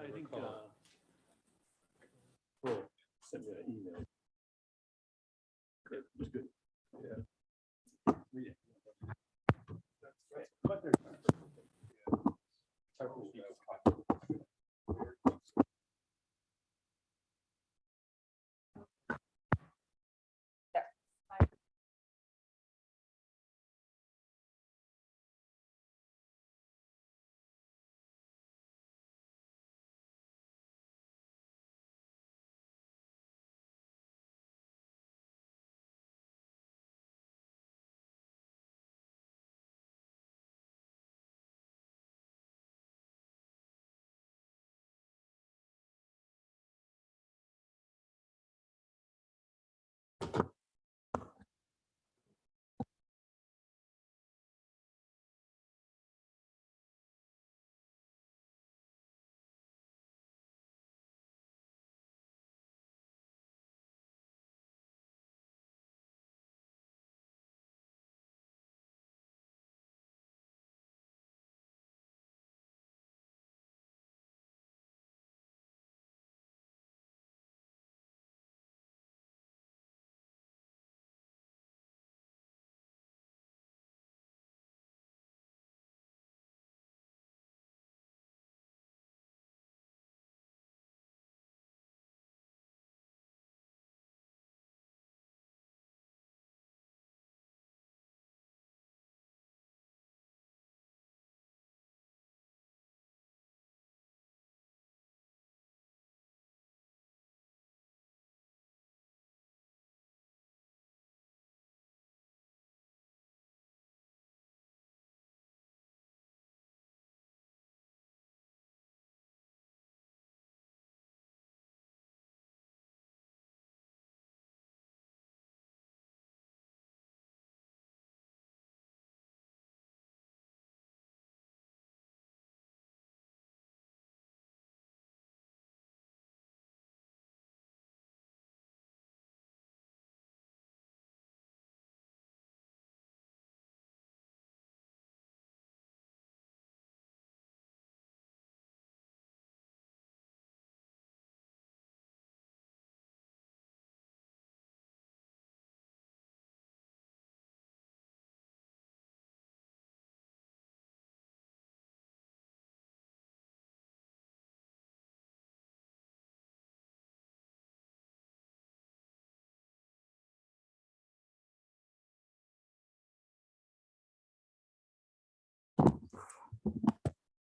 I think sent me an email. It was good. Yeah. Read it. That's right. But there's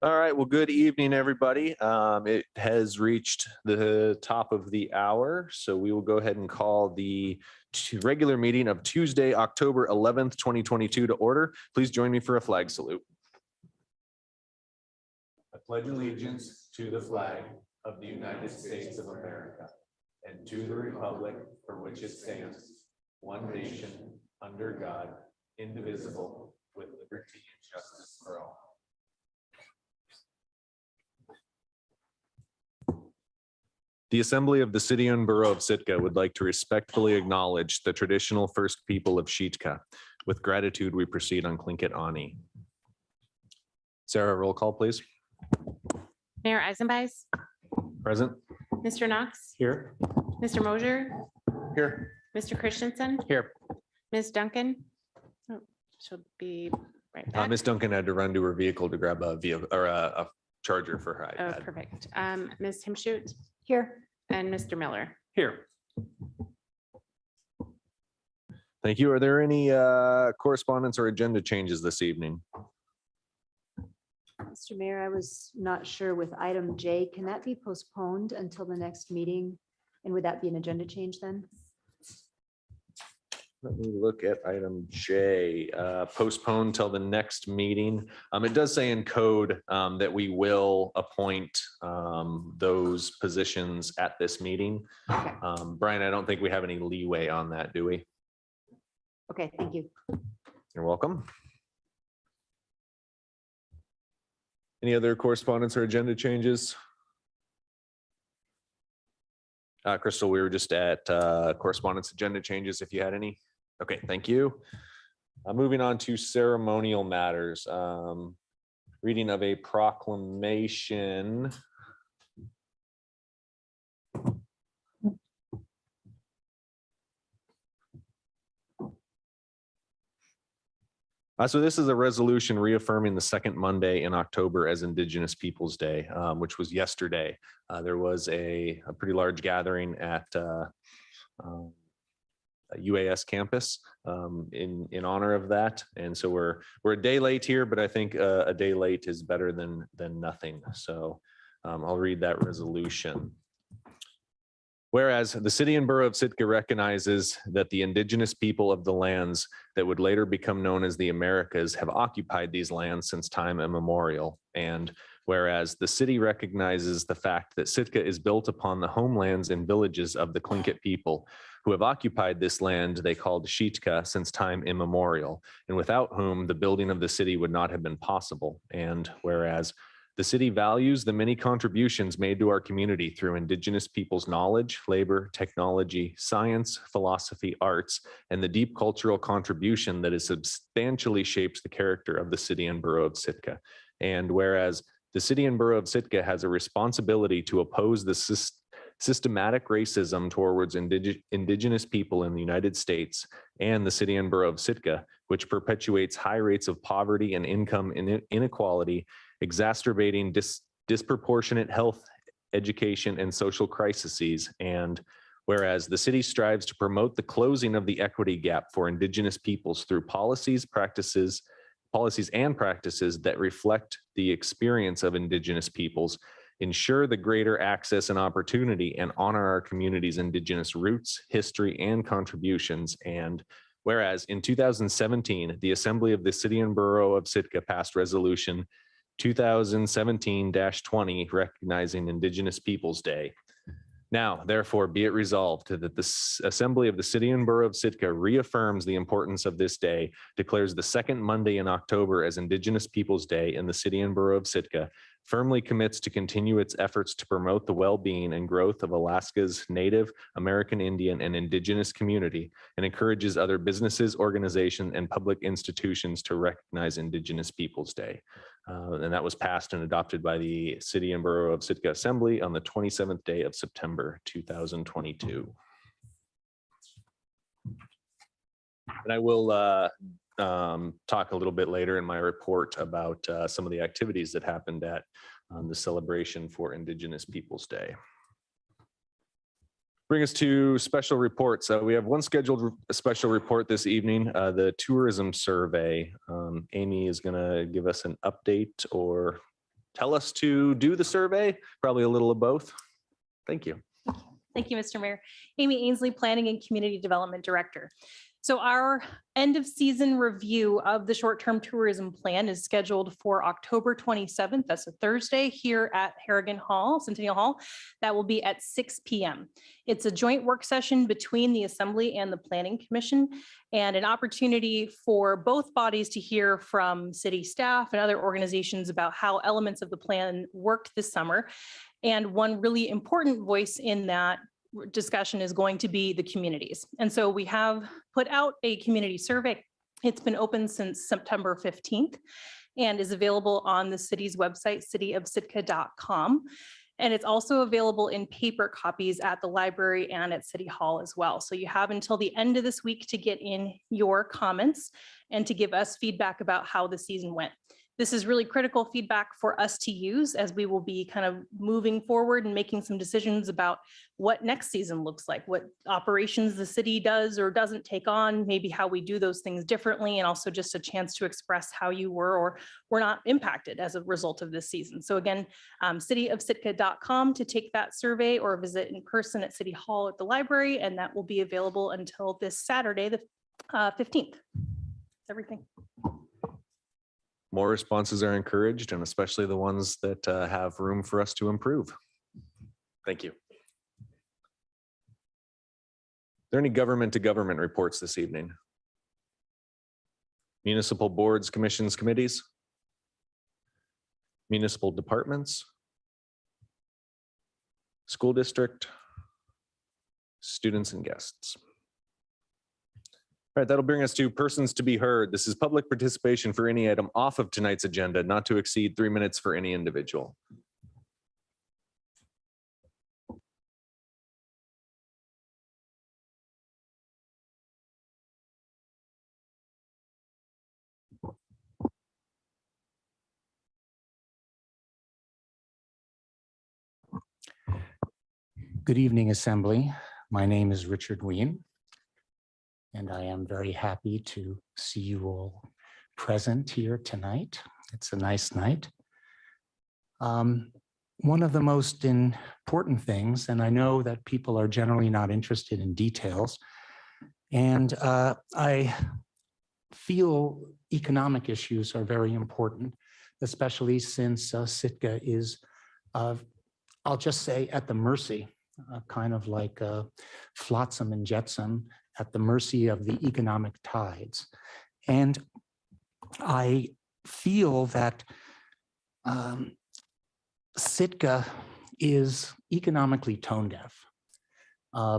All right, well, good evening, everybody. It has reached the top of the hour, so we will go ahead and call the regular meeting of Tuesday, October 11th, 2022 to order. Please join me for a flag salute. I pledge allegiance to the flag of the United States of America and to the republic for which it stands, one nation, under God, indivisible, with liberty and justice for all. The Assembly of the City and Borough of Sitka would like to respectfully acknowledge the traditional first people of Sitka. With gratitude, we proceed on Tlingit Ani. Sarah, roll call, please. Mayor Eisenbeis, Present. Mr. Knox, Here. Mr. Mosier, Here. Mr. Christensen, Here. Ms. Duncan. Oh, she'll be right back. Ms. Duncan had to run to her vehicle to grab a charger for her Oh, iPad. perfect. Ms. Himshoot Here. and Mr. Miller. Here. Thank you. Are there any correspondence or agenda changes this evening? Mr. Mayor, I was not sure with item J, can that be postponed until the next meeting? And would that be an agenda change then? Let me look at item J, postponed till the next meeting. It does say in code that we will appoint those positions at this meeting. Okay. Brian, I don't think we have any leeway on that, do we? Okay, thank you. You're welcome. Any other correspondence or agenda changes? Crystal, we were just at correspondence agenda changes if you had any. Okay, thank you. Moving on to ceremonial matters. Reading of a proclamation So this is a resolution reaffirming the second Monday in October as Indigenous Peoples' Day, which was yesterday. There was a pretty large gathering at UAS campus in honor of that. And so we're a day late here, but I think a day late is better than nothing. So I'll read that resolution. Whereas the city and borough of Sitka recognizes that the indigenous people of the lands that would later become known as the Americas have occupied these lands since time immemorial. And whereas the city recognizes the fact that Sitka is built upon the homelands and villages of the Tlingit people who have occupied this land they called Sitka since time immemorial, and without whom the building of the city would not have been possible. And whereas the city values the many contributions made to our community through Indigenous people's knowledge, labor, technology, science, philosophy, arts, and the deep cultural contribution that has substantially shaped the character of the city and borough of Sitka. And whereas the city and borough of Sitka has a responsibility to oppose the systematic racism towards Indigenous people in the United States and the city and borough of Sitka, which perpetuates high rates of poverty and income inequality, exacerbating disproportionate health, education, and social crises. And whereas the city strives to promote the closing of the equity gap for Indigenous peoples through policies and practices that reflect the experience of Indigenous peoples, ensure the greater access and opportunity, and honor our community's Indigenous roots, history, and contributions. And whereas in 2017, the Assembly of the City and Borough of Sitka passed Resolution 2017-20 recognizing Indigenous Peoples' Day. Now, therefore, be it resolved that the Assembly of the City and Borough of Sitka reaffirms the importance of this day, declares the second Monday in October as Indigenous Peoples' Day in the City and Borough of Sitka, firmly commits to continue its efforts to promote the well-being and growth of Alaska's Native, American Indian, and Indigenous community, and encourages other businesses, organizations, and public institutions to recognize Indigenous Peoples' Day. And that was passed and adopted by the City and Borough of Sitka Assembly on the 27th day of September, 2022. And I will talk a little bit later in my report about some of the activities that happened at the celebration for Indigenous Peoples' Day. Bring us to special reports. We have one scheduled special report this evening, the tourism survey. Amy is going to give us an update or tell us to do the survey, probably a little of both. Thank you. Thank you, Mr. Mayor. Amy Ainsley, Planning and Community Development Director. So our end of season review of the short-term tourism plan is scheduled for October 27th. That's a Thursday here at Harrigan Hall, Centennial Hall. That will be at 6 p.m. It's a joint work session between the Assembly and the Planning Commission, and an opportunity for both bodies to hear from city staff and other organizations about how elements of the plan worked this summer. And one really important voice in that discussion is going to be the communities. And so we have put out a community survey. It's been open since September 15th and is available on the city's website, cityofsitka.com. And it's also available in paper copies at the library and at City Hall as well. So you have until the end of this week to get in your comments and to give us feedback about how the season went. This is really critical feedback for us to use as we will be kind of moving forward and making some decisions about what next season looks like, what operations the city does or doesn't take on, maybe how we do those things differently, and also just a chance to express how you were or were not impacted as a result of this season. So again, cityofsitka.com to take that survey, or visit in person at City Hall at the library, and that will be available until this Saturday, the 15th. That's everything. More responses are encouraged, and especially the ones that have room for us to improve. Thank you. Are there any government to government reports this evening? Municipal boards, commissions, committees? Municipal departments? School district? Students and guests? All right, that'll bring us to persons to be heard. This is public participation for any item off of tonight's agenda, not to exceed 3 minutes for any individual. Good evening, Assembly. My name is Richard Wien, and I am very happy to see you all present here tonight. It's a nice night. One of the most important things, and I know that people are generally not interested in details, and I feel economic issues are very important, especially since Sitka is, I'll just say, at the mercy, kind of like flotsam and jetsam, at the mercy of the economic tides. And I feel that Sitka is economically tone deaf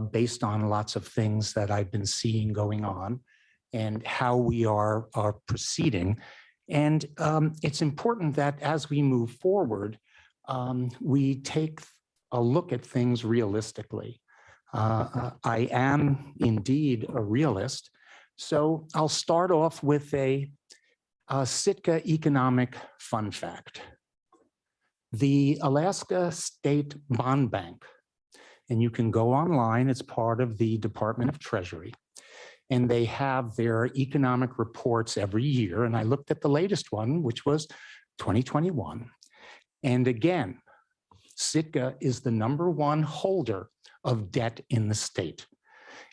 based on lots of things that I've been seeing going on and how we are proceeding. And it's important that as we move forward, we take a look at things realistically. I am indeed a realist. So I'll start off with a Sitka economic fun fact. The Alaska State Bond Bank, and you can go online, it's part of the Department of Treasury, and they have their economic reports every year. And I looked at the latest one, which was 2021. And again, Sitka is the #1 holder of debt in the state.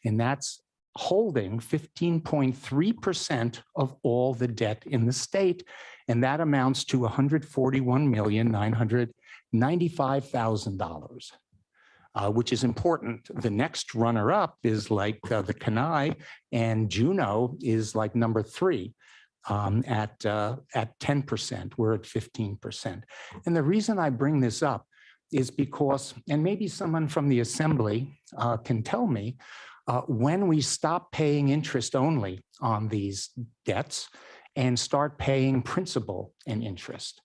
And that's holding 15.3% of all the debt in the state. And that amounts to $141,995,000, which is important. The next runner-up is like the Kenai, and Juneau is like #3 at 10%. We're at 15%. And the reason I bring this up is because, and maybe someone from the Assembly can tell me, when we stop paying interest only on these debts and start paying principal and interest.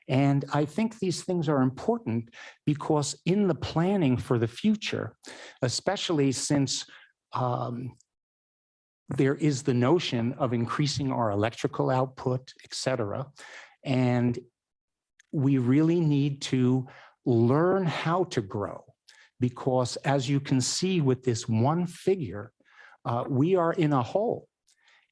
And I think these things are important because in the planning for the future, especially since there is the notion of increasing our electrical output, et cetera, and we really need to learn how to grow. Because as you can see with this one figure, we are in a hole.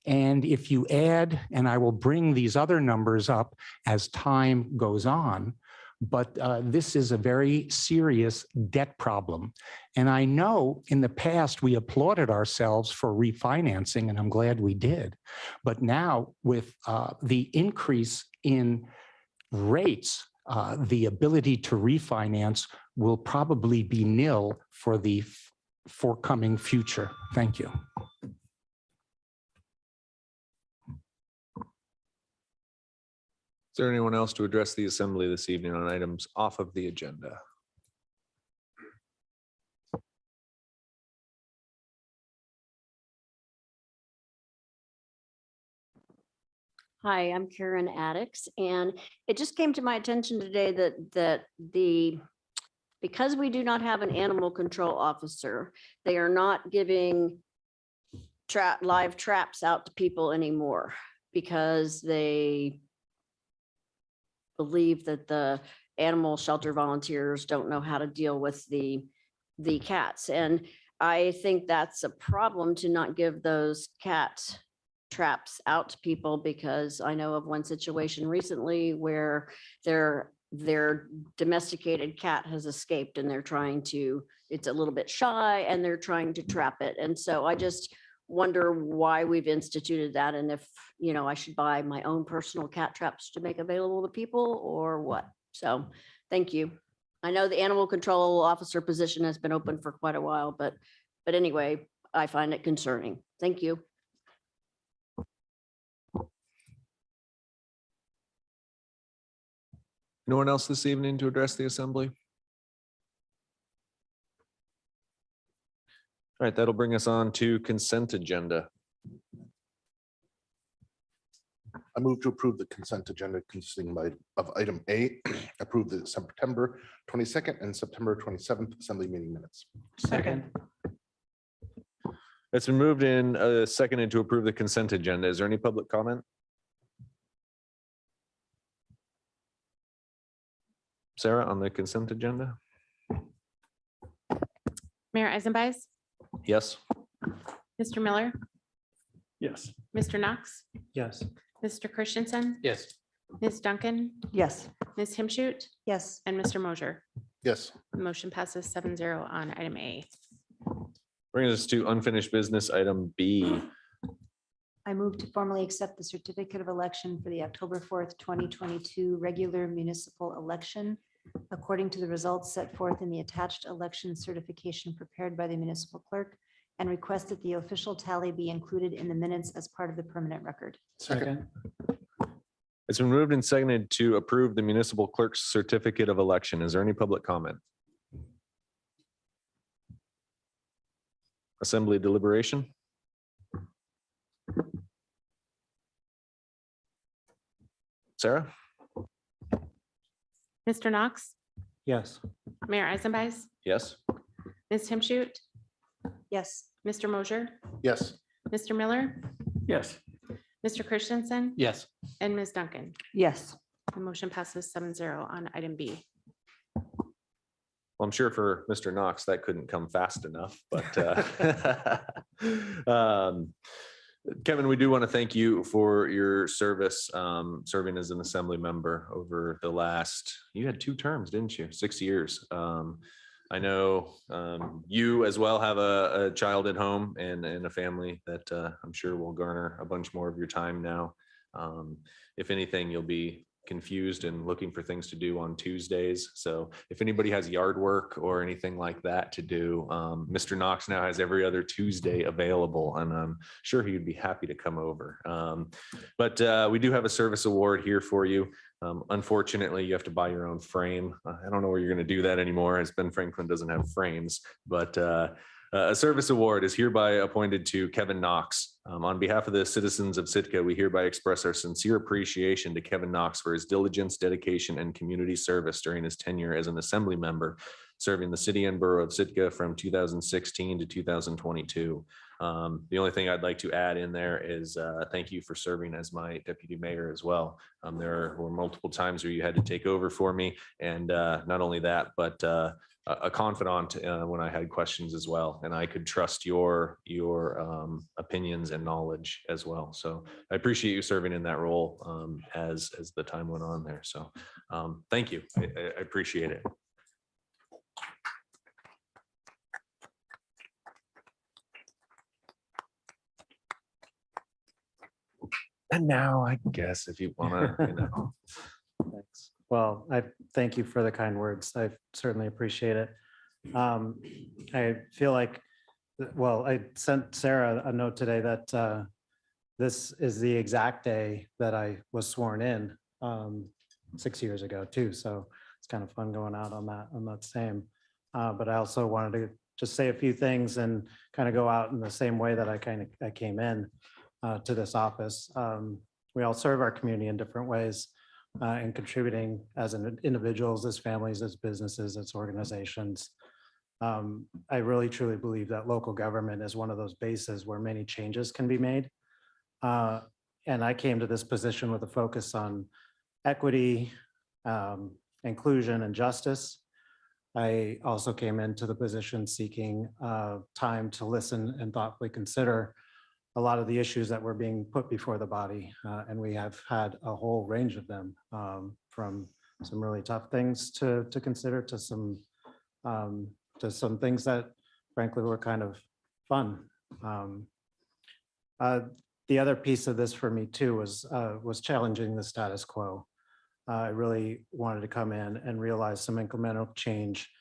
And if you add, and I will bring these other numbers up as time goes on, but this is a very serious debt problem. And I know in the past we applauded ourselves for refinancing, and I'm glad we did. But now with the increase in rates, the ability to refinance will probably be nil for the forthcoming future. Thank you. Is there anyone else to address the Assembly this evening on items off of the agenda? Hi, I'm Karen Addicks, and it just came to my attention today that because we do not have an animal control officer, they are not giving live traps out to people anymore because they believe that the animal shelter volunteers don't know how to deal with the cats. And I think that's a problem to not give those cat traps out to people, because I know of one situation recently where their domesticated cat has escaped and they're trying to, it's a little bit shy and they're trying to trap it. And so I just wonder why we've instituted that, and if, you know, I should buy my own personal cat traps to make available to people or what. So thank you. I know the animal control officer position has been open for quite a while, but anyway, I find it concerning. Thank you. No one else this evening to address the Assembly? All right, that'll bring us on to consent agenda. I move to approve the consent agenda consisting of item A, approve the September 22nd and September 27th Assembly meeting minutes. Second. It's been moved in seconded to approve the consent agenda. Is there any public comment? Sarah, on the consent agenda? Mayor Eisenbeiß, Yes. Mr. Miller, Yes. Mr. Knox, Yes. Mr. Christensen, Yes. Ms. Duncan, Yes. Ms. Himshoot, Yes. and Mr. Mosher. Yes. The motion passes 7-0 on item A. Brings us to unfinished business, item B. I move to formally accept the certificate of election for the October 4th, 2022 regular municipal election according to the results set forth in the attached election certification prepared by the municipal clerk, and request that the official tally be included in the minutes as part of the permanent record. Second. It's been moved and seconded to approve the municipal clerk's certificate of election. Is there any public comment? Assembly deliberation? Sarah? Mr. Knox, Yes. Mayor Eisenbeiß, Yes. Ms. Himshoot, Yes. Mr. Mosher, Yes. Mr. Miller, Yes. Mr. Christensen, Yes. and Ms. Duncan. Yes. The motion passes 7-0 on item B. Well, I'm sure for Mr. Knox, that couldn't come fast enough, but Kevin, we do want to thank you for your service, serving as an assembly member over the last, you had 2 terms, didn't you? 6 years. I know you as well have a child at home and a family that I'm sure will garner a bunch more of your time now. If anything, you'll be confused and looking for things to do on Tuesdays. So if anybody has yard work or anything like that to do, Mr. Knox now has every other Tuesday available, and I'm sure he'd be happy to come over. But we do have a service award here for you. Unfortunately, you have to buy your own frame. I don't know where you're going to do that anymore, as Ben Franklin doesn't have frames, but a service award is hereby appointed to Kevin Knox. On behalf of the citizens of Sitka, we hereby express our sincere appreciation to Kevin Knox for his diligence, dedication, and community service during his tenure as an assembly member, serving the city and borough of Sitka from 2016 to 2022. The only thing I'd like to add in there is thank you for serving as my deputy mayor as well. There were multiple times where you had to take over for me, and not only that, but a confidant when I had questions as well, and I could trust your opinions and knowledge as well. So I appreciate you serving in that role as the time went on there. So thank you. I appreciate it. And now I guess if you want to, Thanks. Well, I thank you for the kind words. I certainly appreciate it. I feel like, well, I sent Sarah a note today that this is the exact day that I was sworn in 6 years ago too. So it's kind of fun going out on that same. But I also wanted to just say a few things and kind of go out in the same way that I came in to this office. We all serve our community in different ways and contributing as individuals, as families, as businesses, as organizations. I really truly believe that local government is one of those bases where many changes can be made. And I came to this position with a focus on equity, inclusion, and justice. I also came into the position seeking time to listen and thoughtfully consider a lot of the issues that were being put before the body. And we have had a whole range of them, from some really tough things to consider to some things that frankly were kind of fun. The other piece of this for me too was challenging the status quo. I really wanted to come in and realize some incremental change,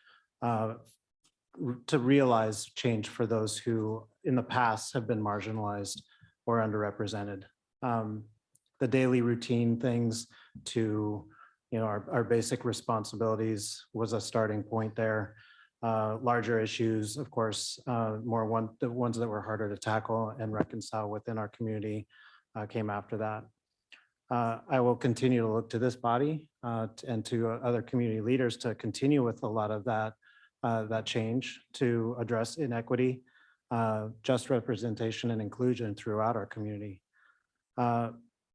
to realize change for those who in the past have been marginalized or underrepresented. The daily routine things to, our basic responsibilities was a starting point there. Larger issues, of course, the ones that were harder to tackle and reconcile within our community came after that. I will continue to look to this body and to other community leaders to continue with a lot of that change to address inequity, just representation and inclusion throughout our community.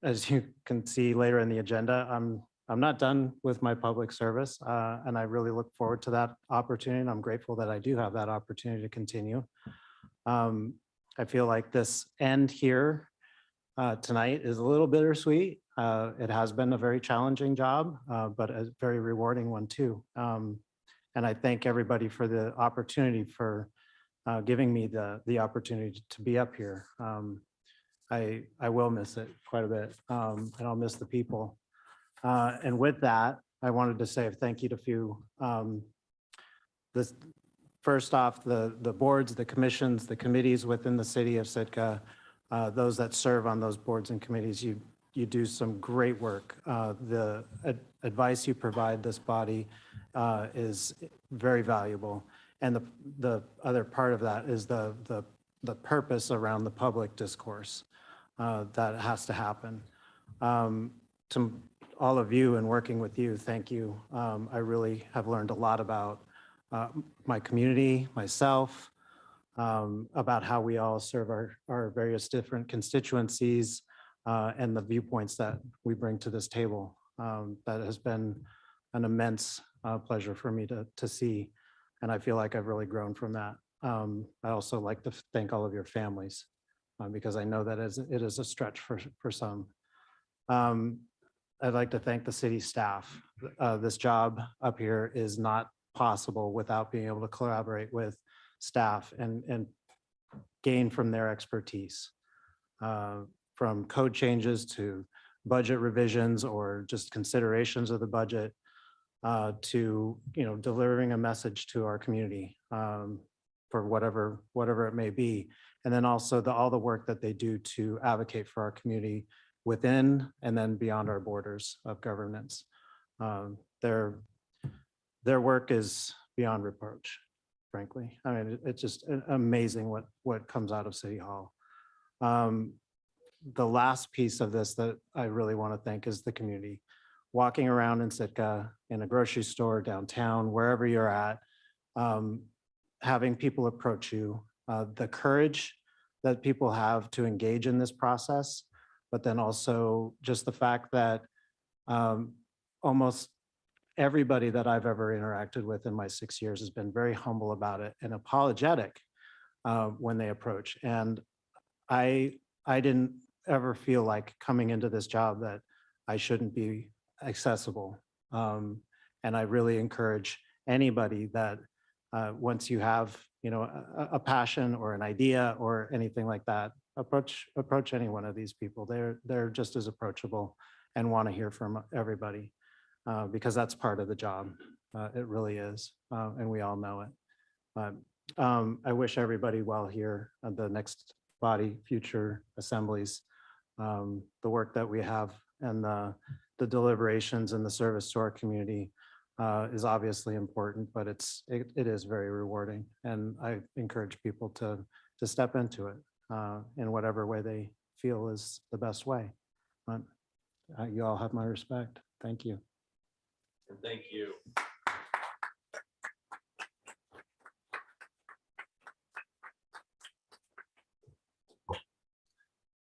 As you can see later in the agenda, I'm I'm not done with my public service, and I really look forward to that opportunity. And I'm grateful that I do have that opportunity to continue. I feel like this end here tonight is a little bittersweet. It has been a very challenging job, but a very rewarding one too. And I thank everybody for the opportunity for giving me the opportunity to be up here. I will miss it quite a bit, and I'll miss the people. And with that, I wanted to say a thank you to a few. This, first off, the boards, the commissions, the committees within the city of Sitka, those that serve on those boards and committees, you do some great work. The advice you provide this body is very valuable. And the other part of that is the purpose around the public discourse that has to happen. To all of you and working with you, thank you. I really have learned a lot about my community, myself, about how we all serve our various different constituencies and the viewpoints that we bring to this table. That has been an immense pleasure for me to see. And I feel like I've really grown from that. I also like to thank all of your families because I know that it is a stretch for some. I'd like to thank the city staff. This job up here is not possible without being able to collaborate with staff and gain from their expertise. From code changes to budget revisions or just considerations of the budget to delivering a message to our community for whatever it may be. And then also all the work that they do to advocate for our community within and then beyond our borders of governance. Their work is beyond reproach, frankly. I mean, it's just amazing what comes out of City Hall. The last piece of this that I really want to thank is the community. Walking around in Sitka, in a grocery store, downtown, wherever you're at, having people approach you, the courage that people have to engage in this process, but then also just the fact that almost everybody that I've ever interacted with in my 6 years has been very humble about it and apologetic when they approach. And I didn't ever feel like coming into this job that I shouldn't be accessible. And I really encourage anybody that once you have a passion or an idea or anything like that, approach any one of these people. They're just as approachable and want to hear from everybody because that's part of the job. It really is, and we all know it. But I wish everybody well here at the next body, future assemblies. The work that we have and the deliberations and the service to our community is obviously important, but it is very rewarding. And I encourage people to step into it in whatever way they feel is the best way. But you all have my respect. Thank you. And thank you.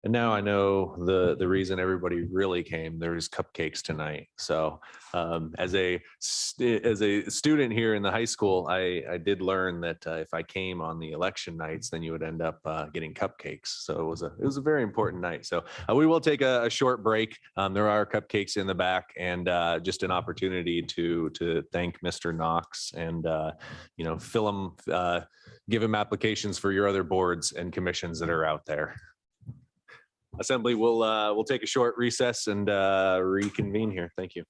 And now I know the reason everybody really came. There's cupcakes tonight. So as a student here in the high school, I did learn that if I came on the election nights, then you would end up getting cupcakes. So it was a very important night. So we will take a short break. There are cupcakes in the back, and just an opportunity to thank Mr. Knox and fill him, give him applications for your other boards and commissions that are out there. Assembly will take a short recess and reconvene here. Thank you.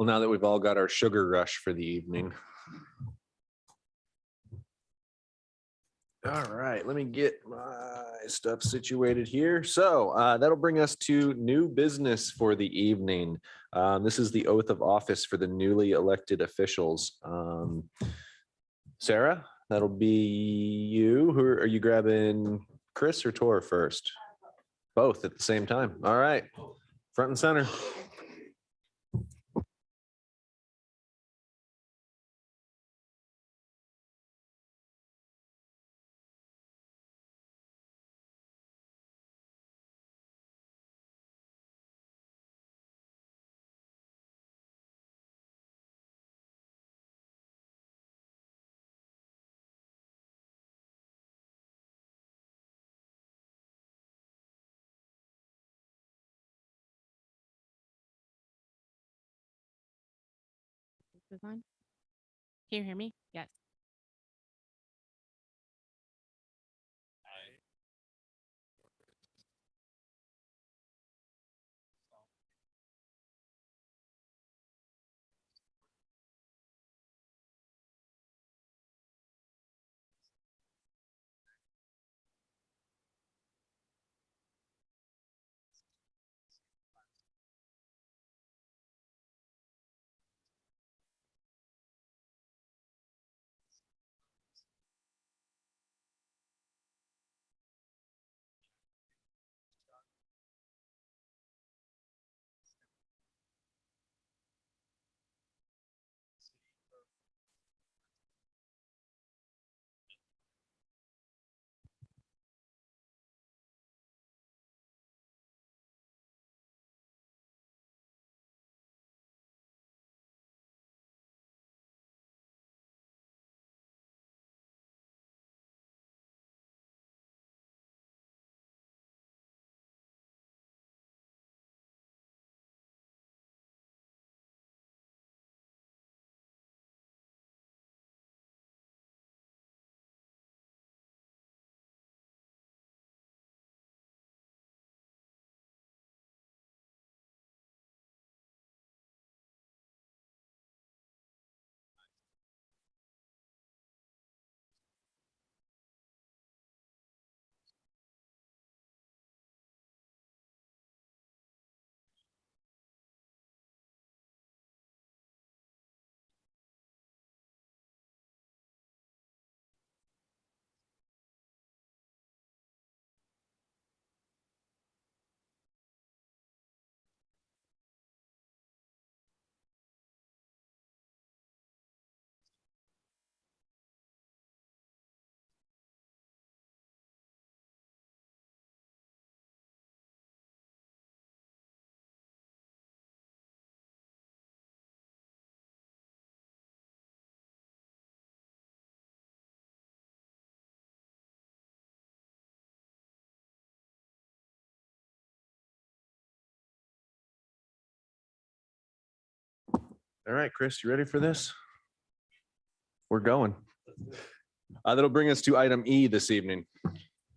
Well, now that we've all got our sugar rush for the evening. All right, let me get my stuff situated here. So that'll bring us to new business for the evening. This is the oath of office for the newly elected officials. Sarah, that'll be you. Who are you grabbing, Chris or Tor first? Both at the same time. All right, front and center. Can you hear me? Yes. All right, Chris, you ready for this? We're going. That'll bring us to item E this evening.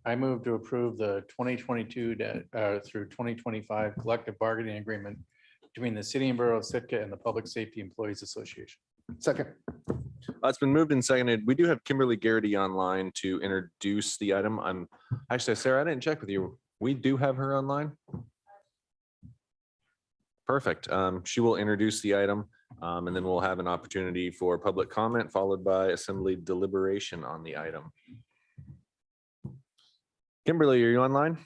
I move to approve the 2022 through 2025 collective bargaining agreement between the City and Borough of Sitka and the Public Safety Employees Association. Second. It's been moved and seconded. We do have Kimberly Garrity online to introduce the item. Actually, Sarah, I didn't check with you. We do have her online. Perfect. She will introduce the item, and then we'll have an opportunity for public comment followed by assembly deliberation on the item. Kimberly, are you online?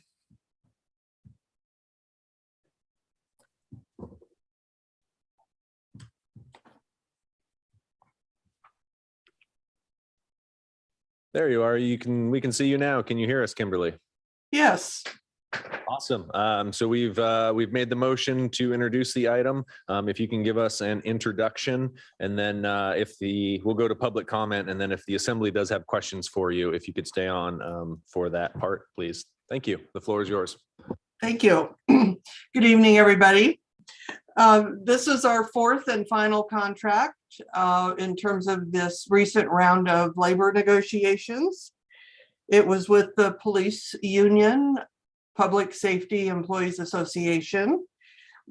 There you are. We can see you now. Can you hear us, Kimberly? Yes. Awesome. So we've made the motion to introduce the item. If you can give us an introduction, and then we'll go to public comment, and then if the assembly does have questions for you, if you could stay on for that part, please. Thank you. The floor is yours. Thank you. Good evening, everybody. This is our fourth and final contract in terms of this recent round of labor negotiations. It was with the police union, Public Safety Employees Association.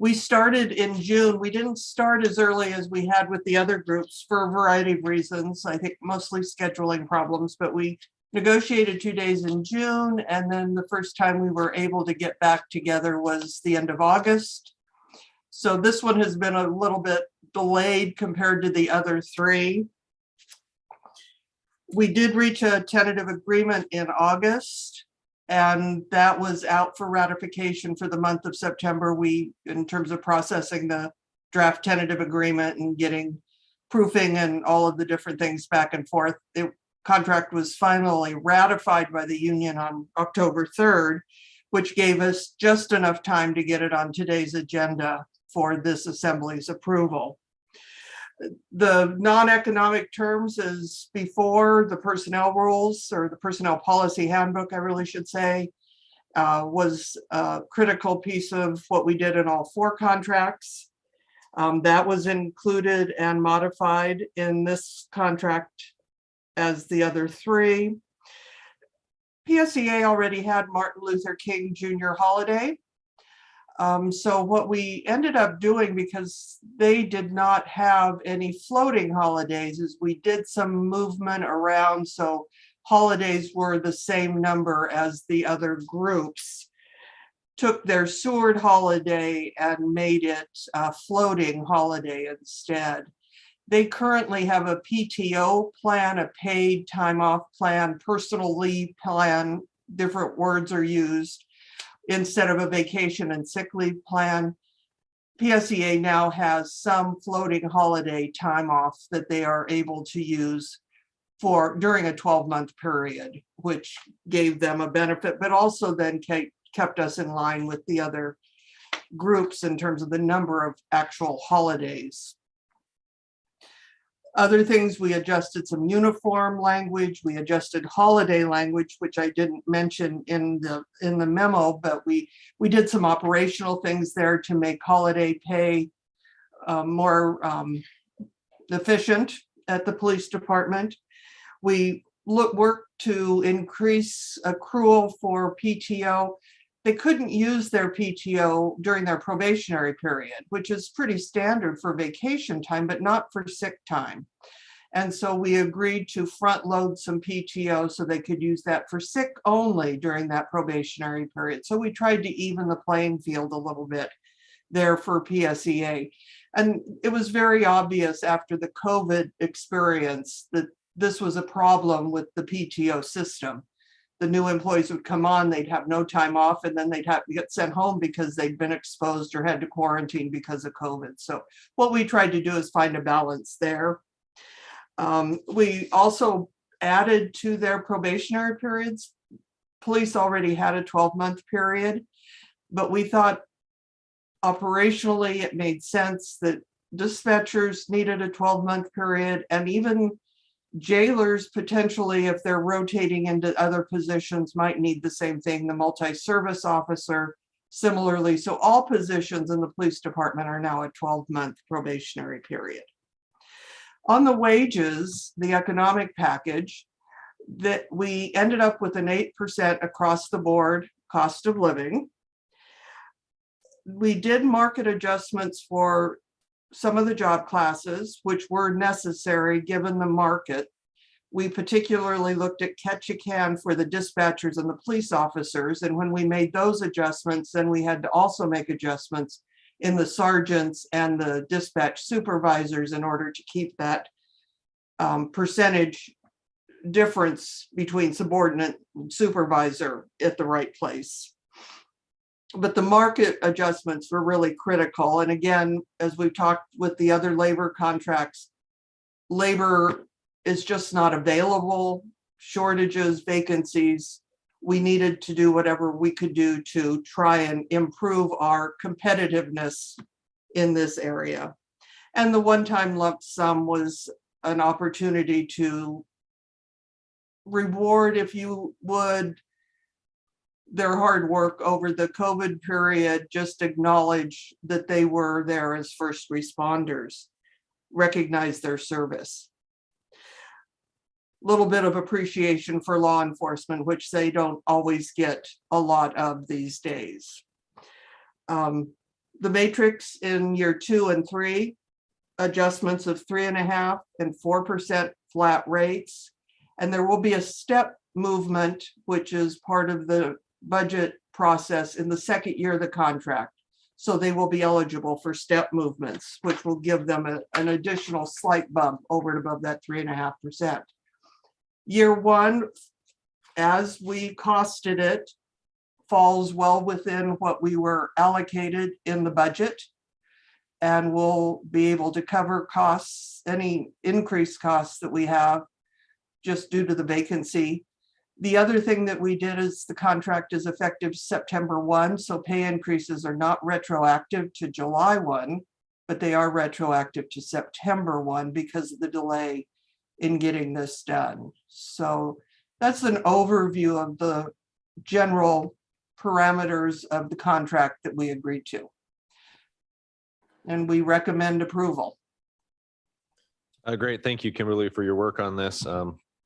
We started in June. We didn't start as early as we had with the other groups for a variety of reasons. I think mostly scheduling problems, but we negotiated 2 days in June. And then the first time we were able to get back together was the end of August. So this one has been a little bit delayed compared to the other three. We did reach a tentative agreement in August, and that was out for ratification for the month of September. We, in terms of processing the draft tentative agreement and getting proofing and all of the different things back and forth, the contract was finally ratified by the union on October 3rd, which gave us just enough time to get it on today's agenda for this assembly's approval. The non-economic terms is before the personnel rules, or the personnel policy handbook, I really should say, was a critical piece of what we did in all 4 contracts. That was included and modified in this contract as the other 3. PSEA already had Martin Luther King Jr. holiday. So what we ended up doing, because they did not have any floating holidays, is we did some movement around. So holidays were the same number as the other groups. Took their Seward holiday and made it a floating holiday instead. They currently have a PTO plan, a paid time off plan, personal leave plan, different words are used, instead of a vacation and sick leave plan. PSEA now has some floating holiday time off that they are able to use for during a 12-month period, which gave them a benefit, but also then kept us in line with the other groups in terms of the number of actual holidays. Other things, we adjusted some uniform language, we adjusted holiday language, which I didn't mention in the memo, but we did some operational things there to make holiday pay more efficient at the police department. We worked to increase accrual for PTO. They couldn't use their PTO during their probationary period, which is pretty standard for vacation time, but not for sick time. And so we agreed to front load some PTO so they could use that for sick only during that probationary period. So we tried to even the playing field a little bit there for PSEA. And it was very obvious after the COVID experience that this was a problem with the PTO system. The new employees would come on, they'd have no time off, and then they'd have to get sent home because they'd been exposed or had to quarantine because of COVID. So what we tried to do is find a balance there. We also added to their probationary periods. Police already had a 12-month period, but we thought operationally it made sense that dispatchers needed a 12-month period, and even jailers potentially, if they're rotating into other positions, might need the same thing. The multi-service officer similarly. So all positions in the police department are now a 12-month probationary period. On the wages, the economic package, that we ended up with an 8% across the board cost of living. We did market adjustments for some of the job classes, which were necessary given the market. We particularly looked at catch-a-can for the dispatchers and the police officers. And when we made those adjustments, then we had to also make adjustments in the sergeants and the dispatch supervisors in order to keep that percentage difference between subordinate and supervisor at the right place. But the market adjustments were really critical. And again, as we've talked with the other labor contracts, labor is just not available, shortages, vacancies. We needed to do whatever we could do to try and improve our competitiveness in this area. And the one-time lump sum was an opportunity to reward, if you would, their hard work over the COVID period, just acknowledge that they were there as first responders, recognize their service. Little bit of appreciation for law enforcement, which they don't always get a lot of these days. the matrix in year 2 and 3, adjustments of 3.5% and 4% flat rates. And there will be a step movement, which is part of the budget process in the second year of the contract. So they will be eligible for step movements, which will give them an additional slight bump over and above that 3.5%. Year 1, as we costed it, falls well within what we were allocated in the budget. And we'll be able to cover costs, any increased costs that we have just due to the vacancy. The other thing that we did is the contract is effective September 1, so pay increases are not retroactive to July 1, but they are retroactive to September 1 because of the delay in getting this done. So that's an overview of the general parameters of the contract that we agreed to. And we recommend approval. Great. Thank you, Kimberly, for your work on this.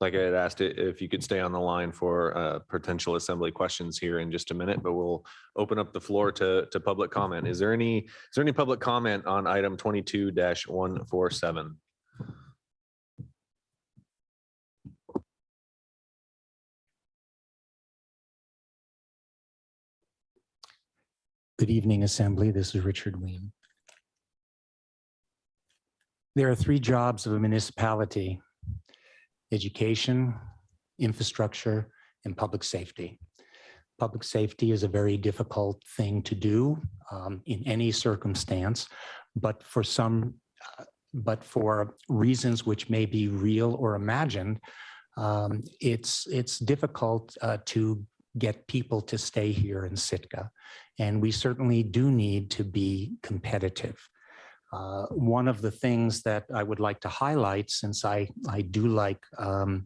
Like I had asked it, if you could stay on the line for potential assembly questions here in just a minute, but we'll open up the floor to public comment. Is there any public comment on item 22-147? Good evening, Assembly. This is Richard Weem. There are 3 jobs of a municipality: education, infrastructure, and public safety. Public safety is a very difficult thing to do in any circumstance, but for reasons which may be real or imagined, it's difficult to get people to stay here in Sitka. And we certainly do need to be competitive. One of the things that I would like to highlight, since I do like, to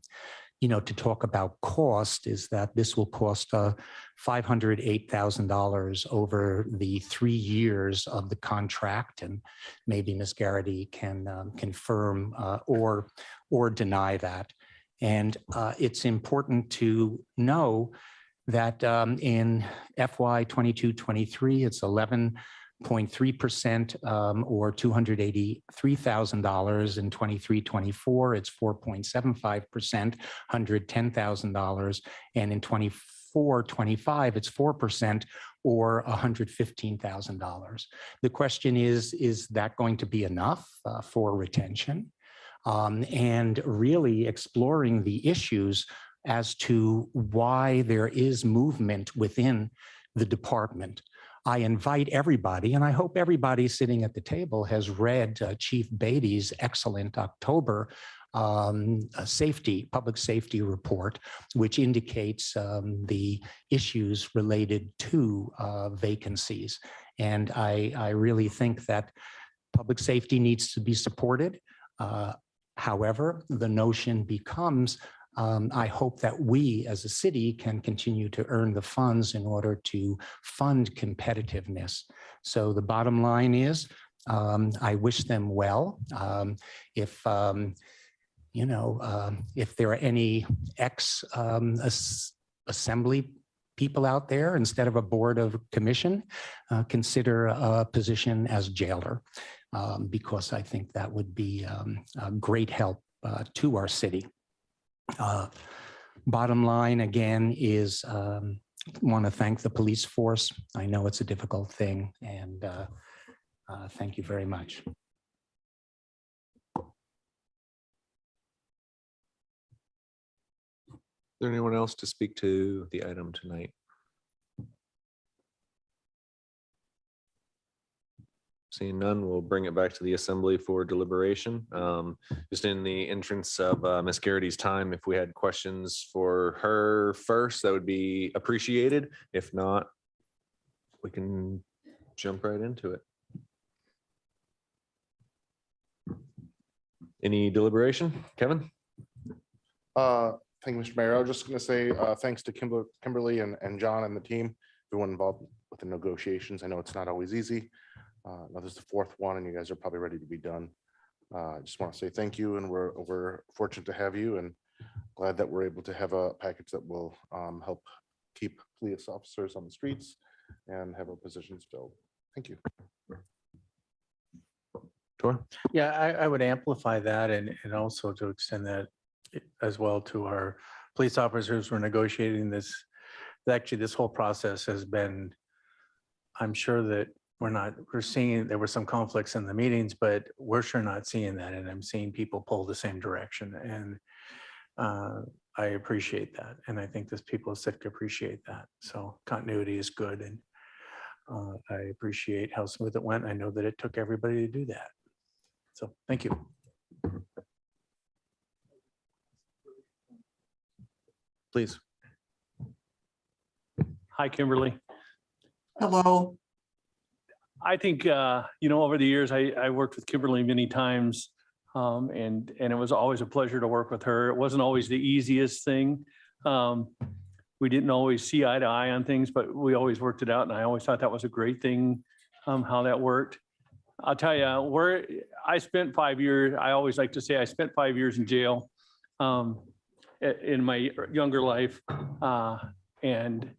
talk about cost, is that this will cost $508,000 over the 3 years of the contract, and maybe Ms. Garrity can confirm or deny that. And it's important to know that in FY 22-23, it's 11.3% or $283,000. In 23-24, it's 4.75%, $110,000. And in 24-25, it's 4% or $115,000. The question is that going to be enough for retention? And really exploring the issues as to why there is movement within the department. I invite everybody, and I hope everybody sitting at the table has read Chief Beatty's excellent October public safety report, which indicates the issues related to vacancies. And I really think that public safety needs to be supported. However, the notion becomes, I hope that we as a city can continue to earn the funds in order to fund competitiveness. So the bottom line is, I wish them well. If there are any assembly people out there, instead of a board of commission, consider a position as jailer, because I think that would be a great help to our city. Bottom line, again, is want to thank the police force. I know it's a difficult thing, and thank you very much. Is there anyone else to speak to the item tonight? Seeing none, we'll bring it back to the assembly for deliberation. Just in the entrance of Ms. Garrity's time, if we had questions for her first, that would be appreciated. If not, we can jump right into it. Any deliberation, Kevin? Thank you, Mr. Mayor. I was just going to say thanks to Kimberly and John and the team, everyone involved with the negotiations. I know it's not always easy. Now this is the 4th one, and you guys are probably ready to be done. I just want to say thank you, and we're fortunate to have you, and glad that we're able to have a package that will help keep police officers on the streets and have our positions filled. Thank you. Tor? Yeah, I would amplify that and also to extend that as well to our police officers who are negotiating this. Actually, this whole process has been, I'm sure that we're seeing, there were some conflicts in the meetings, but we're sure not seeing that. And I'm seeing people pull the same direction. And I appreciate that. And I think those people of Sitka appreciate that. So continuity is good. And I appreciate how smooth it went. I know that it took everybody to do that. So thank you. Please. Hi, Kimberly. Hello. I think, over the years, I worked with Kimberly many times. And it was always a pleasure to work with her. It wasn't always the easiest thing. We didn't always see eye to eye on things, but we always worked it out. And I always thought that was a great thing, how that worked. I'll tell you, where I spent 5 years, I always like to say I spent 5 years in jail in my younger life. And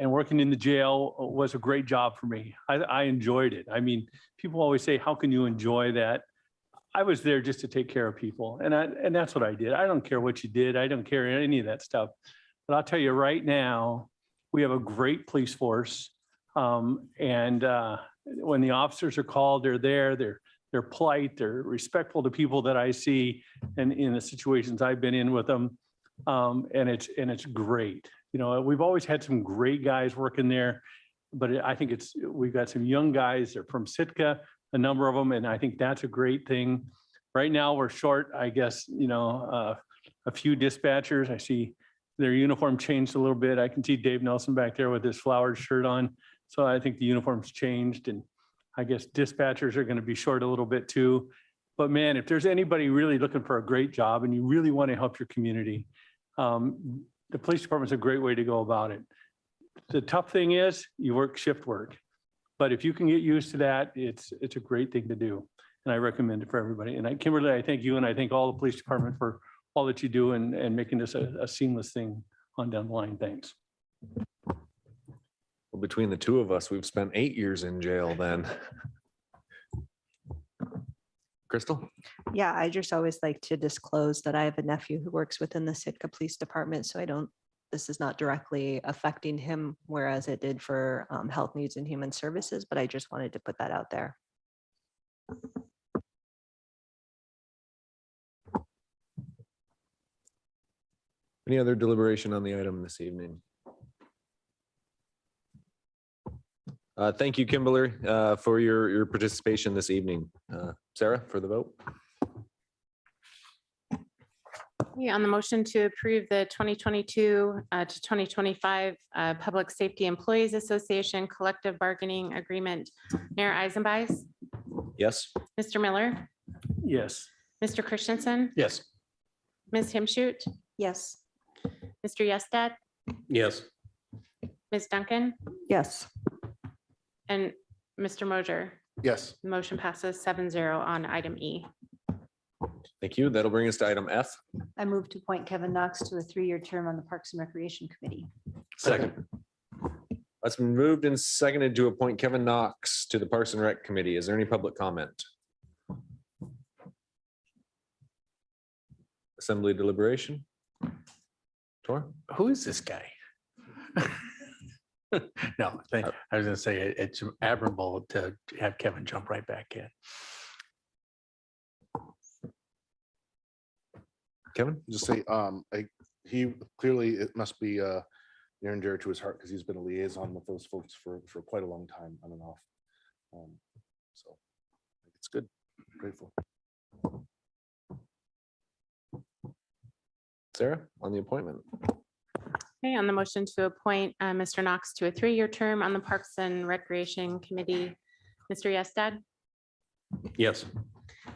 working in the jail was a great job for me. I enjoyed it. I mean, people always say, how can you enjoy that? I was there just to take care of people. And that's what I did. I don't care what you did. I don't care any of that stuff. But I'll tell you right now, we have a great police force. When the officers are called, they're there, they're polite, they're respectful to people that I see and in the situations I've been in with them. And it's great. We've always had some great guys working there, but I think we've got some young guys. They're from Sitka, a number of them, and I think that's a great thing. Right now, we're short, I guess, a few dispatchers. I see their uniform changed a little bit. I can see Dave Nelson back there with his flowered shirt on. So I think the uniform's changed, and I guess dispatchers are going to be short a little bit too. But man, if there's anybody really looking for a great job and you really want to help your community, the police department's a great way to go about it. The tough thing is you work shift work, but if you can get used to that, it's a great thing to do. And I recommend it for everybody. And Kimberly, I thank you. And I thank all the police department for all that you do and making this a seamless thing on down the line. Thanks. Well, between the two of us, we've spent 8 years in jail then. Crystal? Yeah, I just always like to disclose that I have a nephew who works within the Sitka Police Department, so this is not directly affecting him, whereas it did for Health Needs and Human Services, but I just wanted to put that out there. Any other deliberation on the item this evening? Thank you, Kimberly, for your participation this evening. Sarah, for the vote. On the motion to approve the 2022 to 2025 Public Safety Employees Association Collective Bargaining Agreement, Mayor Eisenbeis, Yes. Mr. Miller, Yes. Mr. Christensen, Yes. Ms. Himshoot, Yes. Mr. Yestad, Yes. Ms. Duncan, Yes. and Mr. Mosier. Yes. The motion passes 7-0 on item E. Thank you. That'll bring us to item F. I move to appoint Kevin Knox to a 3-year term on the Parks and Recreation Committee. Second. It's been moved and seconded to appoint Kevin Knox to the Parks and Rec Committee. Is there any public comment? Assembly deliberation? Tor? Who is this guy? No, I was gonna say it's admirable to have Kevin jump right back in. Kevin? Just say, he clearly, it must be near and dear to his heart because he's been a liaison with those folks for quite a long time on and off. So it's good. Grateful. Sarah, on the appointment. Okay, on the motion to appoint Mr. Knox to a 3-year term on the Parks and Recreation Committee, Mr. Yestad, Yes.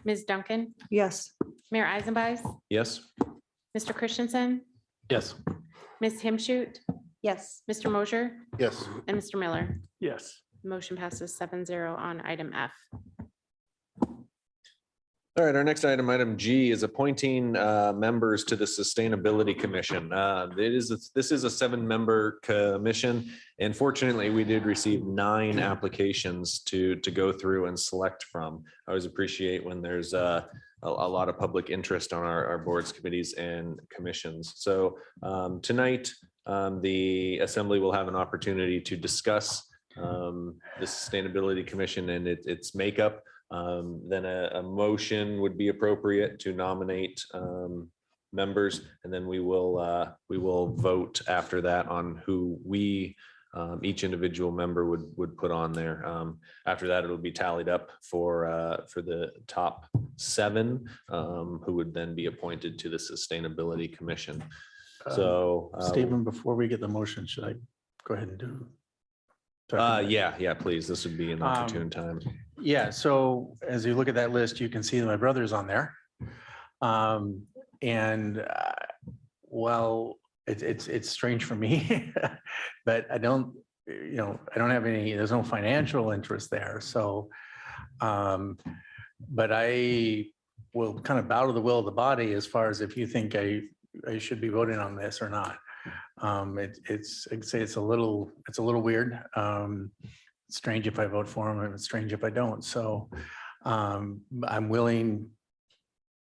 Ms. Duncan, Yes. Mayor Eisenbeis, Yes. Mr. Christensen, Yes. Ms. Himshoot, Yes. Mr. Mosier, Yes. and Mr. Miller. Yes. Motion passes 7-0 on item F. All right, our next item, item G, is appointing members to the Sustainability Commission. This is a 7-member commission, and fortunately, we did receive 9 applications to go through and select from. I always appreciate when there's a lot of public interest on our boards, committees, and commissions. So tonight, the Assembly will have an opportunity to discuss the Sustainability Commission and its makeup. Then a motion would be appropriate to nominate members, and then we will vote after that on who each individual member would put on there. After that, it'll be tallied up for the top 7 who would then be appointed to the Sustainability Commission. So Stephen, before we get the motion, should I go ahead and do? yeah, please. This would be an opportune time. Yeah, so as you look at that list, you can see my brother's on there. Well, it's strange for me, but I don't have any, there's no financial interest there. So, but I will kind of bow to the will of the body as far as if you think I should be voting on this or not. I'd say it's a little weird. It's strange if I vote for him, and it's strange if I don't. So I'm willing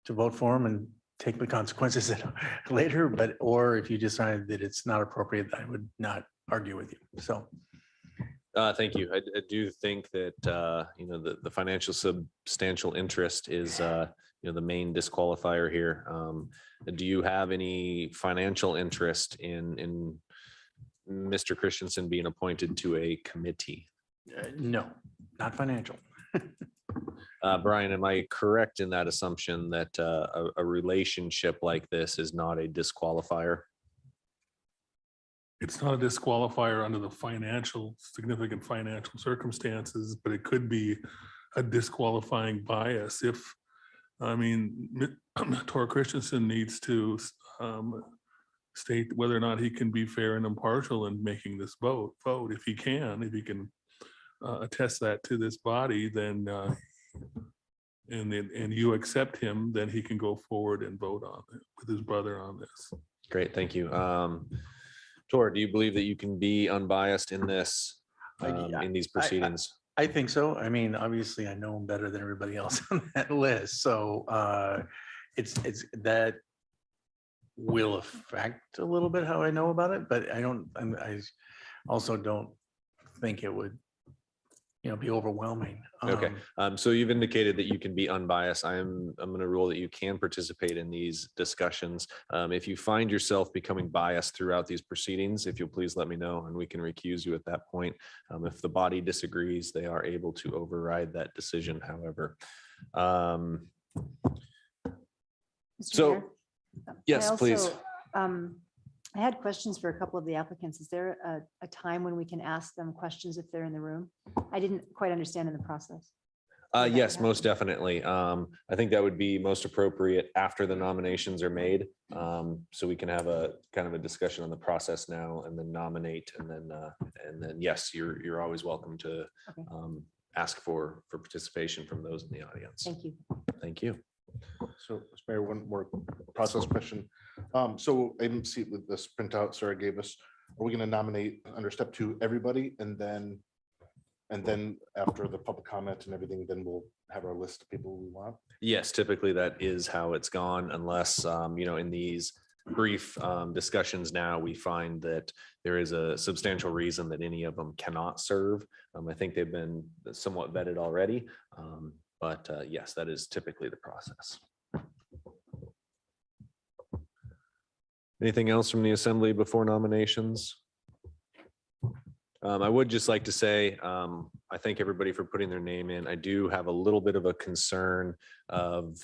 to vote for him and take the consequences later, or if you decide that it's not appropriate, I would not argue with you. So. Thank you. I do think that, the financial substantial interest is, the main disqualifier here. Do you have any financial interest in Mr. Christensen being appointed to a committee? No, not financial. Brian, am I correct in that assumption that a relationship like this is not a disqualifier? It's not a disqualifier under the significant financial circumstances, but it could be a disqualifying bias if, Tor Christensen needs to state whether or not he can be fair and impartial in making this vote. If he can attest that to this body, then and you accept him, then he can go forward and vote on it with his brother on this. Great, thank you. Tor, do you believe that you can be unbiased in this, in these proceedings? I think so. I mean, obviously I know him better than everybody else on that list. So it's that will affect a little bit how I know about it, but I also don't think it would, be overwhelming. Okay, so you've indicated that you can be unbiased. I'm going to rule that you can participate in these discussions. If you find yourself becoming biased throughout these proceedings, if you'll please let me know and we can recuse you at that point. If the body disagrees, they are able to override that decision, however. So, yes, please. I had questions for a couple of the applicants. Is there a time when we can ask them questions if they're in the room? I didn't quite understand in the process. Yes, most definitely. I think that would be most appropriate after the nominations are made. So we can have a kind of a discussion on the process now and then nominate and then yes, you're always welcome to ask for participation from those in the audience. Thank you. Thank you. So, Mr. Mayor, one more process question. So I didn't see with this printout Sarah gave us, are we going to nominate under step 2 everybody and then after the public comment and everything, then we'll have our list of people we want? Yes, typically that is how it's gone unless, in these brief discussions now, we find that there is a substantial reason that any of them cannot serve. I think they've been somewhat vetted already. But yes, that is typically the process. Anything else from the assembly before nominations? I would just like to say, I thank everybody for putting their name in. I do have a little bit of a concern of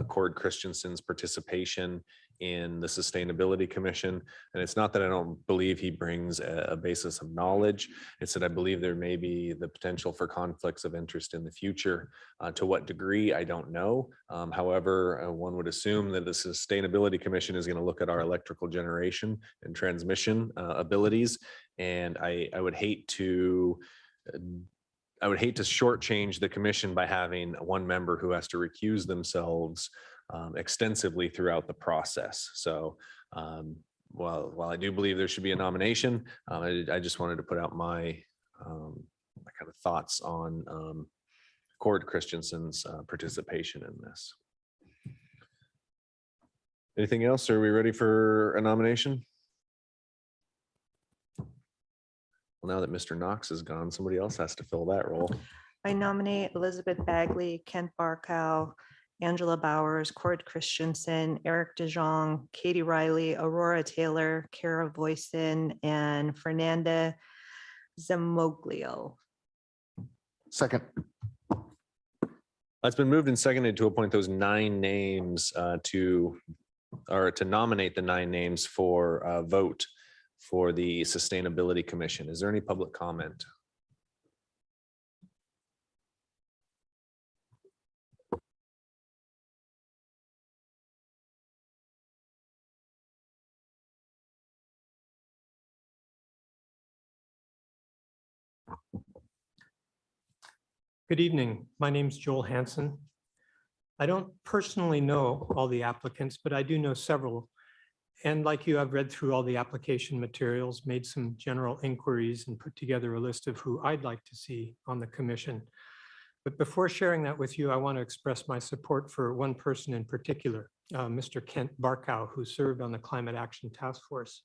Cord Christensen's participation in the Sustainability Commission. And it's not that I don't believe he brings a basis of knowledge. It's that I believe there may be the potential for conflicts of interest in the future. To what degree, I don't know. However, one would assume that the Sustainability Commission is going to look at our electrical generation and transmission abilities. And I would hate to I would hate to shortchange the commission by having one member who has to recuse themselves extensively throughout the process. So while I do believe there should be a nomination, I just wanted to put out my kind of thoughts on Cord Christensen's participation in this. Anything else? Are we ready for a nomination? Well, now that Mr. Knox is gone, somebody else has to fill that role. I nominate Elizabeth Bagley, Kent Barkow, Angela Bowers, Cord Christensen, Eric DeJong, Katie Riley, Aurora Taylor, Kara Voisin, and Fernanda Zamoglio. Second. It's been moved and seconded to appoint those 9 names to nominate the 9 names for a vote for the Sustainability Commission. Is there any public comment? Good evening. My name is Joel Hansen. I don't personally know all the applicants, but I do know several. And like you, I've read through all the application materials, made some general inquiries, and put together a list of who I'd like to see on the commission. But before sharing that with you, I want to express my support for one person in particular, Mr. Kent Barkow, who served on the Climate Action Task Force.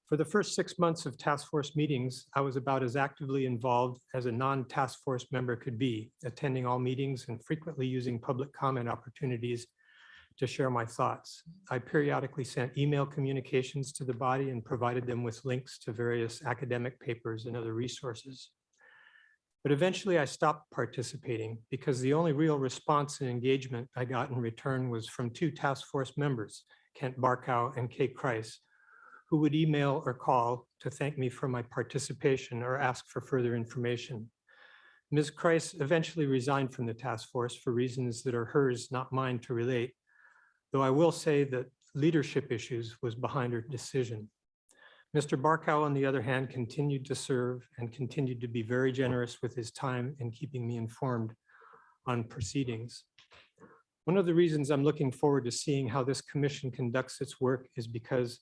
For the first 6 months of task force meetings, I was about as actively involved as a non-task force member could be, attending all meetings and frequently using public comment opportunities to share my thoughts. I periodically sent email communications to the body and provided them with links to various academic papers and other resources. But eventually I stopped participating because the only real response and engagement I got in return was from 2 task force members, Kent Barkow and Kay Kreis, who would email or call to thank me for my participation or ask for further information. Ms. Kreis eventually resigned from the task force for reasons that are hers, not mine to relate, though I will say that leadership issues was behind her decision. Mr. Barkow, on the other hand, continued to serve and continued to be very generous with his time in keeping me informed on proceedings. One of the reasons I'm looking forward to seeing how this commission conducts its work is because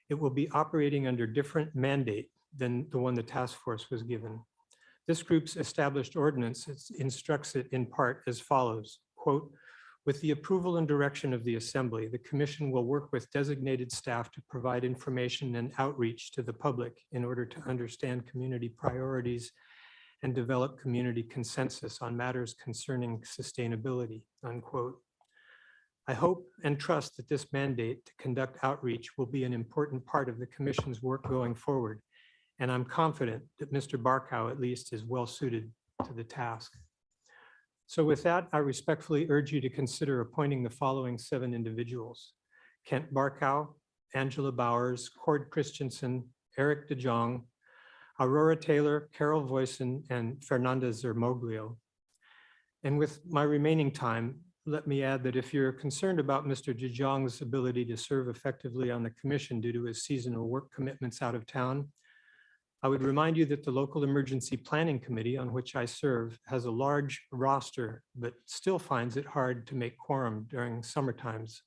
it will be operating under different mandate than the one the task force was given. This group's established ordinance instructs it in part as follows, quote, "With the approval and direction of the Assembly, the Commission will work with designated staff to provide information and outreach to the public in order to understand community priorities and develop community consensus on matters concerning sustainability," unquote. I hope and trust that this mandate to conduct outreach will be an important part of the Commission's work going forward, and I'm confident that Mr. Barkow at least is well suited to the task. So with that, I respectfully urge you to consider appointing the following 7 individuals: Kent Barkow, Angela Bowers, Cord Christensen, Eric DeJong, Aurora Taylor, Carol Voisin, and Fernanda Zamoglio. And with my remaining time, let me add that if you're concerned about Mr. DeJong's ability to serve effectively on the commission due to his seasonal work commitments out of town, I would remind you that the Local Emergency Planning Committee, on which I serve, has a large roster, but still finds it hard to make quorum during summer times,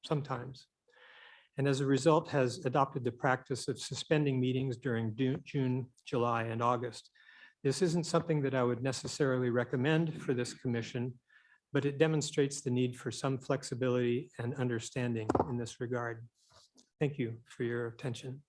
sometimes. And as a result, has adopted the practice of suspending meetings during June, July, and August. This isn't something that I would necessarily recommend for this commission, but it demonstrates the need for some flexibility and understanding in this regard. Thank you for your attention.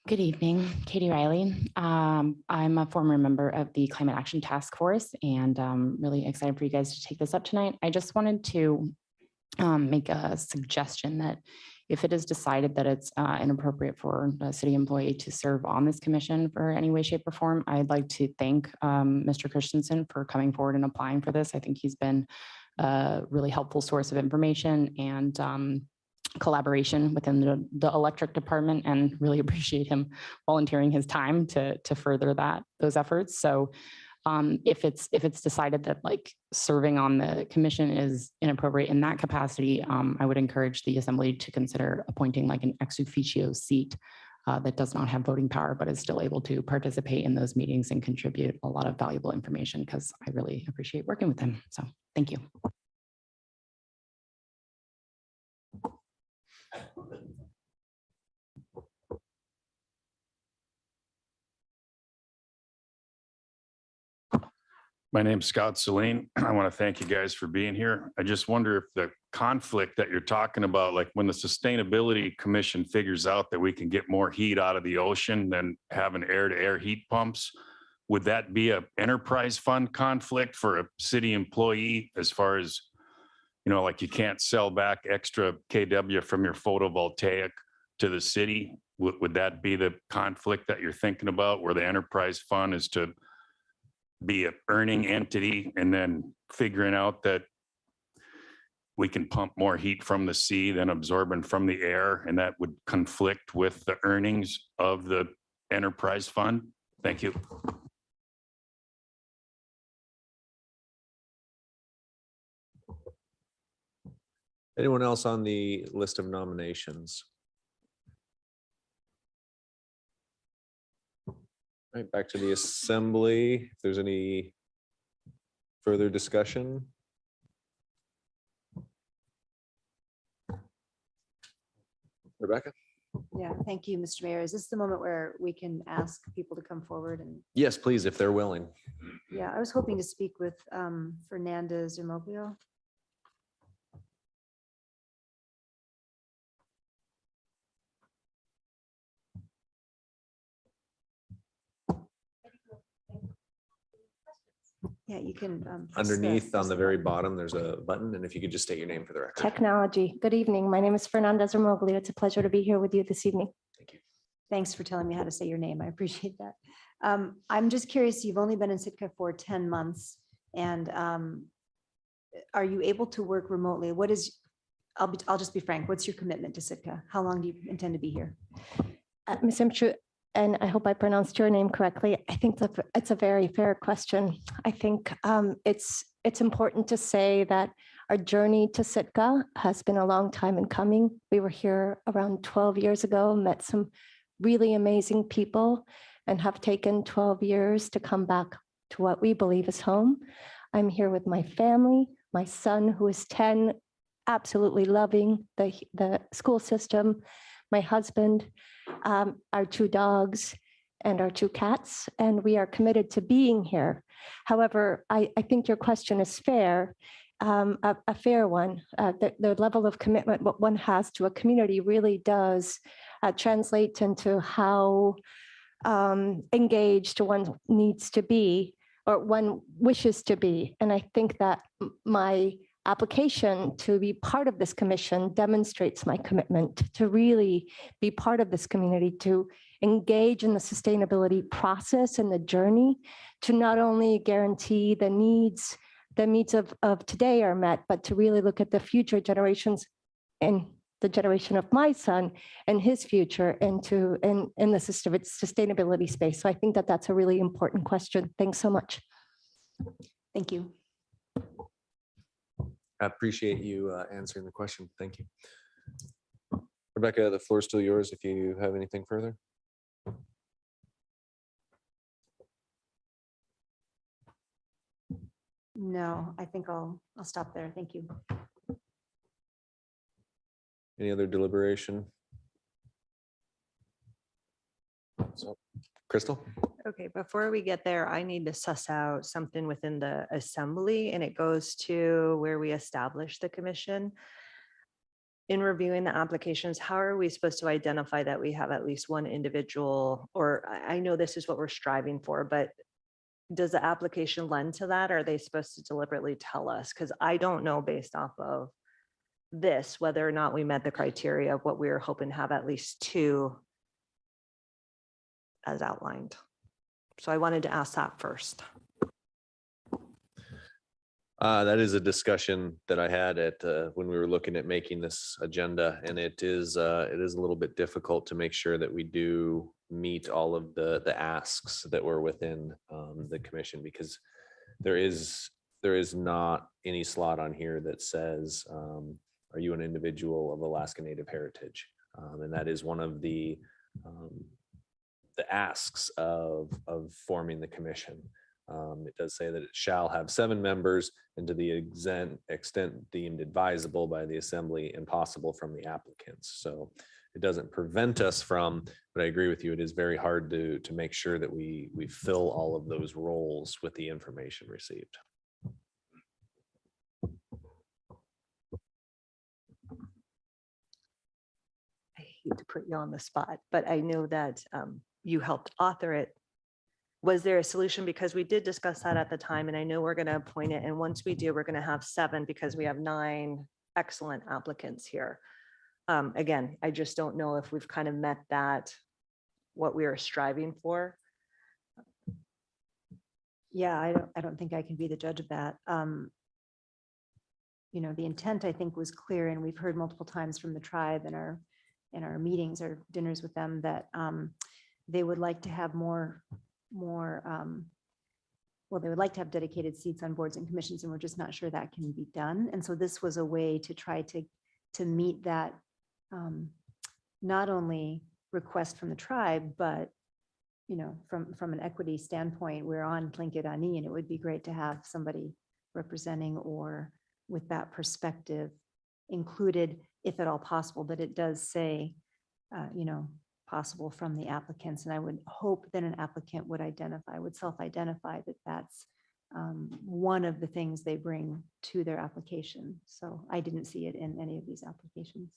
Good evening, Katie Riley. I'm a former member of the Climate Action Task Force, and I'm really excited for you guys to take this up tonight. I just wanted to make a suggestion that if it is decided that it's inappropriate for a city employee to serve on this commission for any way, shape, or form, I'd like to thank Mr. Christensen for coming forward and applying for this. I think he's been a really helpful source of information and collaboration within the electric department, and really appreciate him volunteering his time to further those efforts. So If it's decided that like serving on the commission is inappropriate in that capacity, I would encourage the assembly to consider appointing like an ex officio seat that does not have voting power, but is still able to participate in those meetings and contribute a lot of valuable information, because I really appreciate working with him. So thank you. My name's Scott Celine. I want to thank you guys for being here. I just wonder if the conflict that you're talking about, like when the Sustainability Commission figures out that we can get more heat out of the ocean than having air-to-air heat pumps, would that be a enterprise fund conflict for a city employee as far as, you know, like you can't sell back extra KW from your photovoltaic to the city? Would that be the conflict that you're thinking about, where the enterprise fund is to be an earning entity and then figuring out that we can pump more heat from the sea than absorbing from the air, and that would conflict with the earnings of the enterprise fund? Thank you. Anyone else on the list of nominations? All right, back to the assembly. If there's any further discussion. Rebecca? Yeah, thank you, Mr. Mayor. Is this the moment where we can ask people to come forward? And Yes, please, if they're willing. yeah, I was hoping to speak with Fernandez Zermoglio. Yeah, you can. Press Underneath on press the very button. bottom, there's a button, and if you could just state your name for the record. Technology. Good evening. My name is Fernanda Zermoglio. It's a pleasure to be here with you this evening. Thank you. Thanks for telling me how to say your name. I appreciate that. I'm just curious, you've only been in Sitka for 10 months, and are you able to work remotely? What is, I'll just be frank, what's your commitment to Sitka? How long do you intend to be here? Ms. Imtru, and I hope I pronounced your name correctly. I think it's a very fair question. I think it's important to say that our journey to Sitka has been a long time in coming. We were here around 12 years ago, met some really amazing people, and have taken 12 years to come back to what we believe is home. I'm here with my family, my son, who is 10, absolutely loving the school system, my husband, our 2 dogs, and our 2 cats, and we are committed to being here. However, I think your question is fair, a fair one. The level of commitment what one has to a community really does translate into how engaged one needs to be, or one wishes to be. And I think that my application to be part of this commission demonstrates my commitment to really be part of this community, to engage in the sustainability process and the journey, to not only guarantee the needs of today are met, but to really look at the future generations and the generation of my son and his future into in the sustainability space. So I think that that's a really important question. Thanks so much. Thank you. I appreciate you answering the question. Thank you. Rebecca, the floor is still yours if you have anything further. No, I think I'll stop there. Thank you. Any other deliberation? So, Crystal? Okay, before we get there, I need to suss out something within the assembly, and it goes to where we establish the commission. In reviewing the applications, how are we supposed to identify that we have at least one individual, or I know this is what we're striving for, but does the application lend to that? Or are they supposed to deliberately tell us? Because I don't know based off of this, whether or not we met the criteria of what we were hoping to have at least 2 as outlined. So I wanted to ask that first. That is a discussion that I had at, when we were looking at making this agenda, and it is a little bit difficult to make sure that we do meet all of the asks that were within the commission, because there is not any slot on here that says, are you an individual of Alaska Native heritage? And that is one of the asks of forming the commission. It does say that it shall have 7 members, and to the extent deemed advisable by the assembly and possible from the applicants. So it doesn't prevent us from, but I agree with you, it is very hard to make sure that we fill all of those roles with the information received. I hate to put you on the spot, but I know that you helped author it. Was there a solution? Because we did discuss that at the time, and I know we're going to appoint it. And once we do, we're going to have 7 because we have 9 excellent applicants here. Again, I just don't know if we've kind of met that, what we are striving for. Yeah, I don't think I can be the judge of that. You know, the intent, I think, was clear, and we've heard multiple times from the tribe in our meetings or dinners with them that they would like to have well, they would like to have dedicated seats on boards and commissions, and we're just not sure that can be done. And so this was a way to try to meet that not only request from the tribe, but you know, from an equity standpoint, we're on Tlingit Ani, and it would be great to have somebody representing or with that perspective included, if at all possible. But it does say, you know, possible from the applicants. And I would hope that an applicant would self-identify that that's one of the things they bring to their application. So I didn't see it in any of these applications.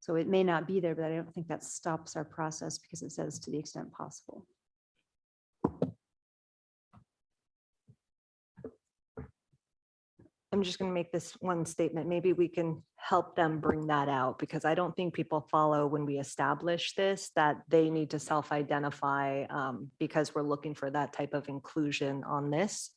So it may not be there, but I don't think that stops our process because it says to the extent possible. I'm just going to make this one statement. Maybe we can help them bring that out, because I don't think people follow when we establish this, that they need to self-identify because we're looking for that type of inclusion on this.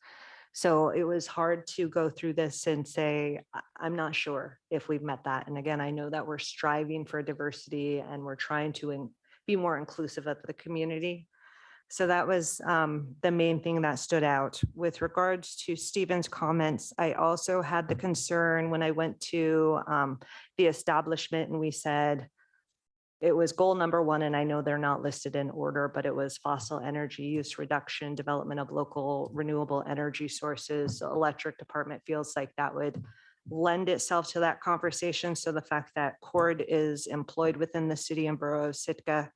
So it was hard to go through this and say, I'm not sure if we've met that. And again, I know that we're striving for diversity and we're trying to be more inclusive of the community. So that was the main thing that stood out. With regards to Stephen's comments, I also had the concern when I went to the establishment and we said it was goal number 1, and I know they're not listed in order, but it was fossil energy use reduction, development of local renewable energy sources. The electric department feels like that would lend itself to that conversation. So the fact that Cord is employed within the city and borough of Sitka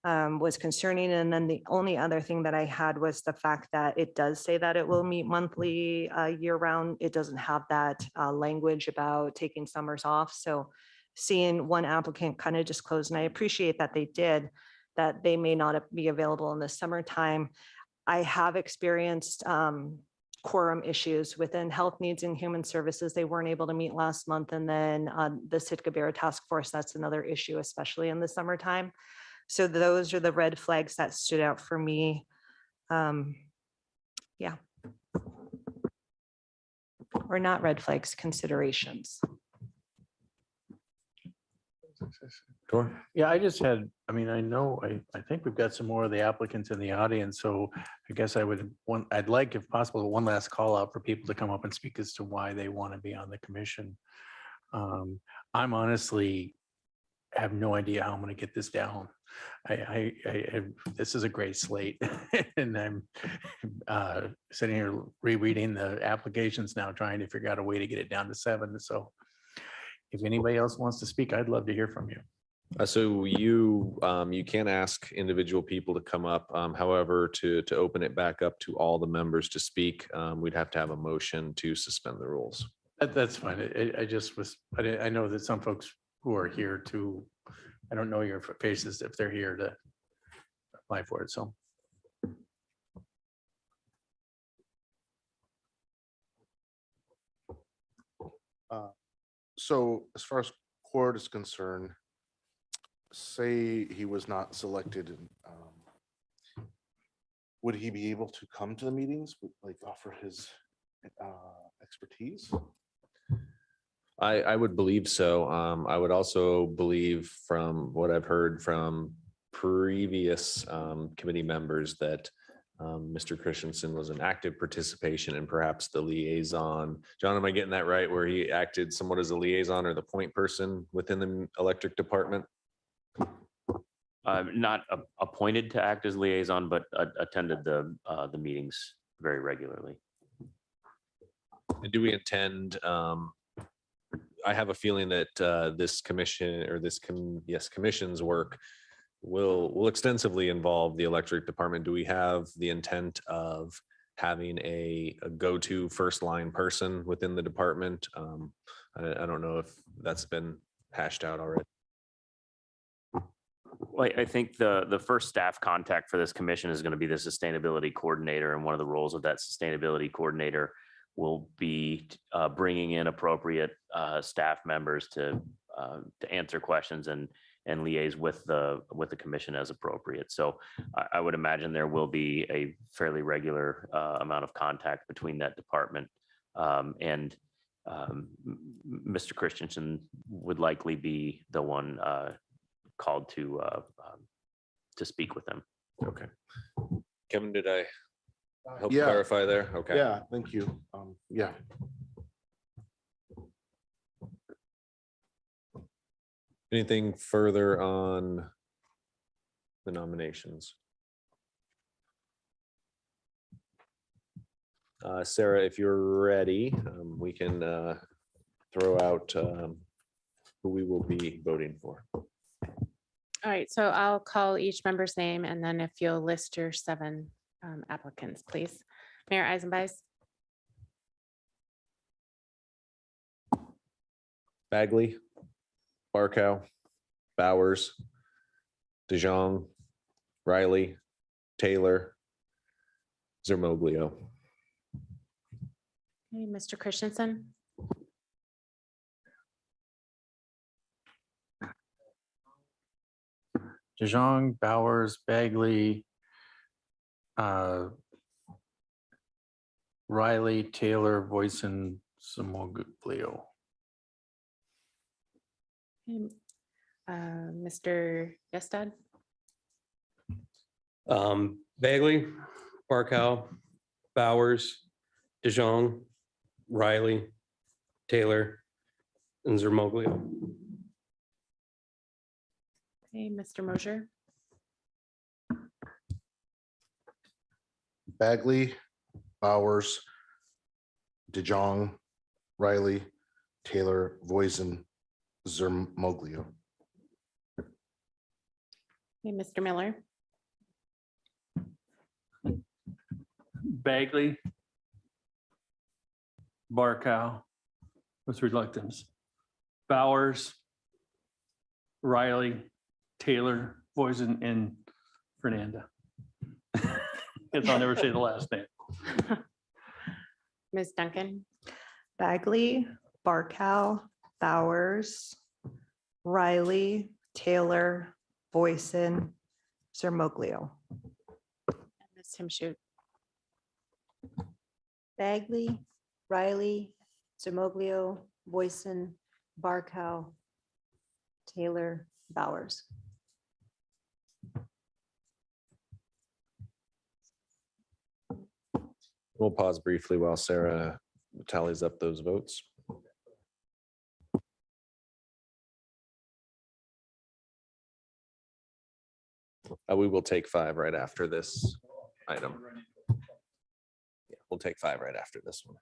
was concerning. And then the only other thing that I had was the fact that it does say that it will meet monthly year round. It doesn't have that language about taking summers off. So seeing one applicant kind of disclose, and I appreciate that they did, that they may not be available in the summertime. I have experienced quorum issues within health needs and human services. They weren't able to meet last month. And then the Sitka Borough Task Force, that's another issue, especially in the summertime. So those are the red flags that stood out for me. Yeah. Or not red flags, considerations. Sure. Yeah, I think we've got some more of the applicants in the audience, so I guess I'd like, if possible, one last call out for people to come up and speak as to why they want to be on the commission. I'm honestly have no idea how I'm going to get this down. This is a great slate, and I'm sitting here rereading the applications now, trying to figure out a way to get it down to 7. So if anybody else wants to speak, I'd love to hear from you. So you can ask individual people to come up. However, to open it back up to all the members to speak, we'd have to have a motion to suspend the rules. That's fine. I know that some folks who are here to, I don't know your faces if they're here to apply for it. So. So as far as Cord is concerned, say he was not selected, would he be able to come to the meetings, like offer his expertise. I would believe so. I would also believe from what I've heard from previous committee members that Mr. Christensen was an active participation and perhaps the liaison. John, am I getting that right? Where he acted somewhat as a liaison or the point person within the electric department? Not appointed to act as liaison, but attended the meetings very regularly. And do we intend, I have a feeling that this commission or this commission's work will extensively involve the electric department. Do we have the intent of having a go-to first line person within the department? I don't know if that's been hashed out already. Well, I think the first staff contact for this commission is going to be the sustainability coordinator, and one of the roles of that sustainability coordinator will be bringing in appropriate staff members to answer questions and liaise with the commission as appropriate. So I would imagine there will be a fairly regular amount of contact between that department and Mr. Christensen would likely be the one called to speak with them. Okay. Kevin, did I help Yeah. clarify there? Okay. Yeah, thank you. Yeah. Anything further on the nominations? Sarah, if you're ready, we can throw out who we will be voting for. All right, so I'll call each member's name, and then if you'll list your 7 applicants, please. Mayor Eisenbeis, Bagley, Barkow, Bowers, DeJong, Riley, Taylor, Zermoglio. okay, Mr. Christensen, DeJong, Bowers, Bagley, Riley, Taylor, Voisin, Samoglio. okay, Mr. Yestad, Bagley, Barkow, Bowers, DeJong, Riley, Taylor, and Zermoglio. okay, Mr. Mosher, Bagley, Bowers, DeJong, Riley, Taylor, Voisin, Zermoglio. okay, Mr. Miller, Bagley, Barkow, with reluctance, Bowers, Riley, Taylor, Voisin, and Fernanda. Guess I'll never say the last name. Ms. Duncan, Bagley, Barkow, Bowers, Riley, Taylor, Voisin, Zermoglio. Ms. Tim Shoot, Bagley, Riley, Zermoglio, Voisin, Barkow, Taylor, Bowers. We'll pause briefly while Sarah tallies up those votes. We will take 5 right after this item. Yeah, we'll take 5 right after this one.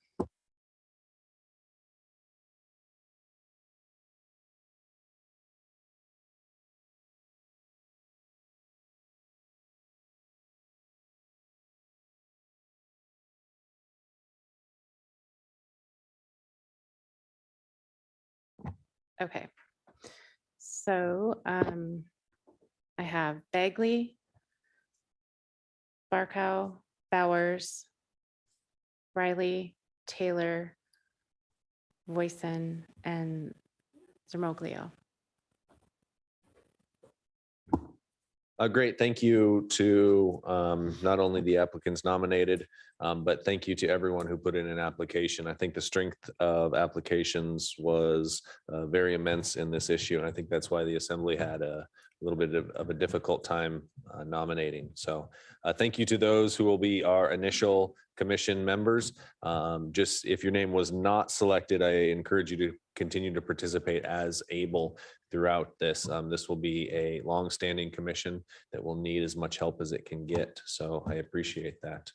okay. So I have Bagley, Barkow, Bowers, Riley, Taylor, Voisin, and Zermoglio. Great. Thank you to not only the applicants nominated, but thank you to everyone who put in an application. I think the strength of applications was very immense in this issue. And I think that's why the assembly had a little bit of a difficult time nominating. So thank you to those who will be our initial commission members. Just if your name was not selected, I encourage you to continue to participate as able throughout this. This will be a long-standing commission that will need as much help as it can get. So I appreciate that.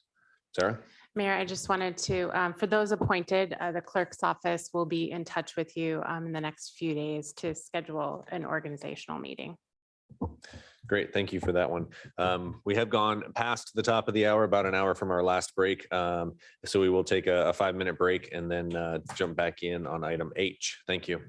Sarah? Mayor, I just wanted to, for those appointed, the clerk's office will be in touch with you in the next few days to schedule an organizational meeting. Great. Thank you for that one. We have gone past the top of the hour, about an hour from our last break. So we will take a 5-minute break and then jump back in on item H. Thank you.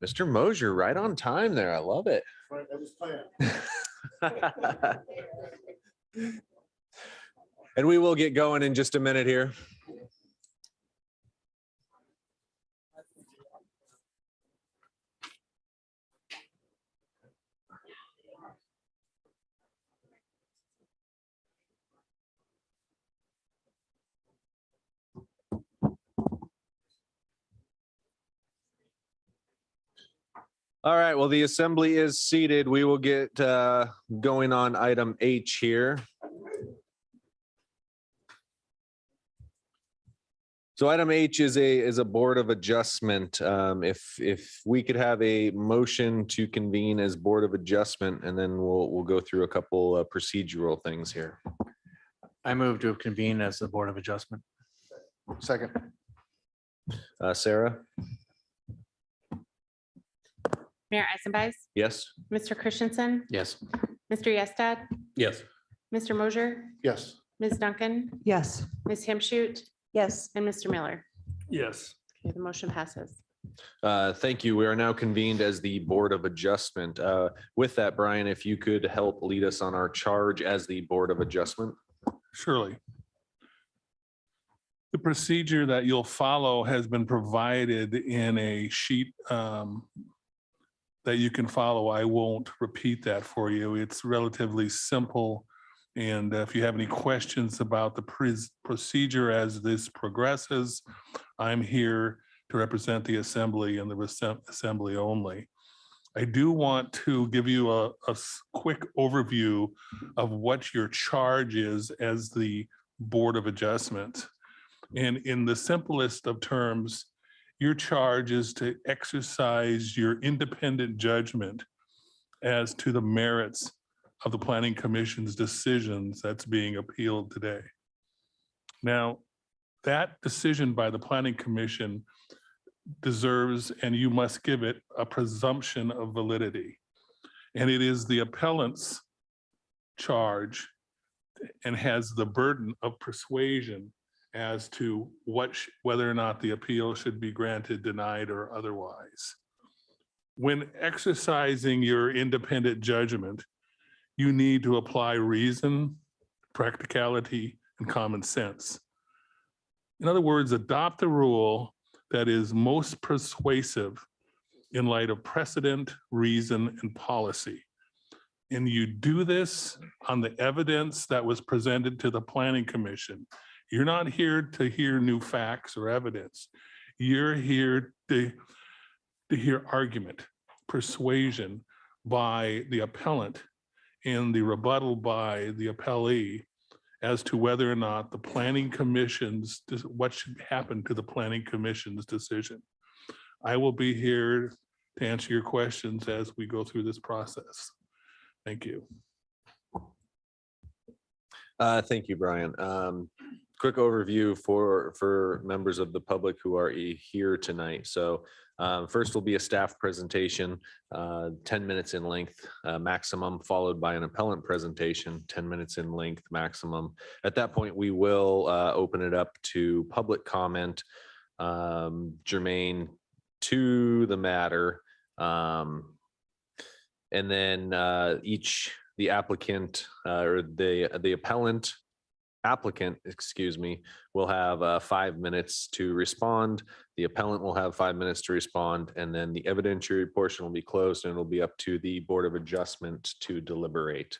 Mr. Mosier, right on time there. I love it. And we will get going in just a minute here. All right, well, the assembly is seated. We will get going on item H here. So item H is a board of adjustment. If we could have a motion to convene as board of adjustment, and then we'll go through a couple procedural things here. I move to convene as the Board of Adjustment. Second. Sarah? Mayor Eisenbeiß, Yes? Mr. Christensen, Yes. Mr. Yestad, Yes. Mr. Mosier, Yes. Ms. Duncan, Yes. Ms. Himshoot, Yes. and Mr. Miller. Yes. Okay, the motion passes. Thank you. We are now convened as the Board of Adjustment. With that, Brian, if you could help lead us on our charge as the Board of Adjustment. Surely. The procedure that you'll follow has been provided in a sheet that you can follow. I won't repeat that for you. It's relatively simple. And if you have any questions about the procedure as this progresses, I'm here to represent the assembly and the assembly only. I do want to give you a quick overview of what your charge is as the Board of Adjustment. And in the simplest of terms, your charge is to exercise your independent judgment as to the merits of the Planning Commission's decisions that's being appealed today. Now, that decision by the Planning Commission deserves, and you must give it, a presumption of validity. And it is the appellant's charge and has the burden of persuasion as to whether or not the appeal should be granted, denied, or otherwise. When exercising your independent judgment, you need to apply reason, practicality, and common sense. In other words, adopt the rule that is most persuasive in light of precedent, reason, and policy. And you do this on the evidence that was presented to the Planning Commission. You're not here to hear new facts or evidence. You're here to hear argument, persuasion by the appellant and the rebuttal by the appellee as to whether or not the Planning Commission's, what should happen to the Planning Commission's decision. I will be here to answer your questions as we go through this process. Thank you. Thank you, Brian. Quick overview for members of the public who are here tonight. So first will be a staff presentation, 10 minutes in length maximum, followed by an appellant presentation, 10 minutes in length maximum. At that point, we will open it up to public comment germane to the matter. And then the applicant or the applicant, excuse me, will have 5 minutes to respond. The appellant will have 5 minutes to respond, and then the evidentiary portion will be closed, and it'll be up to the Board of Adjustment to deliberate.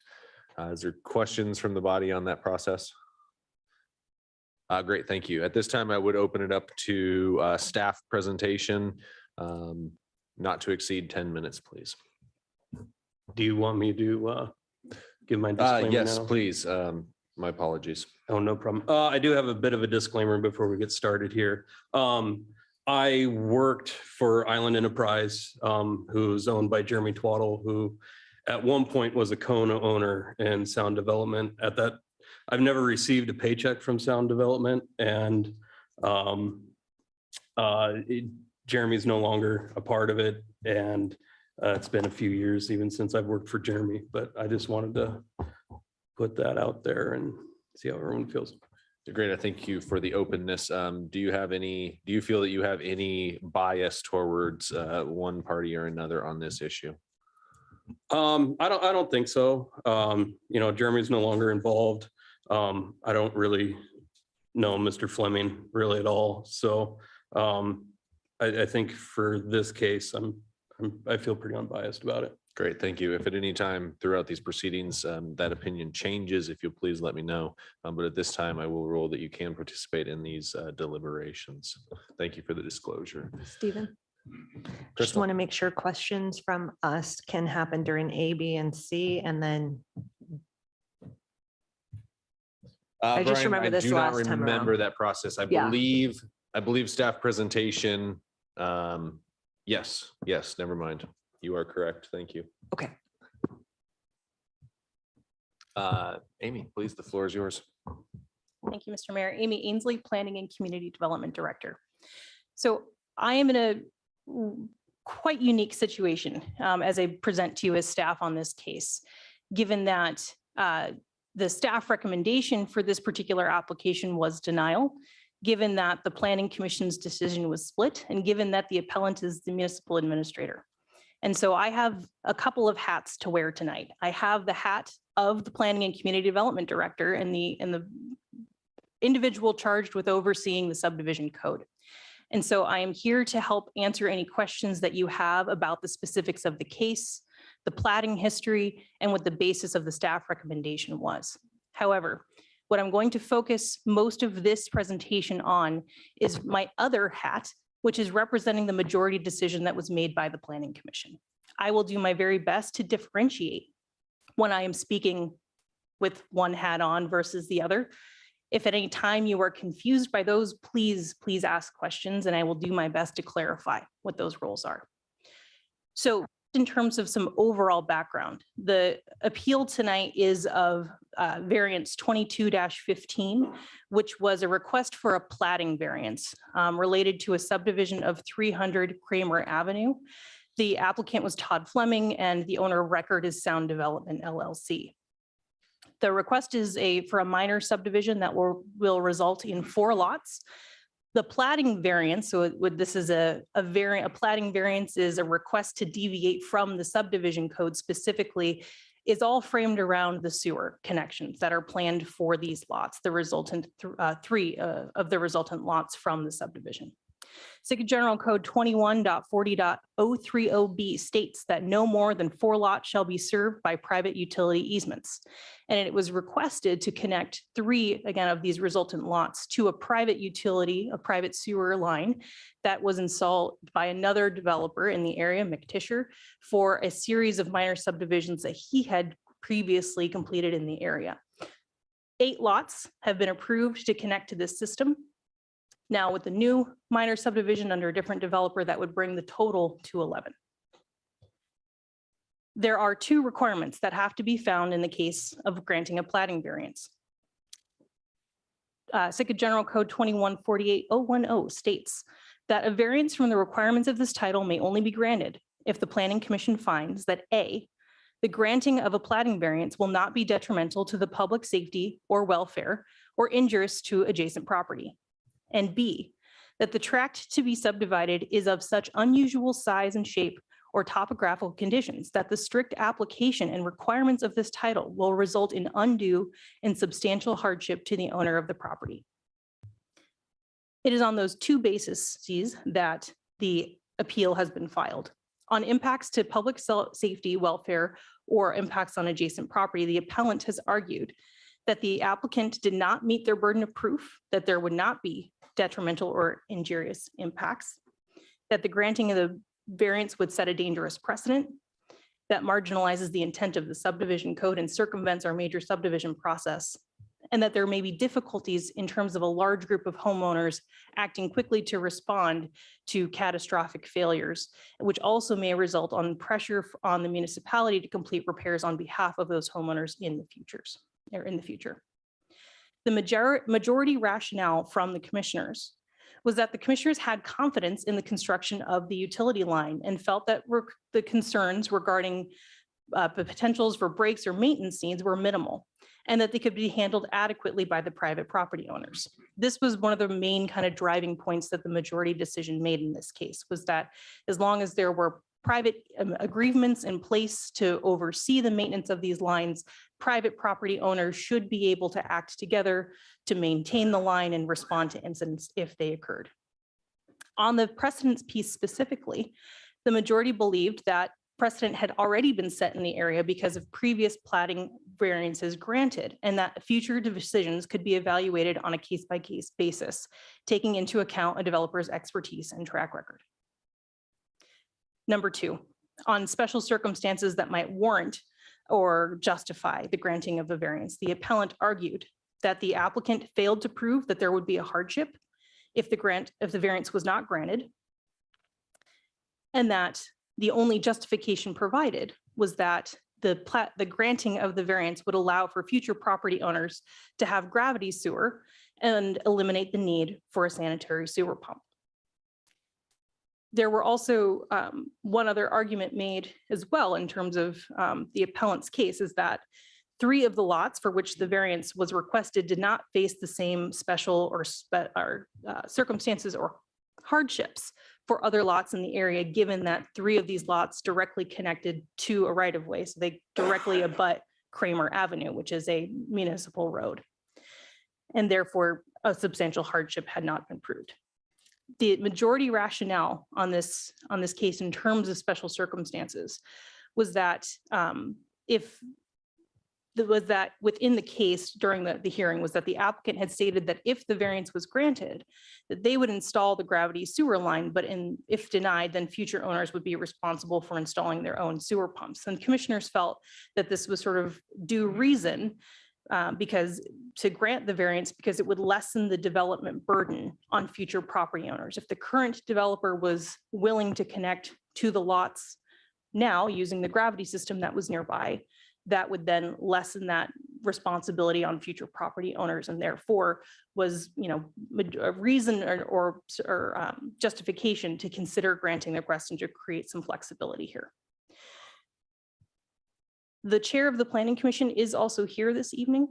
Is there questions from the body on that process? Great, thank you. At this time, I would open it up to staff presentation, not to exceed 10 minutes, please. Do you want me to give my disclaimer yes, now? please. My apologies. Oh, no problem. I do have a bit of a disclaimer before we get started here. I worked for Island Enterprise, who's owned by Jeremy Twaddle, who at one point was a Kona owner in sound development. At that, I've never received a paycheck from sound development, and Jeremy's no longer a part of it. And it's been a few years even since I've worked for Jeremy, but I just wanted to put that out there and see how everyone feels. Great. I thank you for the openness. Do you feel that you have any bias towards one party or another on this issue? I don't think so. Jeremy's no longer involved. I don't really know Mr. Fleming really at all. So I think for this case, I feel pretty unbiased about it. Great, thank you. If at any time throughout these proceedings that opinion changes, if you'll please let me know. But at this time, I will rule that you can participate in these deliberations. Thank you for the disclosure. Stephen? Just Crystal? want to make sure questions from us can happen during A, B, and C, and then I just Brian, remember this I do not last time remember around. that process. I Yeah. believe staff presentation. Yes, never mind. You are correct. Thank you. Okay. Amy, please, the floor is yours. Thank you, Mr. Mayor. Amy Ainsley, Planning and Community Development Director. So I am in a quite unique situation as I present to you as staff on this case, given that the staff recommendation for this particular application was denial, given that the Planning Commission's decision was split, and given that the appellant is the municipal administrator. And so I have a couple of hats to wear tonight. I have the hat of the Planning and Community Development Director and the individual charged with overseeing the subdivision code. And so I am here to help answer any questions that you have about the specifics of the case, the platting history, and what the basis of the staff recommendation was. However, what I'm going to focus most of this presentation on is my other hat, which is representing the majority decision that was made by the Planning Commission. I will do my very best to differentiate when I am speaking with one hat on versus the other. If at any time you are confused by those, please ask questions, and I will do my best to clarify what those roles are. So in terms of some overall background, the appeal tonight is of variance 22-15, which was a request for a platting variance related to a subdivision of 300 Kramer Avenue. The applicant was Todd Fleming, and the owner of record is Sound Development LLC. The request is for a minor subdivision that will result in 4 lots. The platting variance, so this is a platting variance is a request to deviate from the subdivision code specifically, is all framed around the sewer connections that are planned for these lots, the resultant 3 of the resultant lots from the subdivision. Sitka General Code 21.40.030B states that no more than 4 lots shall be served by private utility easements. And it was requested to connect 3, again, of these resultant lots to a private utility, a private sewer line that was installed by another developer in the area, McTisher, for a series of minor subdivisions that he had previously completed in the area. 8 lots have been approved to connect to this system. Now with the new minor subdivision under a different developer, that would bring the total to 11. There are 2 requirements that have to be found in the case of granting a platting variance. Sitka General Code 21.48.010 states that a variance from the requirements of this title may only be granted if the Planning Commission finds that A, the granting of a platting variance will not be detrimental to the public safety or welfare or injurious to adjacent property. And B, that the tract to be subdivided is of such unusual size and shape or topographical conditions that the strict application and requirements of this title will result in undue and substantial hardship to the owner of the property. It is on those 2 bases that the appeal has been filed. On impacts to public safety, welfare, or impacts on adjacent property, the appellant has argued that the applicant did not meet their burden of proof, that there would not be detrimental or injurious impacts, that the granting of the variance would set a dangerous precedent, that marginalizes the intent of the subdivision code and circumvents our major subdivision process, and that there may be difficulties in terms of a large group of homeowners acting quickly to respond to catastrophic failures, which also may result on pressure on the municipality to complete repairs on behalf of those homeowners in the future. The majority rationale from the commissioners was that the commissioners had confidence in the construction of the utility line and felt that the concerns regarding the potentials for breaks or maintenance needs were minimal, and that they could be handled adequately by the private property owners. This was one of the main kind of driving points that the majority decision made in this case, was that as long as there were private agreements in place to oversee the maintenance of these lines, private property owners should be able to act together to maintain the line and respond to incidents if they occurred. On the precedence piece specifically, the majority believed that precedent had already been set in the area because of previous platting variances granted, and that future decisions could be evaluated on a case-by-case basis, taking into account a developer's expertise and track record. Number two, on special circumstances that might warrant or justify the granting of a variance, the appellant argued that the applicant failed to prove that there would be a hardship if the variance was not granted, and that the only justification provided was that the granting of the variance would allow for future property owners to have gravity sewer and eliminate the need for a sanitary sewer pump. There were also one other argument made as well in terms of the appellant's case, is that 3 of the lots for which the variance was requested did not face the same special or circumstances or hardships for other lots in the area, given that 3 of these lots directly connected to a right of way. So they directly abut Kramer Avenue, which is a municipal road. And therefore a substantial hardship had not been proved. The majority rationale on this case in terms of special circumstances was that within the case during the hearing was that the applicant had stated that if the variance was granted, that they would install the gravity sewer line, but if denied, then future owners would be responsible for installing their own sewer pumps. And commissioners felt that this was sort of due reason because to grant the variance, because it would lessen the development burden on future property owners. If the current developer was willing to connect to the lots now using the gravity system that was nearby, that would then lessen that responsibility on future property owners, and therefore was, a reason or justification to consider granting the request and to create some flexibility here. The chair of the Planning Commission is also here this evening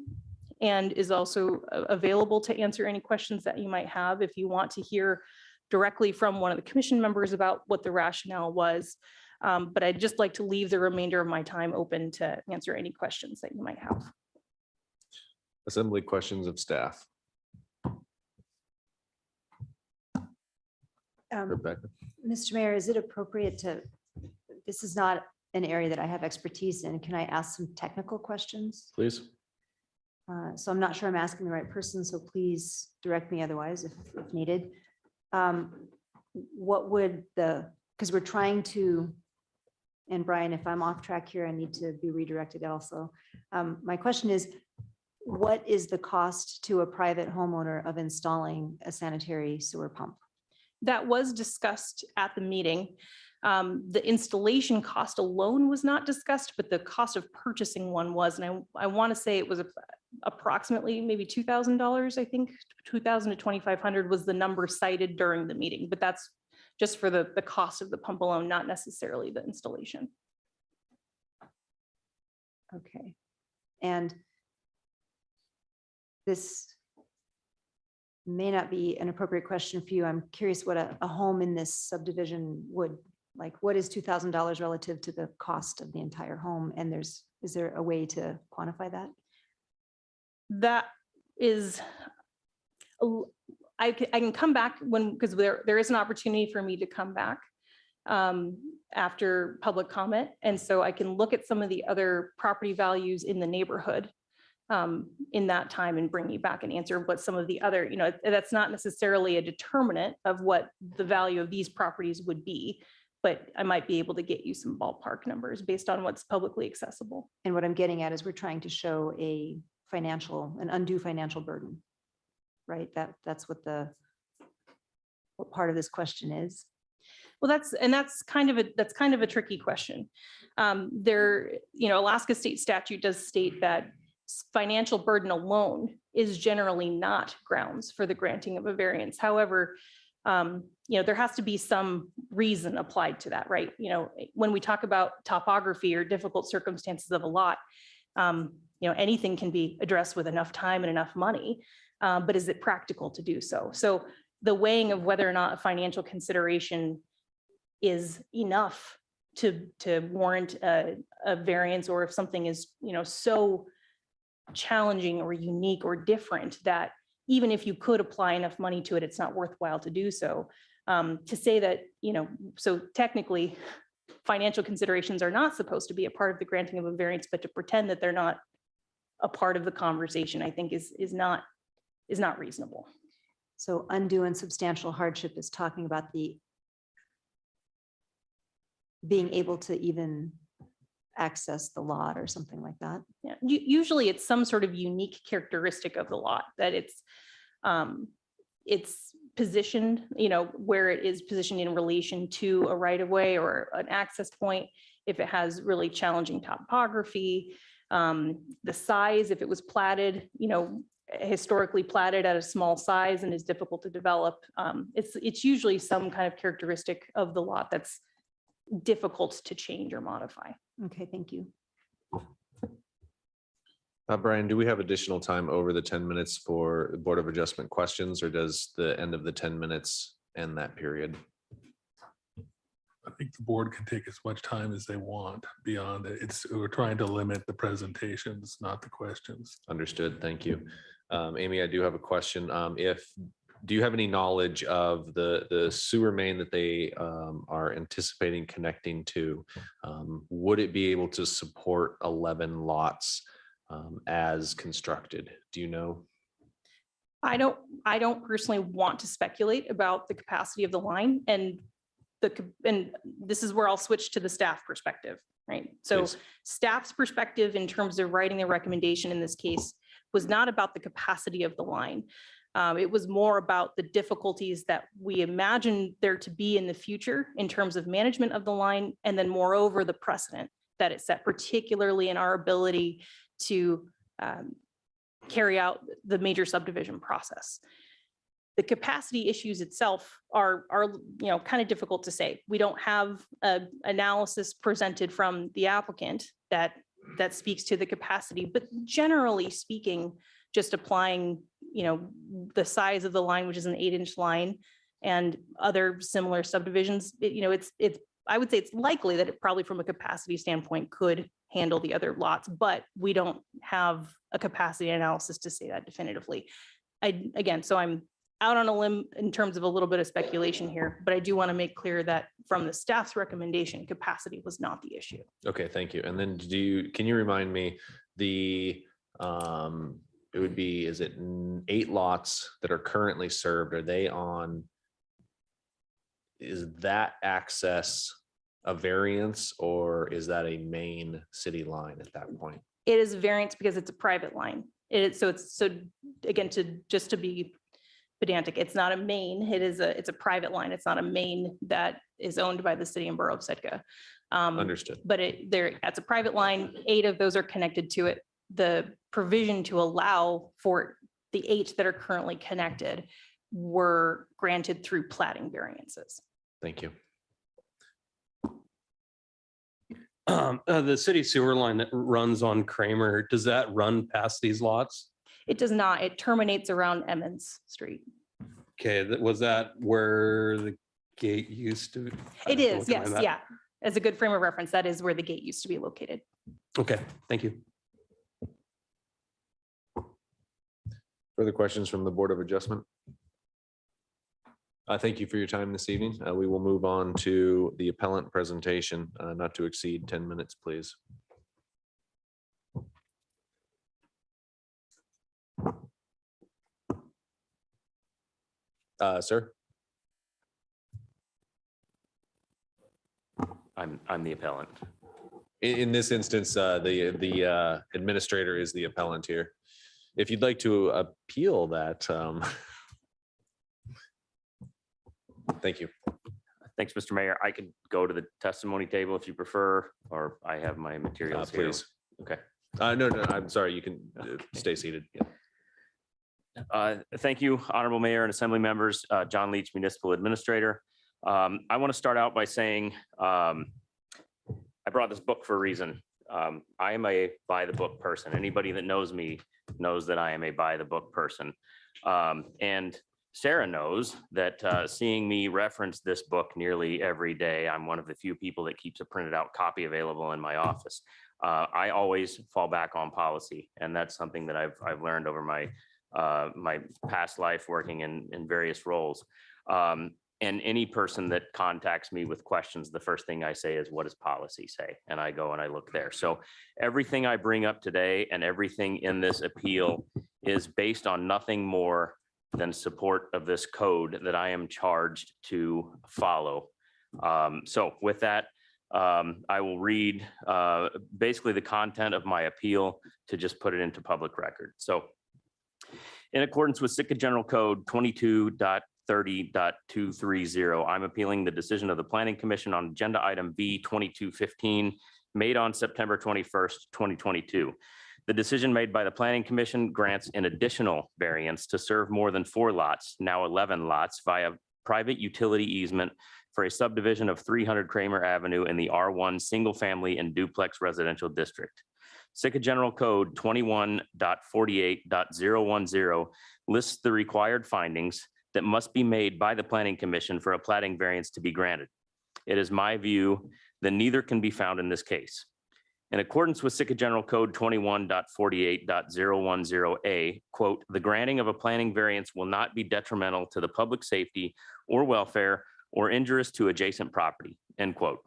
and is also available to answer any questions that you might have if you want to hear directly from one of the commission members about what the rationale was. But I'd just like to leave the remainder of my time open to answer any questions that you might have. Assembly questions of staff. Rebecca. Mr. Mayor, is it appropriate this is not an area that I have expertise in. Can I ask some technical questions? Please. So I'm not sure I'm asking the right person, so please direct me otherwise if needed. What would because we're trying to, and Brian, if I'm off track here, I need to be redirected also. My question is, what is the cost to a private homeowner of installing a sanitary sewer pump? That was discussed at the meeting. The installation cost alone was not discussed, but the cost of purchasing one was, and I want to say it was approximately maybe $2,000, I think $2,000 to $2,500 was the number cited during the meeting, but that's just for the cost of the pump alone, not necessarily the installation. Okay. And this may not be an appropriate question for you. I'm curious what a home in this subdivision would, like, what is $2,000 relative to the cost of the entire home? And is there a way to quantify that? That is, I can come back because there is an opportunity for me to come back after public comment. And so I can look at some of the other property values in the neighborhood in that time and bring you back and answer what some of the other, that's not necessarily a determinant of what the value of these properties would be, but I might be able to get you some ballpark numbers based on what's publicly accessible. And what I'm getting at is we're trying to show an undue financial burden, right? That's what part of this question is. Well, that's kind of a tricky question. Alaska state statute does state that financial burden alone is generally not grounds for the granting of a variance. However, there has to be some reason applied to that, right? When we talk about topography or difficult circumstances of a lot, anything can be addressed with enough time and enough money, but is it practical to do so? So the weighing of whether or not a financial consideration is enough to warrant a variance, or if something is, so challenging or unique or different that even if you could apply enough money to it, it's not worthwhile to do so. To say that, so technically financial considerations are not supposed to be a part of the granting of a variance, but to pretend that they're not a part of the conversation, I think is not reasonable. So undue and substantial hardship is talking about the being able to even access the lot or something like that. Yeah, usually it's some sort of unique characteristic of the lot, that it's positioned, where it is positioned in relation to a right of way or an access point. If it has really challenging topography, the size, if it was platted, historically platted at a small size and is difficult to develop. It's usually some kind of characteristic of the lot that's difficult to change or modify. Okay, thank you. Brian, do we have additional time over the 10 minutes for Board of Adjustment questions, or does the end of the 10 minutes end that period? I think the board can take as much time as they want beyond it. We're trying to limit the presentations, not the questions. Understood. Thank you. Amy, I do have a question. Do you have any knowledge of the sewer main that they are anticipating connecting to? Would it be able to support 11 lots as constructed? Do you know? I don't personally want to speculate about the capacity of the line, and this is where I'll switch to the staff perspective, right? So Please. Staff's perspective in terms of writing a recommendation in this case was not about the capacity of the line. It was more about the difficulties that we imagine there to be in the future in terms of management of the line, and then moreover, the precedent that it set, particularly in our ability to carry out the major subdivision process. The capacity issues itself are kind of difficult to say. We don't have an analysis presented from the applicant that speaks to the capacity, but generally speaking, just applying, the size of the line, which is an 8-inch line, and other similar subdivisions, I would say it's likely that it probably from a capacity standpoint could handle the other lots, but we don't have a capacity analysis to say that definitively. So I'm out on a limb in terms of a little bit of speculation here, but I do want to make clear that from the staff's recommendation, capacity was not the issue. Okay, thank you. And then can you remind me it would be, is it 8 lots that are currently served? Is that access a variance, or is that a main city line at that point? It is a variance because it's a private line. So again, to be pedantic, it's not a main, it's a private line. It's not a main that is owned by the city and borough of Sitka. Understood. But it's a private line. 8 of those are connected to it. The provision to allow for the 8 that are currently connected were granted through platting variances. Thank you. The city sewer line that runs on Kramer, does that run past these lots? It does not. It terminates around Emmons Street. Okay, was that where the gate used to? It is, yes, yeah. As a good frame of reference, that is where the gate used to be located. Okay, thank you. Further questions from the Board of Adjustment? Thank you for your time this evening. We will move on to the appellant presentation, not to exceed 10 minutes, please. Sir? I'm the appellant. In this instance, the administrator is the appellant here. If you'd like to appeal that, thank you. Thanks, Mr. Mayor. I could go to the testimony table if you prefer, or I have my materials here. Please. Okay. No, I'm sorry. You can stay seated. Thank you, Honorable Mayor and Assembly members, John Leach, Municipal Administrator. I want to start out by saying I brought this book for a reason. I am a by the book person. Anybody that knows me knows that I am a by the book person. And Sarah knows that seeing me reference this book nearly every day, I'm one of the few people that keeps a printed out copy available in my office. I always fall back on policy, and that's something that I've learned over my my past life working in various roles. And any person that contacts me with questions, the first thing I say is, what does policy say? And I go and I look there. So everything I bring up today and everything in this appeal is based on nothing more than support of this code that I am charged to follow. So with that, I will read basically the content of my appeal to just put it into public record. So in accordance with Sitka General Code 22.30.230, I'm appealing the decision of the Planning Commission on Agenda Item B 2215 made on September 21st, 2022. The decision made by the Planning Commission grants an additional variance to serve more than 4 lots, now 11 lots, via private utility easement for a subdivision of 300 Kramer Avenue in the R1 Single Family and Duplex Residential District. Sitka General Code 21.48.010 lists the required findings that must be made by the Planning Commission for a platting variance to be granted. It is my view that neither can be found in this case. In accordance with Sitka General Code 21.48.010A, quote, the granting of a planning variance will not be detrimental to the public safety or welfare or injurious to adjacent property, end quote.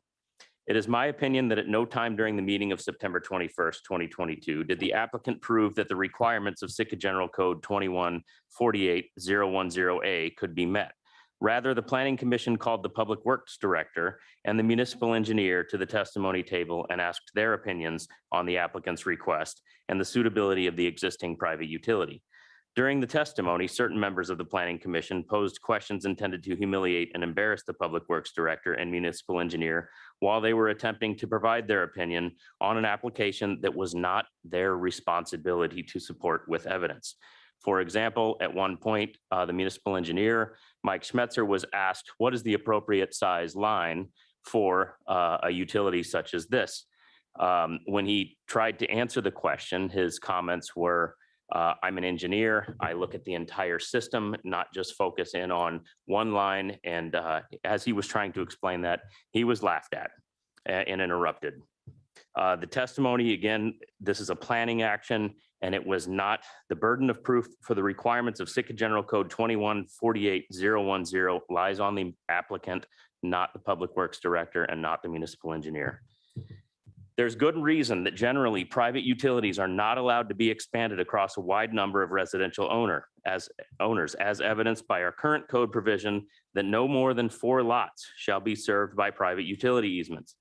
It is my opinion that at no time during the meeting of September 21st, 2022, did the applicant prove that the requirements of Sitka General Code 21.48.010A could be met. Rather, the Planning Commission called the Public Works Director and the municipal engineer to the testimony table and asked their opinions on the applicant's request and the suitability of the existing private utility. During the testimony, certain members of the Planning Commission posed questions intended to humiliate and embarrass the Public Works Director and municipal engineer while they were attempting to provide their opinion on an application that was not their responsibility to support with evidence. For example, at one point, the municipal engineer, Mike Schmetzer, was asked, what is the appropriate size line for a utility such as this? When he tried to answer the question, his comments were, I'm an engineer. I look at the entire system, not just focus in on one line. And as he was trying to explain that, he was laughed at and interrupted. The testimony, again, this is a planning action, and it was not the burden of proof for the requirements of Sitka General Code 21.48.010 lies on the applicant, not the Public Works Director and not the municipal engineer. There's good reason that generally private utilities are not allowed to be expanded across a wide number of residential owners, as evidenced by our current code provision that no more than 4 lots shall be served by private utility easements.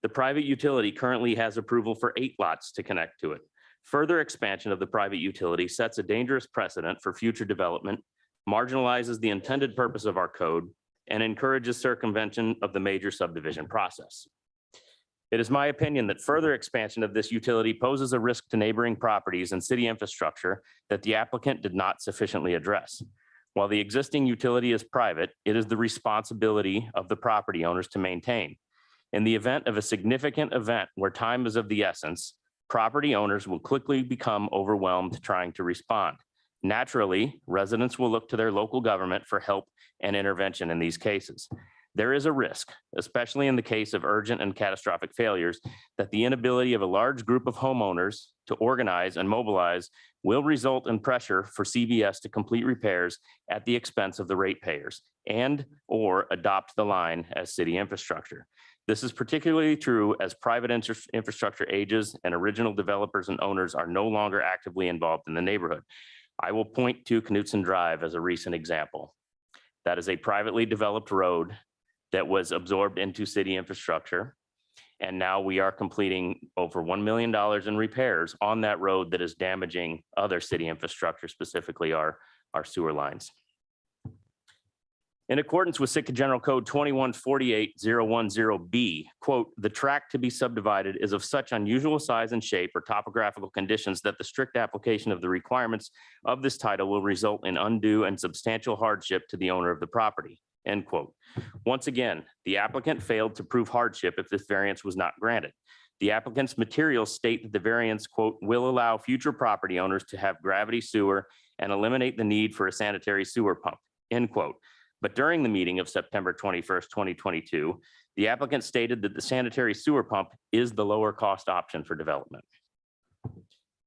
The private utility currently has approval for 8 lots to connect to it. Further expansion of the private utility sets a dangerous precedent for future development, marginalizes the intended purpose of our code, and encourages circumvention of the major subdivision process. It is my opinion that further expansion of this utility poses a risk to neighboring properties and city infrastructure that the applicant did not sufficiently address. While the existing utility is private, it is the responsibility of the property owners to maintain. In the event of a significant event where time is of the essence, property owners will quickly become overwhelmed trying to respond. Naturally, residents will look to their local government for help and intervention in these cases. There is a risk, especially in the case of urgent and catastrophic failures, that the inability of a large group of homeowners to organize and mobilize will result in pressure for CVS to complete repairs at the expense of the ratepayers and or adopt the line as city infrastructure. This is particularly true as private infrastructure ages and original developers and owners are no longer actively involved in the neighborhood. I will point to Knutson Drive as a recent example. That is a privately developed road that was absorbed into city infrastructure. And now we are completing over $1 million in repairs on that road that is damaging other city infrastructure, specifically our sewer lines. In accordance with Sitka General Code 21.48.010B, quote, the tract to be subdivided is of such unusual size and shape or topographical conditions that the strict application of the requirements of this title will result in undue and substantial hardship to the owner of the property, end quote. Once again, the applicant failed to prove hardship if this variance was not granted. The applicant's materials state that the variance, quote, will allow future property owners to have gravity sewer and eliminate the need for a sanitary sewer pump, end quote. But during the meeting of September 21st, 2022, the applicant stated that the sanitary sewer pump is the lower cost option for development.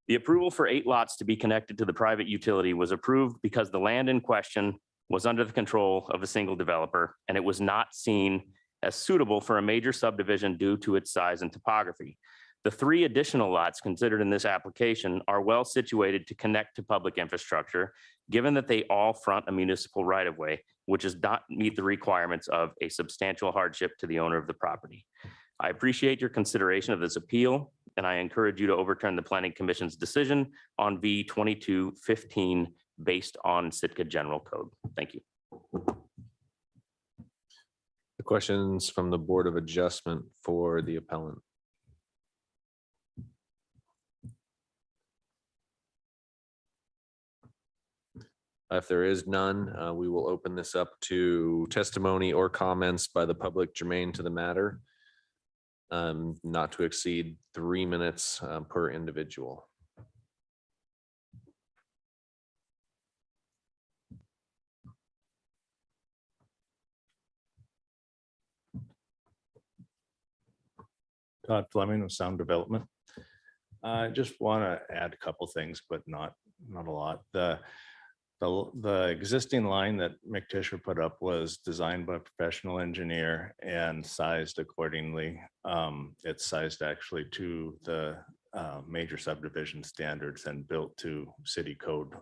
The approval for 8 lots to be connected to the private utility was approved because the land in question was under the control of a single developer, and it was not seen as suitable for a major subdivision due to its size and topography. The 3 additional lots considered in this application are well situated to connect to public infrastructure, given that they all front a municipal right-of-way, which does not meet the requirements of a substantial hardship to the owner of the property. I appreciate your consideration of this appeal, and I encourage you to overturn the Planning Commission's decision on V-2215 based on Sitka General Code. Thank you. The questions from the Board of Adjustment for the appellant. If there is none, we will open this up to testimony or comments by the public germane to the matter. Not to exceed 3 minutes per individual. Todd Fleming with Sound Development. I just want to add a couple things, but not a lot. The existing line that Mick Tischer put up was designed by a professional engineer and sized accordingly. It's sized actually to the major subdivision standards and built to city code,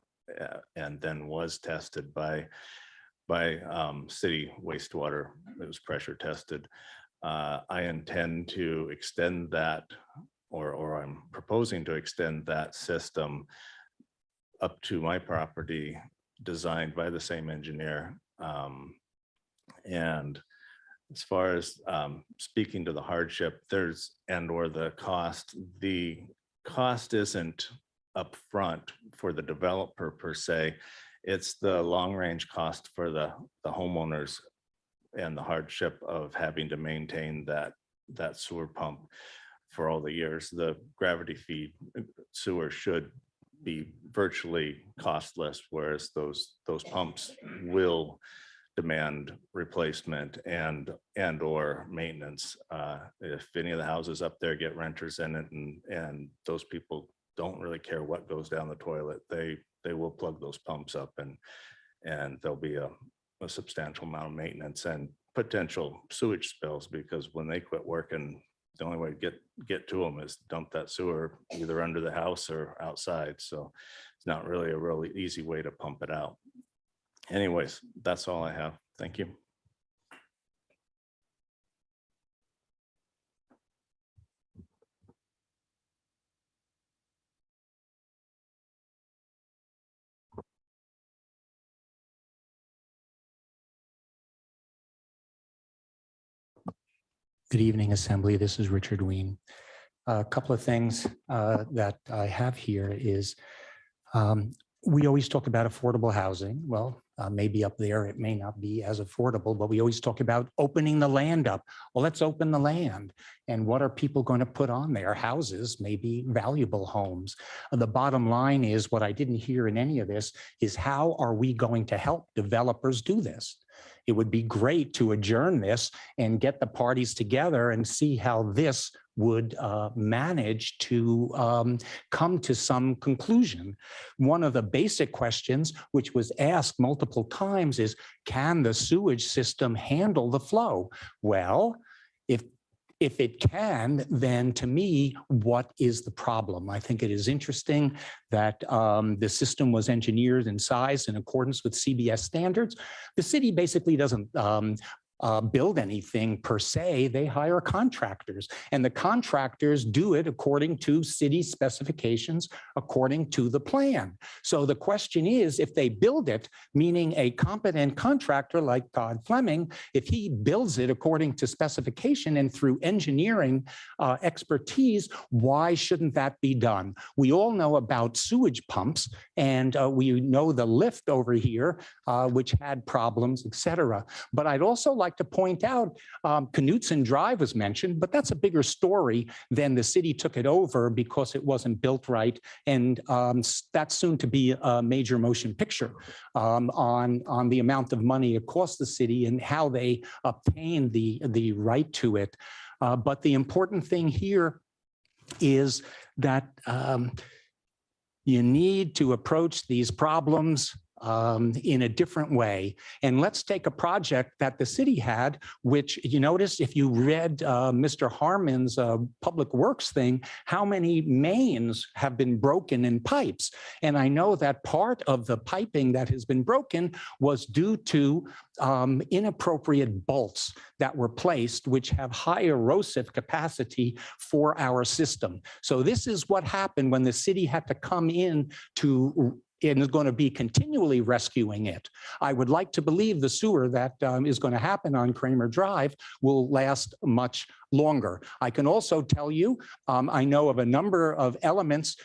and then was tested by city wastewater. It was pressure tested. I intend to extend that, or I'm proposing to extend that system up to my property, designed by the same engineer. And as far as speaking to the hardship, or the cost isn't upfront for the developer per se. It's the long range cost for the homeowners and the hardship of having to maintain that sewer pump for all the years. The gravity feed sewer should be virtually costless, whereas those pumps will demand replacement and or maintenance. If any of the houses up there get renters in it, and those people don't really care what goes down the toilet, they will plug those pumps up, and there'll be a substantial amount of maintenance and potential sewage spills, because when they quit working, the only way to get to them is dump that sewer either under the house or outside. So it's not really a really easy way to pump it out. Anyways, that's all I have. Thank you. Good evening, Assembly. This is Richard Ween. A couple of things that I have here is we always talk about affordable housing. Well, maybe up there it may not be as affordable, but we always talk about opening the land up. Well, let's open the land. And what are people going to put on there? Houses, maybe valuable homes. The bottom line is, what I didn't hear in any of this is, how are we going to help developers do this? It would be great to adjourn this and get the parties together and see how this would manage to come to some conclusion. One of the basic questions, which was asked multiple times, is, can the sewage system handle the flow? Well, if it can, then to me, what is the problem? I think it is interesting that the system was engineered and sized in accordance with CBS standards. The city basically doesn't build anything per se. They hire contractors, and the contractors do it according to city specifications, according to the plan. So the question is, if they build it, meaning a competent contractor like Todd Fleming, if he builds it according to specification and through engineering expertise, why shouldn't that be done? We all know about sewage pumps, and we know the lift over here, which had problems, etc. But I'd also like like to point out, Knutson Drive was mentioned, but that's a bigger story than the city took it over because it wasn't built right. And that's soon to be a major motion picture on the amount of money it cost the city and how they obtained the right to it. But the important thing here is that you need to approach these problems in a different way. And let's take a project that the city had, which you notice if you read Mr. Harmon's public works thing, how many mains have been broken in pipes. And I know that part of the piping that has been broken was due to inappropriate bolts that were placed, which have high erosive capacity for our system. So this is what happened when the city had to come in to and is going to be continually rescuing it. I would like to believe the sewer that is going to happen on Kramer Drive will last much longer. I can also tell you, I know of a number of elements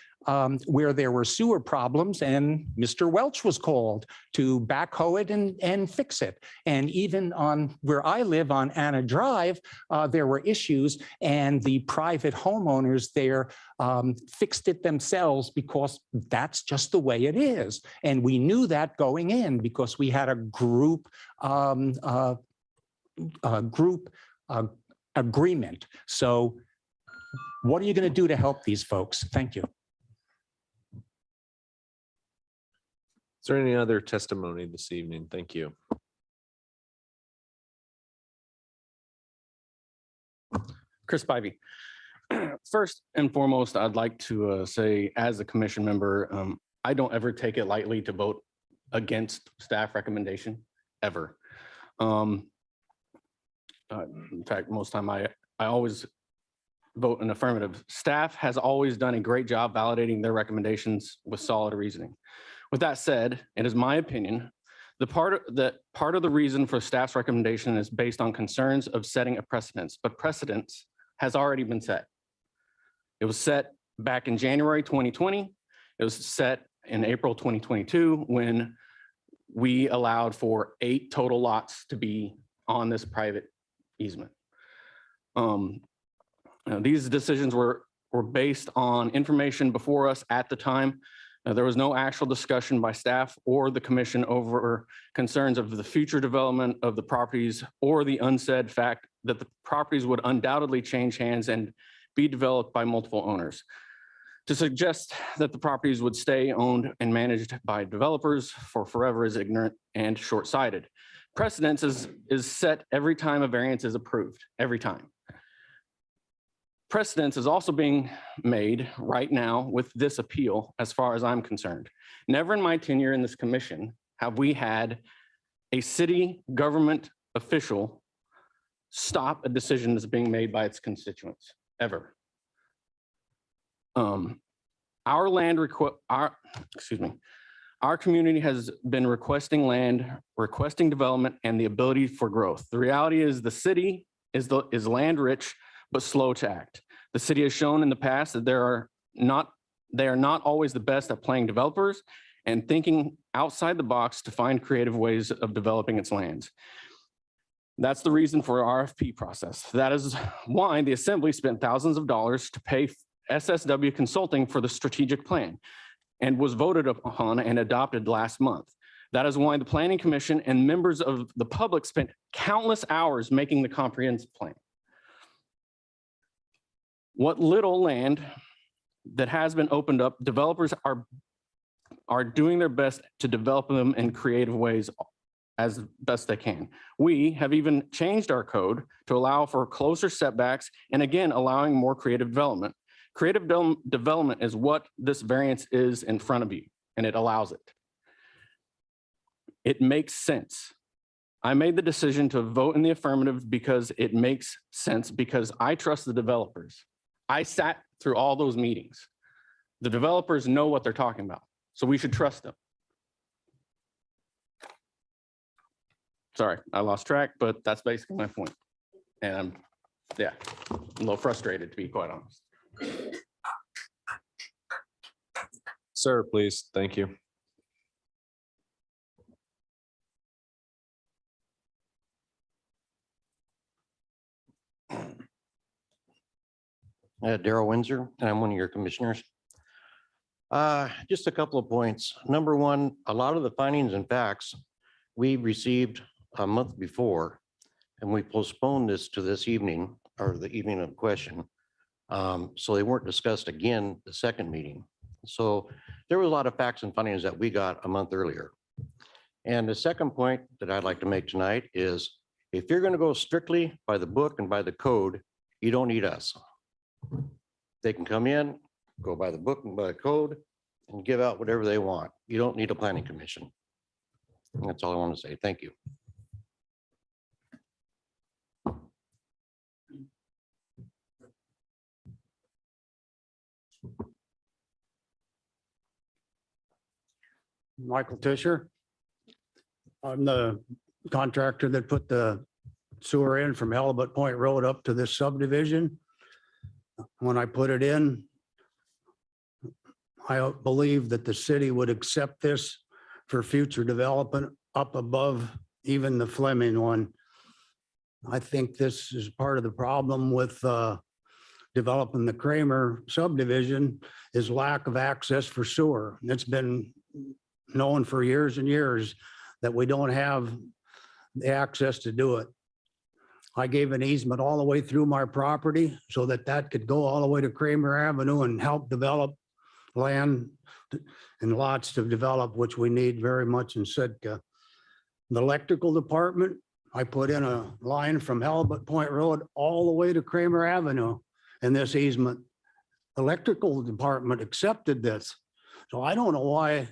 where there were sewer problems and Mr. Welch was called to backhoe it and fix it. And even on where I live on Anna Drive, there were issues and the private homeowners there fixed it themselves because that's just the way it is. And we knew that going in because we had a group agreement. So what are you going to do to help these folks? Thank you. Is there any other testimony this evening? Thank you. Chris Spivey. First and foremost, I'd like to say as a commission member, I don't ever take it lightly to vote against staff recommendation, ever. In fact, most time I always vote in affirmative. Staff has always done a great job validating their recommendations with solid reasoning. With that said, it is my opinion, part of the reason for staff's recommendation is based on concerns of setting a precedence, but precedence has already been set. It was set back in January 2020. It was set in April 2022 when we allowed for 8 total lots to be on this private easement. These decisions were based on information before us at the time. There was no actual discussion by staff or the commission over concerns of the future development of the properties or the unsaid fact that the properties would undoubtedly change hands and be developed by multiple owners. To suggest that the properties would stay owned and managed by developers for forever is ignorant and short-sighted. Precedence is set every time a variance is approved, every time. Precedence is also being made right now with this appeal, as far as I'm concerned. Never in my tenure in this commission have we had a city government official stop a decision that's being made by its constituents, ever. Our community has been requesting land, requesting development, and the ability for growth. The reality is the city is land rich, but slow to act. The city has shown in the past that they are not always the best at playing developers and thinking outside the box to find creative ways of developing its lands. That's the reason for our RFP process. That is why the assembly spent thousands of dollars to pay SSW Consulting for the strategic plan and was voted upon and adopted last month. That is why the Planning Commission and members of the public spent countless hours making the comprehensive plan. What little land that has been opened up, developers are doing their best to develop them in creative ways as best they can. We have even changed our code to allow for closer setbacks and again, allowing more creative development. Creative development is what this variance is in front of you, and it allows it. It makes sense. I made the decision to vote in the affirmative because it makes sense, because I trust the developers. I sat through all those meetings. The developers know what they're talking about, so we should trust them. Sorry, I lost track, but that's basically my point. And I'm a little frustrated, to be quite honest. Sir, please. Thank you. Darrell Windsor, and I'm one of your commissioners. Just a couple of points. Number one, a lot of the findings and facts we received a month before, and we postponed this to this evening or the evening of question. So they weren't discussed again the second meeting. So there were a lot of facts and findings that we got a month earlier. And the second point that I'd like to make tonight is if you're going to go strictly by the book and by the code, you don't need us. They can come in, go by the book and by the code and give out whatever they want. You don't need a planning commission. And that's all I want to say. Thank you. Michael Tischer. I'm the contractor that put the sewer in from Halibut Point Road up to this subdivision. When I put it in, I believe that the city would accept this for future development up above even the Fleming one. I think this is part of the problem with developing the Kramer subdivision is lack of access for sewer. It's been known for years and years that we don't have the access to do it. I gave an easement all the way through my property so that that could go all the way to Kramer Avenue and help develop land and lots to develop, which we need very much in Sitka. The electrical department, I put in a line from Halibut Point Road all the way to Kramer Avenue in this easement. Electrical department accepted this. So I don't know why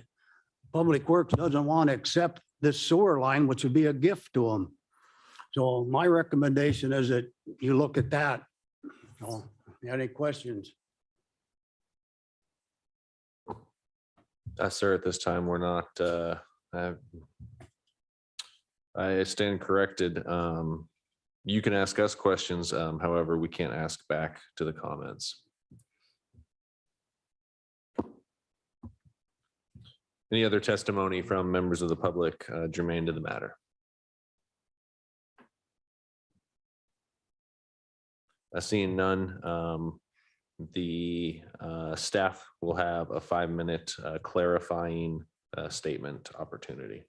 Public Works doesn't want to accept this sewer line, which would be a gift to them. So my recommendation is that you look at that. So, any questions? Sir, at this time, we're not, I stand corrected. You can ask us questions. However, we can't ask back to the comments. Any other testimony from members of the public germane to the matter? Seeing none, the staff will have a 5-minute clarifying statement opportunity.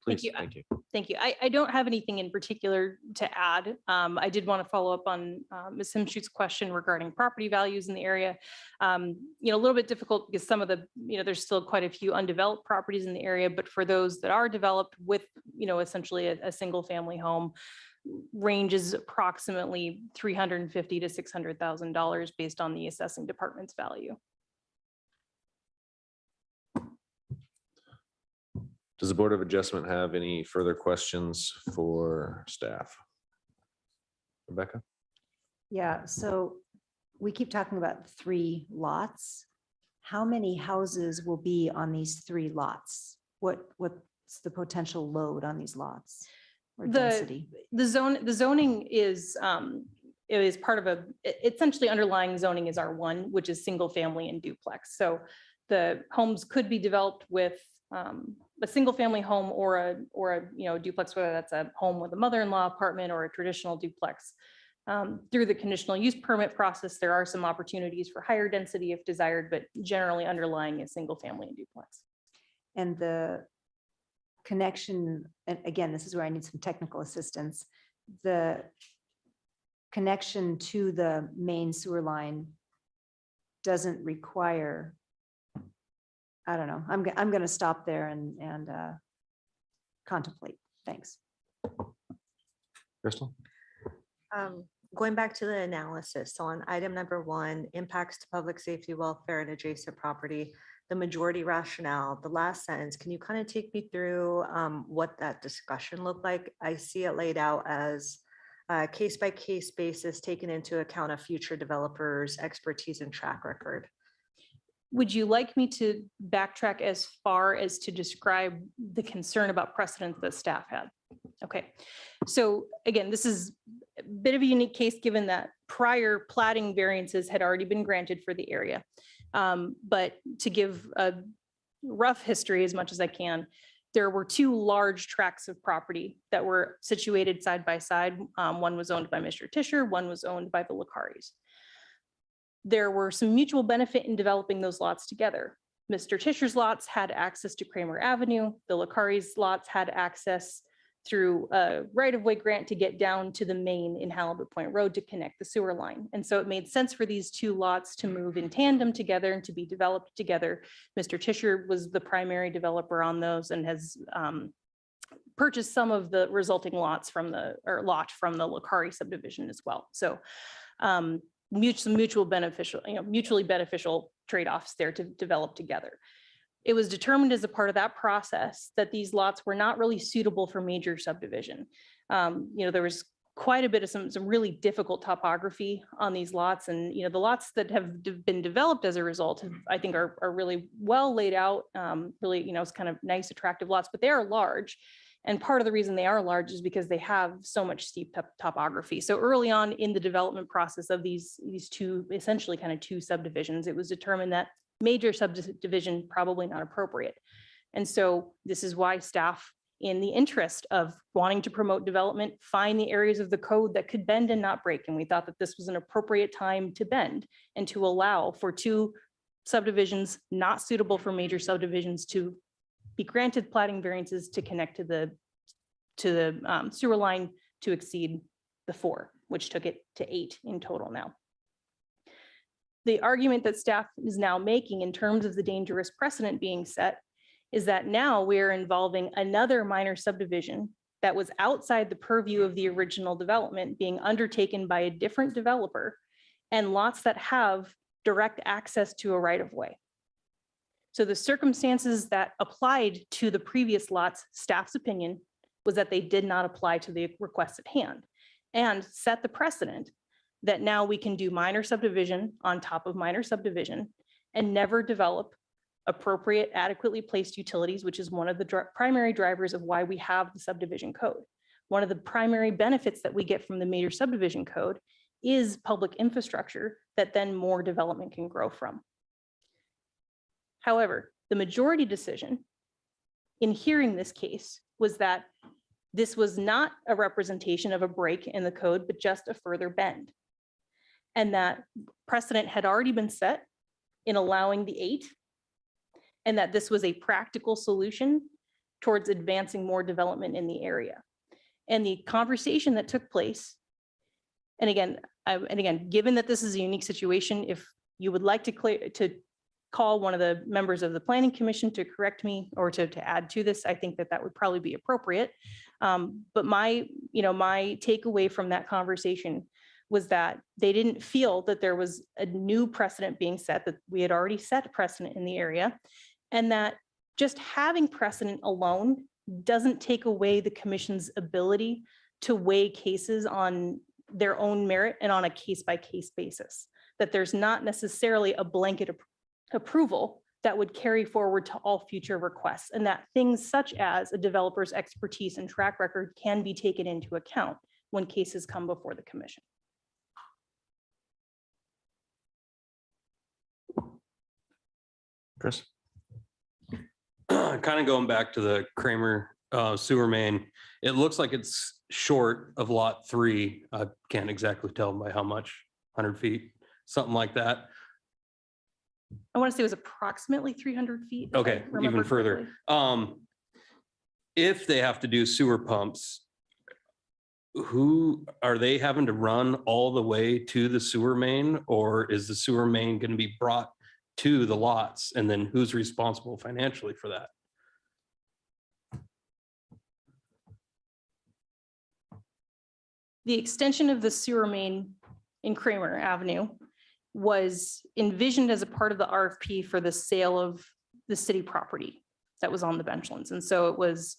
Thank you. Thank you. I don't have anything in particular to add. I did want to follow up on Ms. Himschutz's question regarding property values in the area. A little bit difficult because some of the, there's still quite a few undeveloped properties in the area, but for those that are developed with, essentially a single family home, ranges approximately $350,000 to $600,000 based on the assessing department's value. Does the Board of Adjustment have any further questions for staff? Rebecca? Yeah, so we keep talking about 3 lots. How many houses will be on these 3 lots? What's the potential load on these lots or density? The zoning is part of essentially underlying zoning is R1, which is single family and duplex. So the homes could be developed with a single family home or a duplex, whether that's a home with a mother-in-law apartment or a traditional duplex. Through the conditional use permit process, there are some opportunities for higher density if desired, but generally underlying is single family and duplex. And the connection, and again, this is where I need some technical assistance. The connection to the main sewer line doesn't require, I don't know, I'm going to stop there and contemplate. Thanks. Crystal? Going back to the analysis, so on item number 1, impacts to public safety, welfare, and adjacent property, the majority rationale, the last sentence, can you kind of take me through what that discussion looked like? I see it laid out as a case-by-case basis, taking into account of future developers' expertise and track record. Would you like me to backtrack as far as to describe the concern about precedents that staff had? Okay, so again, this is a bit of a unique case given that prior plating variances had already been granted for the area. But to give a rough history as much as I can, there were two large tracts of property that were situated side by side. One was owned by Mr. Tischer, one was owned by the Lacaris. There were some mutual benefit in developing those lots together. Mr. Tischer's lots had access to Kramer Avenue. The Lacaris lots had access through a right-of-way grant to get down to the main in Halibut Point Road to connect the sewer line. And so it made sense for these two lots to move in tandem together and to be developed together. Mr. Tischer was the primary developer on those and has purchased some of the resulting lots from the, or lot from the Lacari subdivision as well. So mutually beneficial trade-offs there to develop together. It was determined as a part of that process that these lots were not really suitable for major subdivision. There was quite a bit of some really difficult topography on these lots, and the lots that have been developed as a result, I think, are really well laid out. It's kind of nice, attractive lots, but they are large. And part of the reason they are large is because they have so much steep topography. So early on in the development process of these two, essentially kind of two subdivisions, it was determined that major subdivision probably not appropriate. And so this is why staff, in the interest of wanting to promote development, find the areas of the code that could bend and not break. And we thought that this was an appropriate time to bend and to allow for two subdivisions not suitable for major subdivisions to be granted plating variances to connect to the sewer line to exceed the 4, which took it to 8 in total now. The argument that staff is now making in terms of the dangerous precedent being set is that now we're involving another minor subdivision that was outside the purview of the original development being undertaken by a different developer and lots that have direct access to a right-of-way. So the circumstances that applied to the previous lots, staff's opinion was that they did not apply to the request at hand and set the precedent that now we can do minor subdivision on top of minor subdivision and never develop appropriate, adequately placed utilities, which is one of the primary drivers of why we have the subdivision code. One of the primary benefits that we get from the major subdivision code is public infrastructure that then more development can grow from. However, the majority decision in hearing this case was that this was not a representation of a break in the code, but just a further bend. And that precedent had already been set in allowing the 8, and that this was a practical solution towards advancing more development in the area. And the conversation that took place, and again, given that this is a unique situation, if you would like to call one of the members of the Planning Commission to correct me or to add to this, I think that would probably be appropriate. But my takeaway from that conversation was that they didn't feel that there was a new precedent being set, that we had already set a precedent in the area, and that just having precedent alone doesn't take away the commission's ability to weigh cases on their own merit and on a case-by-case basis, that there's not necessarily a blanket approval that would carry forward to all future requests, and that things such as a developer's expertise and track record can be taken into account when cases come before the commission. Chris? Kind of going back to the Kramer sewer main, it looks like it's short of lot 3. I can't exactly tell by how much, 100 feet, something like that. I want to say it was approximately 300 feet. if I Okay, remember even further. correctly. If they have to do sewer pumps, who are they having to run all the way to the sewer main, or is the sewer main going to be brought to the lots, and then who's responsible financially for that? The extension of the sewer main in Kramer Avenue was envisioned as a part of the RFP for the sale of the city property that was on the benchlands. And so it was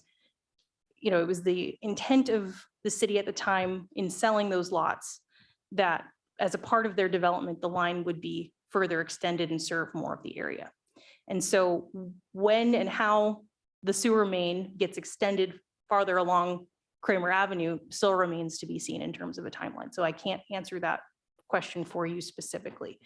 the intent of the city at the time in selling those lots that as a part of their development, the line would be further extended and serve more of the area. And so when and how the sewer main gets extended farther along Kramer Avenue still remains to be seen in terms of a timeline. So I can't answer that question for you specifically.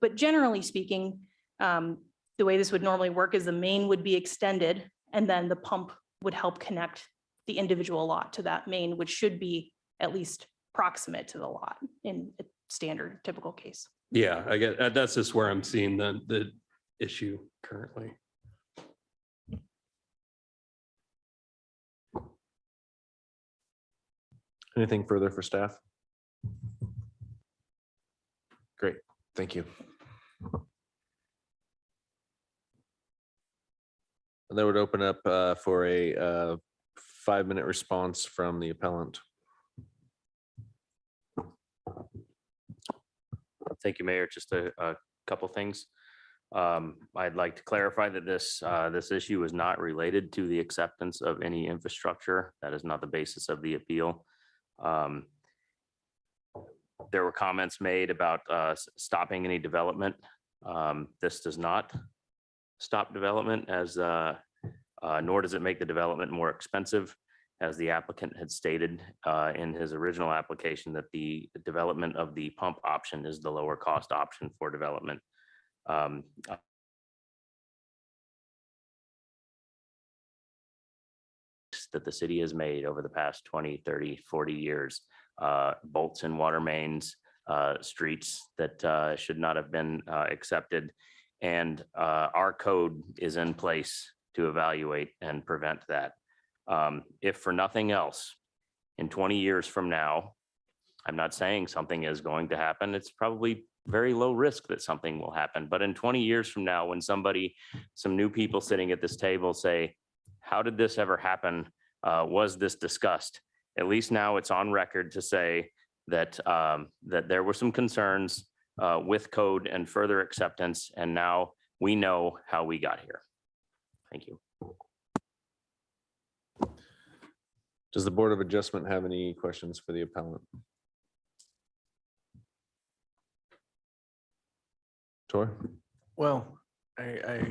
But generally speaking, the way this would normally work is the main would be extended and then the pump would help connect the individual lot to that main, which should be at least proximate to the lot in a standard typical case. Yeah, I get, that's just where I'm seeing the issue currently. Anything further for staff? Great, thank you. And that would open up for a 5-minute response from the appellant. Thank you, Mayor. Just a couple things. I'd like to clarify that this issue is not related to the acceptance of any infrastructure. That is not the basis of the appeal. There were comments made about stopping any development. This does not stop development, as nor does it make the development more expensive, as the applicant had stated in his original application that the development of the pump option is the lower cost option for development. That the city has made over the past 20, 30, 40 years, bolts in water mains, streets that should not have been accepted. And our code is in place to evaluate and prevent that. If for nothing else, in 20 years from now, I'm not saying something is going to happen. It's probably very low risk that something will happen. But in 20 years from now, when some new people sitting at this table say, how did this ever happen? Was this discussed? At least now it's on record to say that that there were some concerns with code and further acceptance, and now we know how we got here. Thank you. Does the Board of Adjustment have any questions for the appellant? Tor? Well, I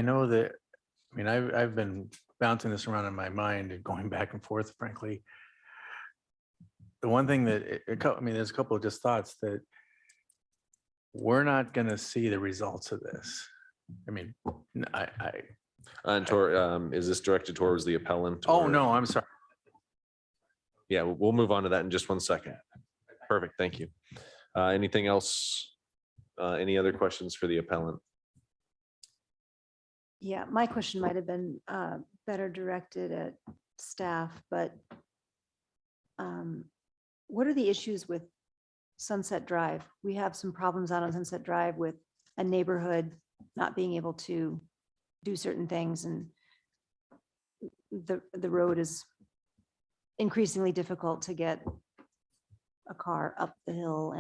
know that, I mean, I've been bouncing this around in my mind and going back and forth, frankly. The one thing that, I mean, there's a couple of just thoughts that we're not going to see the results of this. I mean, And Tor, is this directed towards the appellant? Oh, or- no, I'm sorry. Yeah, we'll move on to that in just 1 second. Perfect, thank you. Anything else? Any other questions for the appellant? Yeah, my question might have been better directed at staff, but what are the issues with Sunset Drive? We have some problems out on Sunset Drive with a neighborhood not being able to do certain things, and the road is increasingly difficult to get a car up the hill,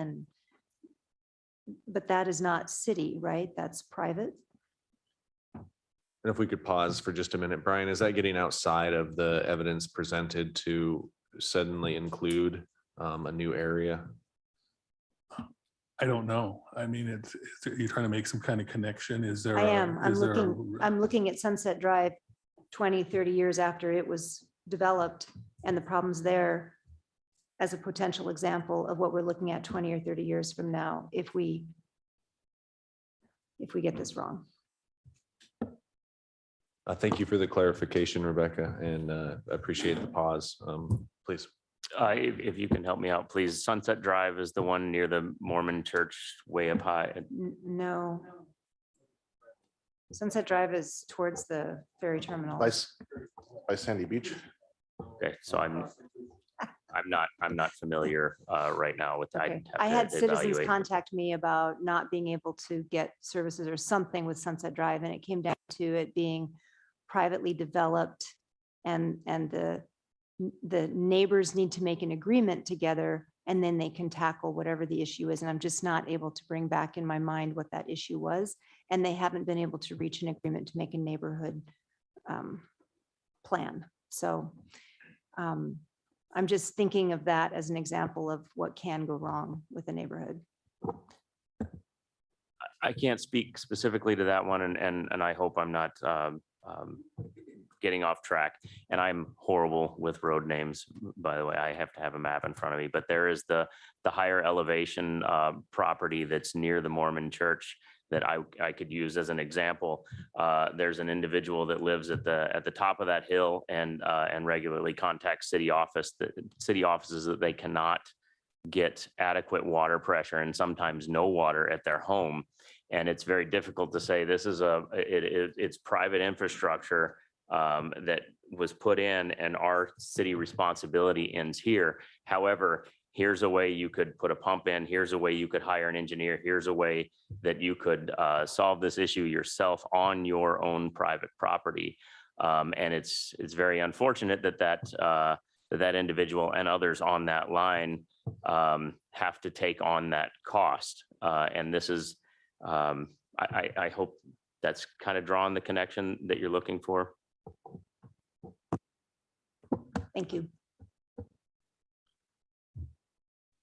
but that is not city, right? That's private. And if we could pause for just a minute, Brian, is that getting outside of the evidence presented to suddenly include a new area? I don't know. I mean, you're trying to make some kind of connection. Is there? I am. I'm looking at Sunset Drive 20, 30 years after it was developed, and the problems there as a potential example of what we're looking at 20 or 30 years from now if we get this wrong. Thank you for the clarification, Rebecca, and appreciate the pause. Please. If you can help me out, please. Sunset Drive is the one near the Mormon church way up high. No. Sunset Drive is towards the ferry terminal. By Sandy Beach. Okay, so I'm not familiar right now with that. Okay. I had citizens contact me about not being able to get services or something with Sunset Drive, and it came down to it being privately developed, and the neighbors need to make an agreement together, and then they can tackle whatever the issue is. And I'm just not able to bring back in my mind what that issue was. And they haven't been able to reach an agreement to make a neighborhood plan. So I'm just thinking of that as an example of what can go wrong with a neighborhood. I can't speak specifically to that one, and I hope I'm not getting off track. And I'm horrible with road names, by the way. I have to have a map in front of me, but there is the higher elevation property that's near the Mormon church that I could use as an example. There's an individual that lives at the top of that hill and regularly contacts city offices that they cannot get adequate water pressure and sometimes no water at their home. And it's very difficult to say this is it's private infrastructure that was put in and our city responsibility ends here. However, here's a way you could put a pump in. Here's a way you could hire an engineer. Here's a way that you could solve this issue yourself on your own private property. And it's very unfortunate that individual and others on that line have to take on that cost. And this is, I hope that's kind of drawn the connection that you're looking for. Thank you.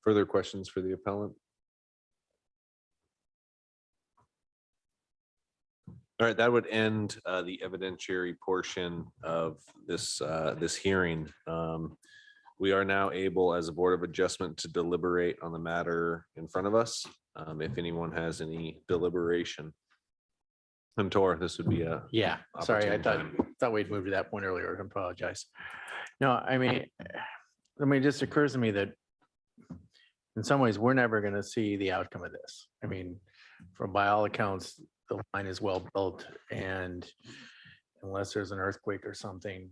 Further questions for the appellant? All right, that would end the evidentiary portion of this hearing. We are now able, as a Board of Adjustment, to deliberate on the matter in front of us. If anyone has any deliberation. And Tor, this would be a Yeah, sorry, I opportune thought we'd moved to that point earlier. I apologize. No, I mean, it just occurs to me that in some ways, we're never going to see the outcome of this. I mean, by all accounts, the line is well built, and unless there's an earthquake or something,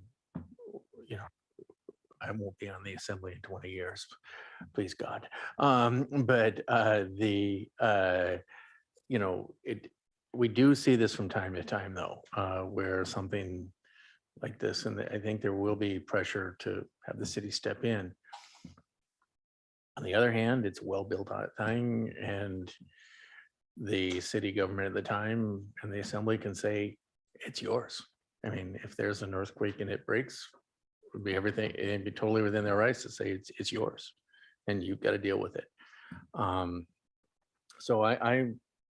you know, I won't be on the assembly in 20 years, please God. You know, we do see this from time to time, though, where something like this, and I think there will be pressure to have the city step in. On the other hand, it's a well-built thing, and the city government at the time and the assembly can say, it's yours. I mean, if there's an earthquake and it breaks, it would be everything, it'd be totally within their rights to say it's yours, and you've got to deal with it. So I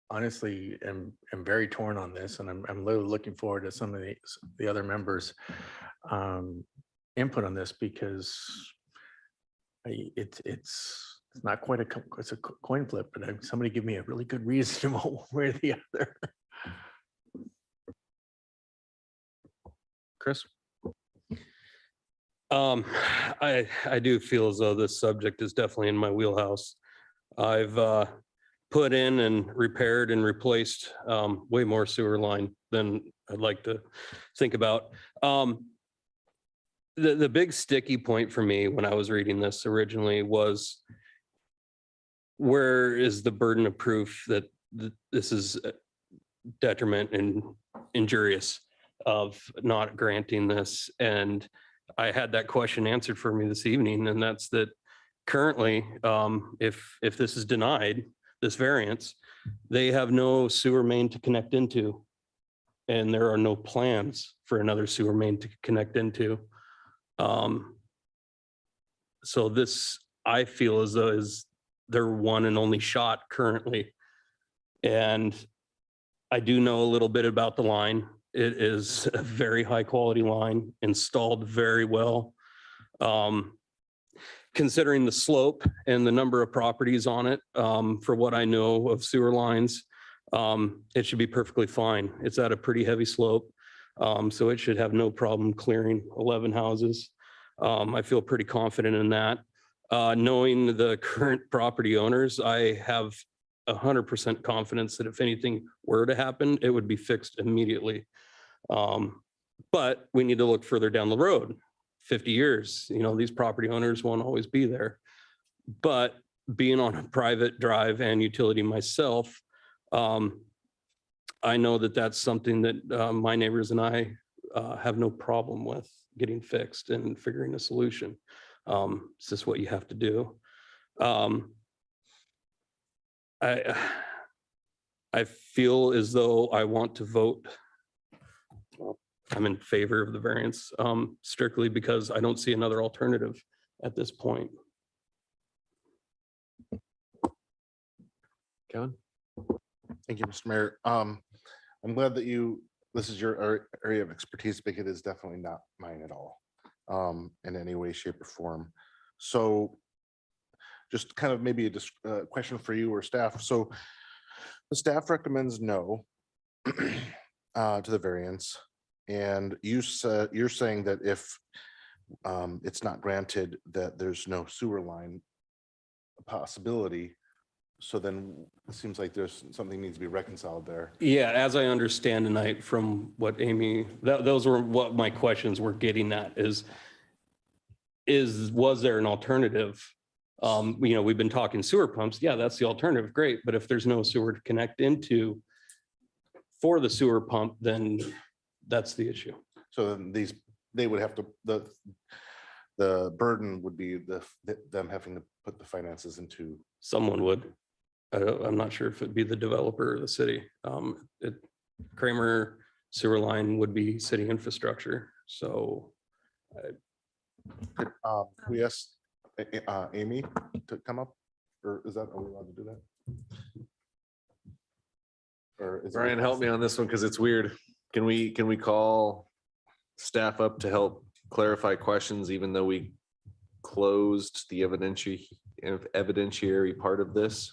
honestly am very torn on this, and I'm literally looking forward to some of the other members' input on this, because it's not quite it's a coin flip, but somebody give me a really good reason to vote one way or the other. Chris? I do feel as though this subject is definitely in my wheelhouse. I've put in and repaired and replaced way more sewer line than I'd like to think about. The big sticky point for me when I was reading this originally was, where is the burden of proof that this is detriment and injurious of not granting this? And I had that question answered for me this evening, and that's that currently, if this is denied, this variance, they have no sewer main to connect into, and there are no plans for another sewer main to connect into. So this, I feel as though, is their one and only shot currently. And I do know a little bit about the line. It is a very high quality line, installed very well. Considering the slope and the number of properties on it, for what I know of sewer lines, it should be perfectly fine. It's at a pretty heavy slope, so it should have no problem clearing 11 houses. I feel pretty confident in that. Knowing the current property owners, I have 100% confidence that if anything were to happen, it would be fixed immediately. But we need to look further down the road. 50 years, you know, these property owners won't always be there. But being on a private drive and utility myself, I know that that's something that my neighbors and I have no problem with getting fixed and figuring a solution. It's just what you have to do. I feel as though I want to vote. I'm in favor of the variance, strictly because I don't see another alternative at this point. Kevin? Thank you, Mr. Mayor. I'm glad that this is your area of expertise, but it is definitely not mine at all, in any way, shape, or form. So just kind of maybe a question for you or staff. So the staff recommends no to the variance. And you're saying that if it's not granted, that there's no sewer line possibility. So then it seems like there's something needs to be reconciled there. Yeah, as I understand tonight from what Amy, those were what my questions were getting at was there an alternative? We've been talking sewer pumps. Yeah, that's the alternative. Great. But if there's no sewer to connect into for the sewer pump, then that's the issue. So then they would have to, the burden would be them having to put the finances into. Someone would. I'm not sure if it'd be the developer or the city. Kramer sewer line would be city infrastructure. So we asked Amy to come up, or are we allowed to do that? Or is Brian, help me on this one because it's weird. Can we call staff up to help clarify questions, even though we closed the evidentiary part of this?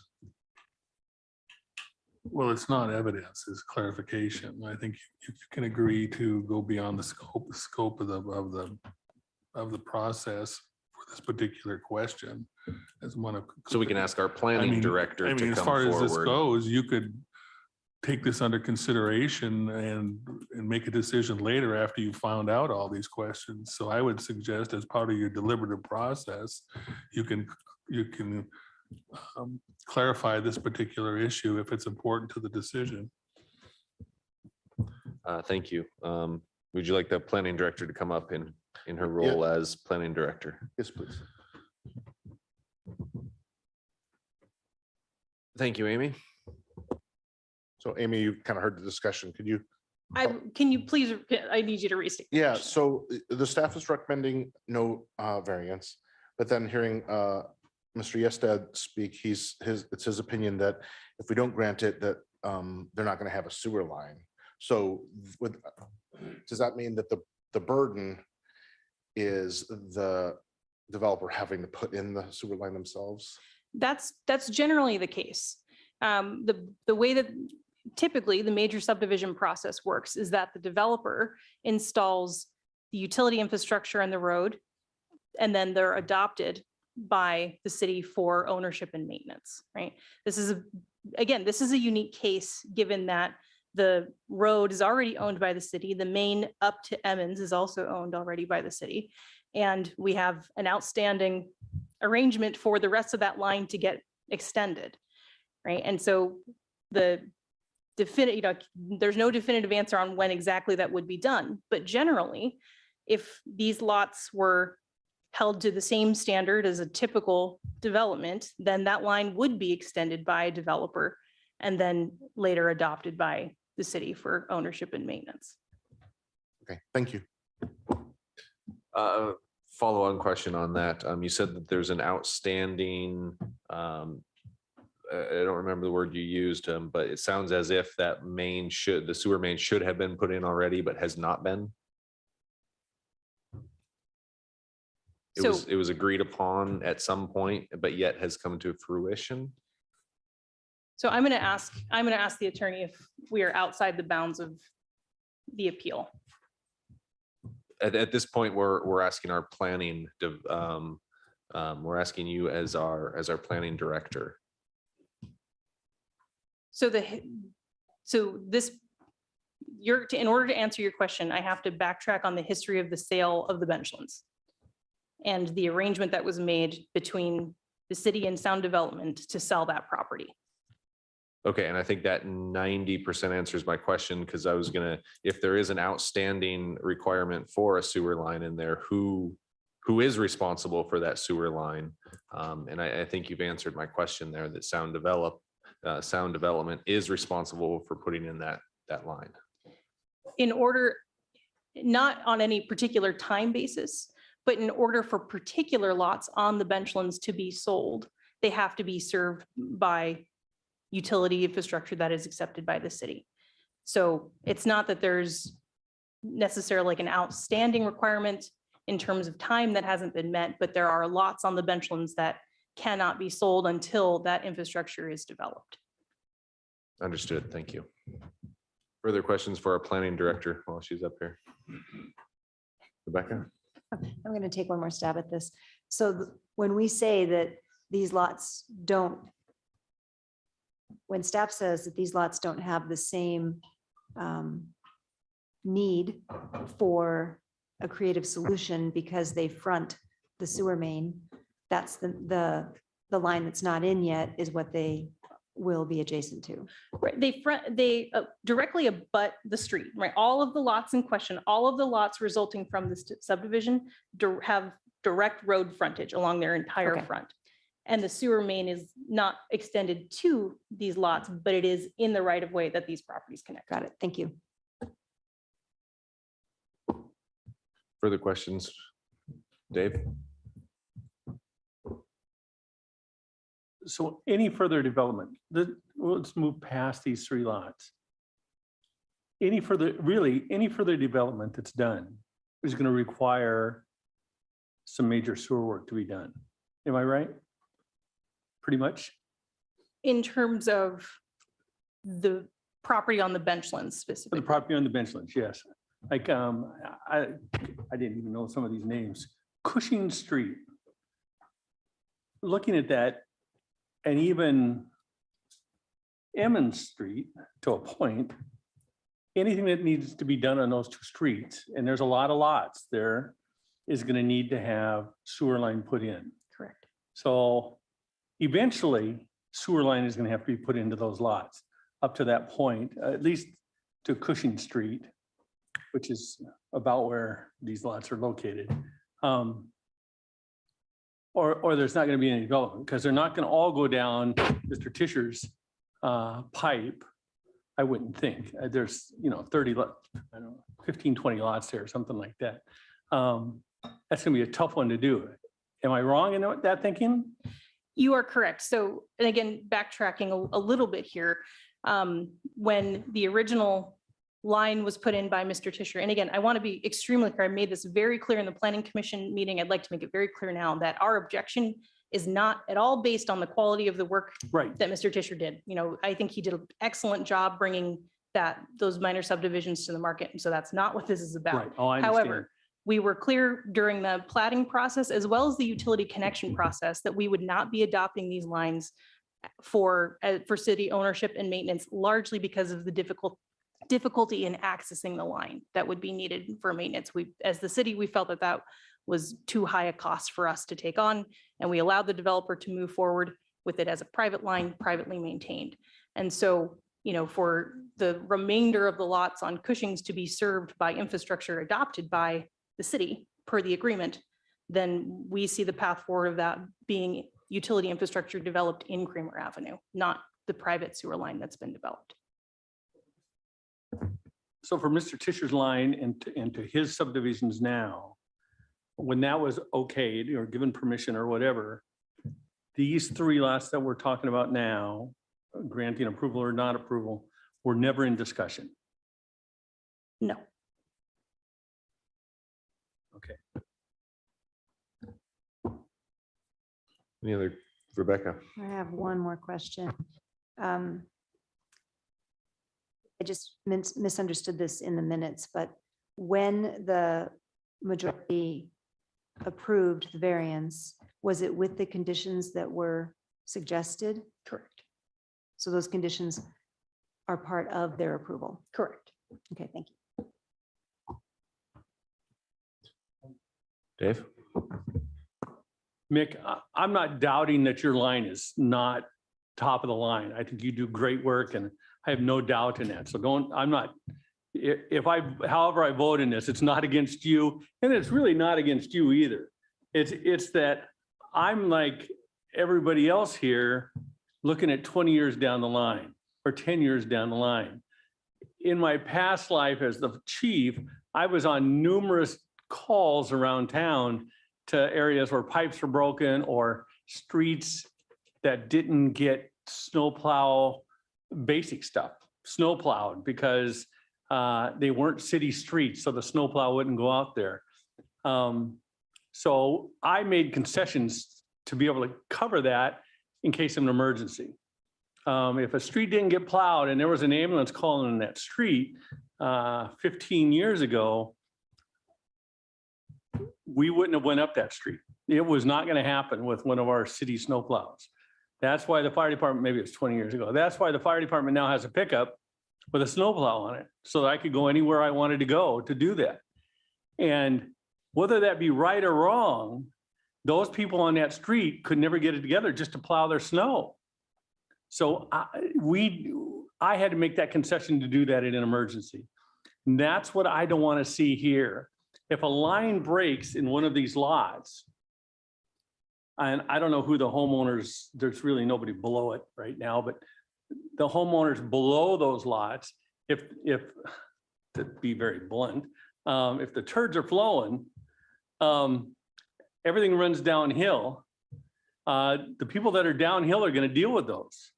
Well, it's not evidence, it's clarification. I think you can agree to go beyond the scope of the process for this particular question as one of. So we can ask our planning director to as come far as this forward. goes, you could take this under consideration and make a decision later after you found out all these questions. So I would suggest as part of your deliberative process, you can clarify this particular issue if it's important to the decision. Thank you. Would you like the planning director to come up in her role as planning director? Yes, please. Thank you, Amy. So Amy, you kind of heard the discussion. Could you? Can you please, I need you to restate. Yeah, so the staff is recommending no variance, but then hearing Mr. Yestad speak, it's his opinion that if we don't grant it, that they're not going to have a sewer line. So does that mean that the burden is the developer having to put in the sewer line themselves? That's generally the case. The way that typically the major subdivision process works is that the developer installs the utility infrastructure on the road, and then they're adopted by the city for ownership and maintenance, right? This is a unique case given that the road is already owned by the city. The main up to Emmons is also owned already by the city. And we have an outstanding arrangement for the rest of that line to get extended, right? And so there's no definitive answer on when exactly that would be done. But generally, if these lots were held to the same standard as a typical development, then that line would be extended by a developer and then later adopted by the city for ownership and maintenance. Okay, thank you. Follow-on question on that. You said that there's an outstanding, I don't remember the word you used, but it sounds as if that the sewer main should have been put in already, but has not been. It was agreed upon at some point, but yet has come to fruition. So I'm going to ask the attorney if we are outside the bounds of the appeal. At this point, we're asking our planning, we're asking you as our planning director. In order to answer your question, I have to backtrack on the history of the sale of the benchlands and the arrangement that was made between the city and Sound Development to sell that property. Okay, and I think that 90% answers my question, because I was if there is an outstanding requirement for a sewer line in there, who is responsible for that sewer line? And I think you've answered my question there, that Sound Development is responsible for putting in that line. In order, not on any particular time basis, but in order for particular lots on the benchlands to be sold, they have to be served by utility infrastructure that is accepted by the city. So it's not that there's necessarily like an outstanding requirement in terms of time that hasn't been met, but there are lots on the benchlands that cannot be sold until that infrastructure is developed. Understood. Thank you. Further questions for our planning director while she's up here? Rebecca? I'm going to take one more stab at this. So when we say that these lots don't, when staff says that these lots don't have the same need for a creative solution because they front the sewer main, that's the line that's not in yet is what they will be adjacent to. Right, they directly abut the street, right? All of the lots in question, all of the lots resulting from this subdivision have direct road frontage along their entire Okay. front. And the sewer main is not extended to these lots, but it is in the right of way that these properties connect. Got it. Thank you. Further questions? Dave? So any further development, let's move past these 3 lots. Any further development that's done is going to require some major sewer work to be done. Am I right? Pretty much? In terms of the property on the benchlands The specifically. property on the benchlands, yes. Like, I didn't even know some of these names. Cushing Street. Looking at that, and even Emmons Street to a point, anything that needs to be done on those 2 streets, and there's a lot of lots there, is going to need to have sewer line put in. Correct. So eventually, sewer line is going to have to be put into those lots. Up to that point, at least to Cushing Street, which is about where these lots are located. Or there's not going to be any development because they're not going to all go down Mr. Tischer's pipe. I wouldn't think. There's, 30, I don't know, 15, 20 lots there, something like that. That's going to be a tough one to do. Am I wrong in that thinking? You are correct. So, and again, backtracking a little bit here, when the original line was put in by Mr. Tischer, and again, I want to be extremely clear. I made this very clear in the Planning Commission meeting. I'd like to make it very clear now that our objection is not at all based on the quality of the work right. that Mr. Tischer did. I think he did an excellent job bringing those minor subdivisions to the market. And so that's not what this is about. Right. Oh, I understand. However, we were clear during the plating process as well as the utility connection process that we would not be adopting these lines for city ownership and maintenance, largely because of the difficulty in accessing the line that would be needed for maintenance. As the city, we felt that was too high a cost for us to take on, and we allowed the developer to move forward with it as a private line, privately maintained. And so, for the remainder of the lots on Cushing's to be served by infrastructure adopted by the city per the agreement, then we see the path forward of that being utility infrastructure developed in Kramer Avenue, not the private sewer line that's been developed. So for Mr. Tischer's line and to his subdivisions now, when that was okayed or given permission or whatever, these 3 lots that we're talking about now, granting approval or not approval, were never in discussion. No. Okay. Any other, Rebecca? I have one more question. I just misunderstood this in the minutes, but when the majority approved the variance, was it with the conditions that were suggested? Correct. So those conditions are part of their approval? Correct. Okay, thank you. Dave? Mick, I'm not doubting that your line is not top of the line. I think you do great work and I have no doubt in that. So however I vote in this, it's not against you and it's really not against you either. It's that I'm like everybody else here looking at 20 years down the line or 10 years down the line. In my past life as the chief, I was on numerous calls around town to areas where pipes were broken or streets that didn't get snowplow basic stuff. snow plowed because they weren't city streets, so the snow plow wouldn't go out there. So I made concessions to be able to cover that in case of an emergency. If a street didn't get plowed and there was an ambulance calling in that street 15 years ago, we wouldn't have went up that street. It was not going to happen with one of our city snow plows. That's why the fire department, maybe it's 20 years ago, that's why the fire department now has a pickup with a snow plow on it, so that I could go anywhere I wanted to go to do that. And whether that be right or wrong, those people on that street could never get it together just to plow their snow. So I had to make that concession to do that in an emergency. And that's what I don't want to see here. If a line breaks in one of these lots, and I don't know who the homeowners, there's really nobody below it right now, but the homeowners below those lots, if to be very blunt, if the turds are flowing, everything runs downhill. The people that are downhill are going to deal with those.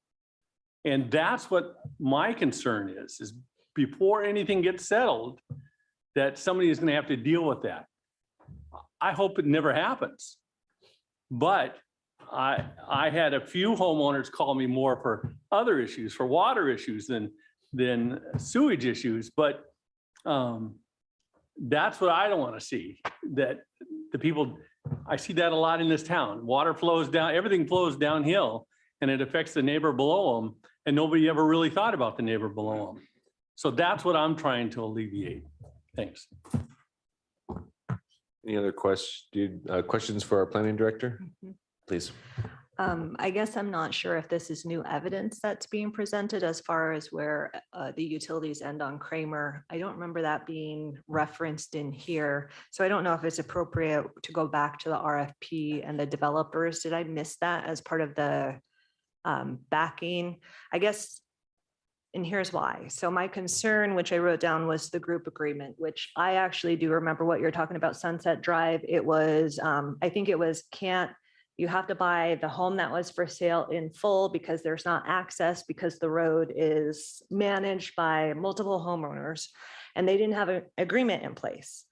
And that's what my concern is before anything gets settled, that somebody is going to have to deal with that. I hope it never happens. But I had a few homeowners call me more for other issues, for water issues than sewage issues. But that's what I don't want to see, that the people, I see that a lot in this town. Water flows down, everything flows downhill, and it affects the neighbor below them. And nobody ever really thought about the neighbor below them. So that's what I'm trying to alleviate. Thanks. Any other questions for our planning director? Please. I guess I'm not sure if this is new evidence that's being presented as far as where the utilities end on Kramer. I don't remember that being referenced in here. So I don't know if it's appropriate to go back to the RFP and the developers. Did I miss that as part of the backing? I guess, and here's why. So my concern, which I wrote down, was the group agreement, which I actually do remember what you're talking about, Sunset Drive. It was, I think it was, you have to buy the home that was for sale in full because there's not access because the road is managed by multiple homeowners and they didn't have an agreement in place.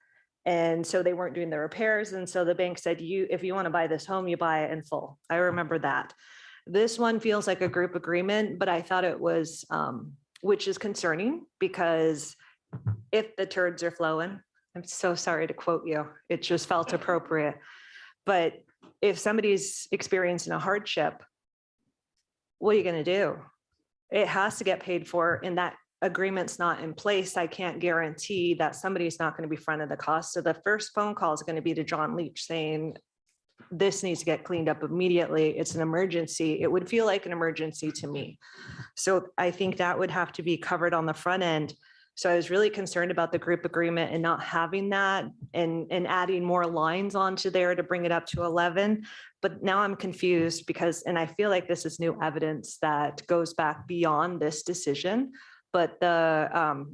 And so they weren't doing the repairs. And so the bank said, if you want to buy this home, you buy it in full. I remember that. This one feels like a group agreement, but I thought it was, which is concerning because if the turds are flowing, I'm so sorry to quote you, it just felt appropriate. But if somebody's experiencing a hardship, what are you going to do? It has to get paid for, and that agreement's not in place. I can't guarantee that somebody's not going to be fronted the cost. So the first phone call is going to be to John Leach saying, this needs to get cleaned up immediately. It's an emergency. It would feel like an emergency to me. So I think that would have to be covered on the front end. So I was really concerned about the group agreement and not having that and adding more lines onto there to bring it up to 11. But now I'm confused because, and I feel like this is new evidence that goes back beyond this decision. But the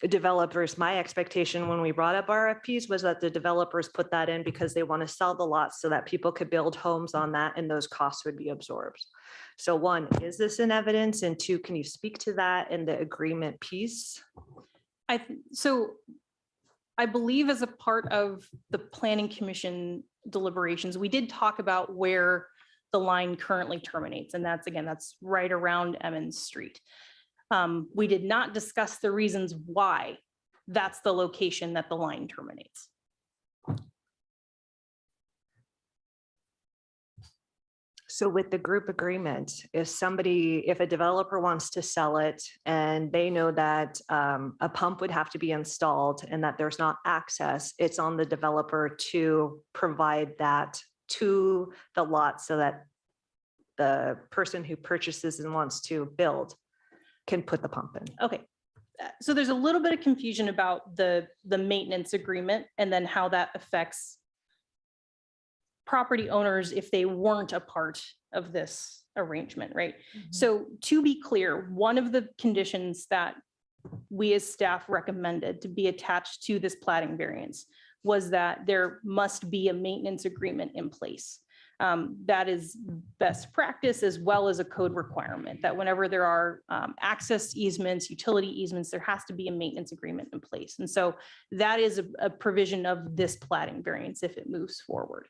developers, my expectation when we brought up RFPs was that the developers put that in because they want to sell the lots so that people could build homes on that and those costs would be absorbed. So one, is this in evidence? And two, can you speak to that in the agreement piece? So I believe as a part of the Planning Commission deliberations, we did talk about where the line currently terminates. And that's, again, that's right around Emmons Street. We did not discuss the reasons why that's the location that the line terminates. So with the group agreement, if a developer wants to sell it and they know that a pump would have to be installed and that there's not access, it's on the developer to provide that to the lot so that the person who purchases and wants to build can put the pump in. Okay. So there's a little bit of confusion about the maintenance agreement and then how that affects property owners if they weren't a part of this arrangement, right? So to be clear, one of the conditions that we as staff recommended to be attached to this plating variance was that there must be a maintenance agreement in place. That is best practice as well as a code requirement that whenever there are access easements, utility easements, there has to be a maintenance agreement in place. And so that is a provision of this plating variance if it moves forward.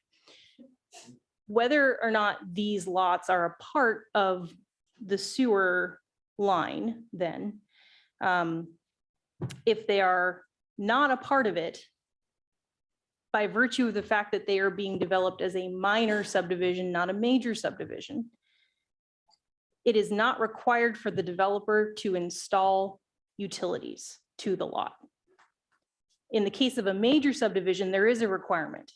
Whether or not these lots are a part of the sewer line, then if they are not a part of it, by virtue of the fact that they are being developed as a minor subdivision, not a major subdivision, it is not required for the developer to install utilities to the lot. In the case of a major subdivision, there is a requirement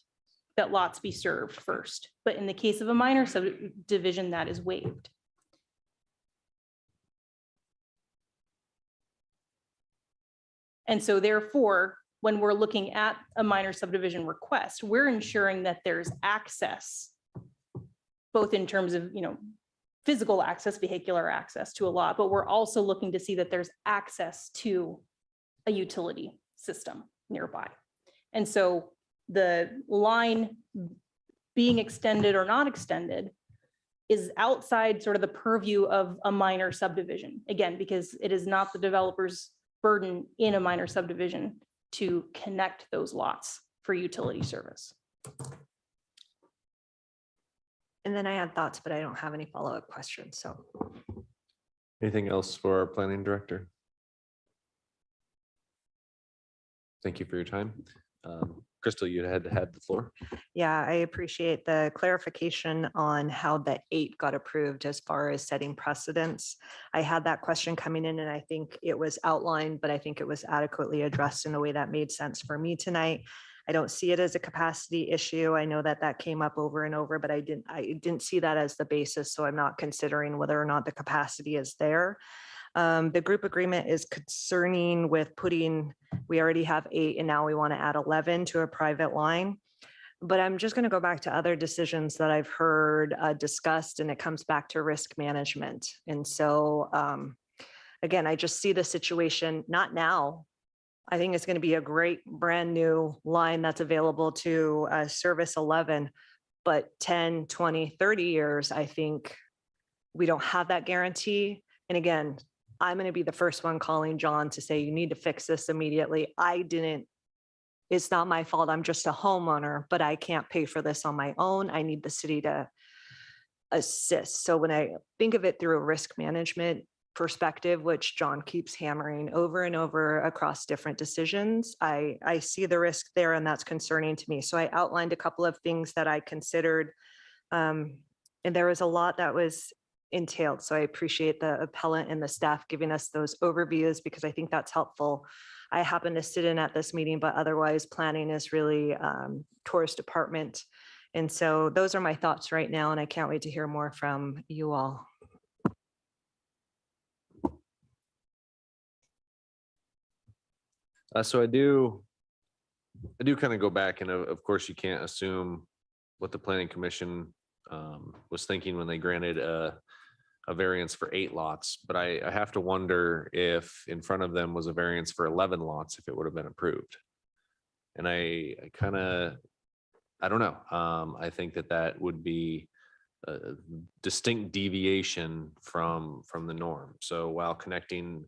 that lots be served first, but in the case of a minor subdivision, that is waived. And so therefore, when we're looking at a minor subdivision request, we're ensuring that there's access, both in terms of, physical access, vehicular access to a lot, but we're also looking to see that there's access to a utility system nearby. And so the line being extended or not extended is outside sort of the purview of a minor subdivision. Again, because it is not the developer's burden in a minor subdivision to connect those lots for utility service. And then I had thoughts, but I don't have any follow-up questions, so. Anything else for our planning director? Thank you for your time. Crystal, you had the floor. Yeah, I appreciate the clarification on how the 8 got approved as far as setting precedents. I had that question coming in and I think it was outlined, but I think it was adequately addressed in a way that made sense for me tonight. I don't see it as a capacity issue. I know that that came up over and over, but I didn't see that as the basis. So I'm not considering whether or not the capacity is there. The group agreement is concerning with putting, we already have 8 and now we want to add 11 to a private line. But I'm just going to go back to other decisions that I've heard discussed, and it comes back to risk management. And so again, I just see the situation, not now. I think it's going to be a great brand new line that's available to service 11, but 10, 20, 30 years, I think we don't have that guarantee. And again, I'm going to be the first one calling John to say, you need to fix this immediately. It's not my fault. I'm just a homeowner, but I can't pay for this on my own. I need the city to assist. So when I think of it through a risk management perspective, which John keeps hammering over and over across different decisions, I see the risk there, and that's concerning to me. So I outlined a couple of things that I considered, and there was a lot that was entailed. So I appreciate the appellant and the staff giving us those overviews because I think that's helpful. I happen to sit in at this meeting, but otherwise planning is really tourist department. And so those are my thoughts right now, and I can't wait to hear more from you all. So I do kind of go back, and of course you can't assume what the planning commission was thinking when they granted a variance for 8 lots, but I have to wonder if in front of them was a variance for 11 lots, if it would have been approved. And I don't know. I think that would be a distinct deviation from the norm. So while connecting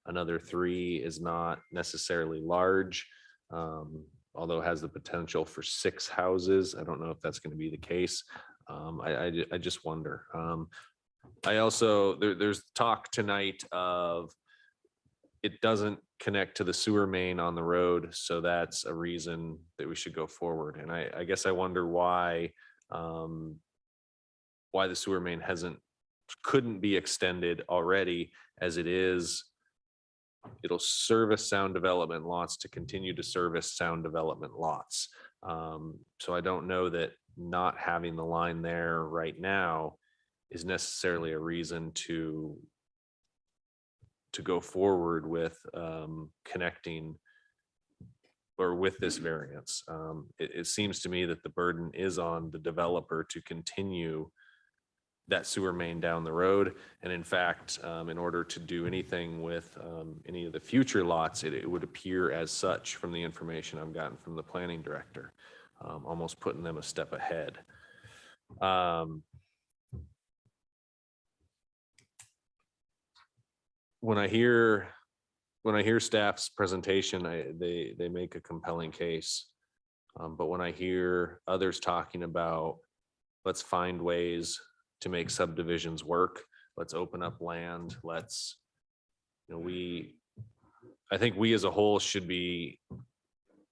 another 3 is not necessarily large, although it has the potential for 6 houses, I don't know if that's going to be the case. I just wonder. I also, there's talk tonight of it doesn't connect to the sewer main on the road, so that's a reason that we should go forward. And I guess I wonder why the sewer main couldn't be extended already as it is. It'll service sound development lots to continue to service sound development lots. So I don't know that not having the line there right now is necessarily a reason to go forward with connecting or with this variance. It seems to me that the burden is on the developer to continue that sewer main down the road. And in fact, in order to do anything with any of the future lots, it would appear as such from the information I've gotten from the planning director, almost putting them a step ahead. When I hear staff's presentation, they make a compelling case. But when I hear others talking about, let's find ways to make subdivisions work, let's open up land, let's, I think we as a whole should be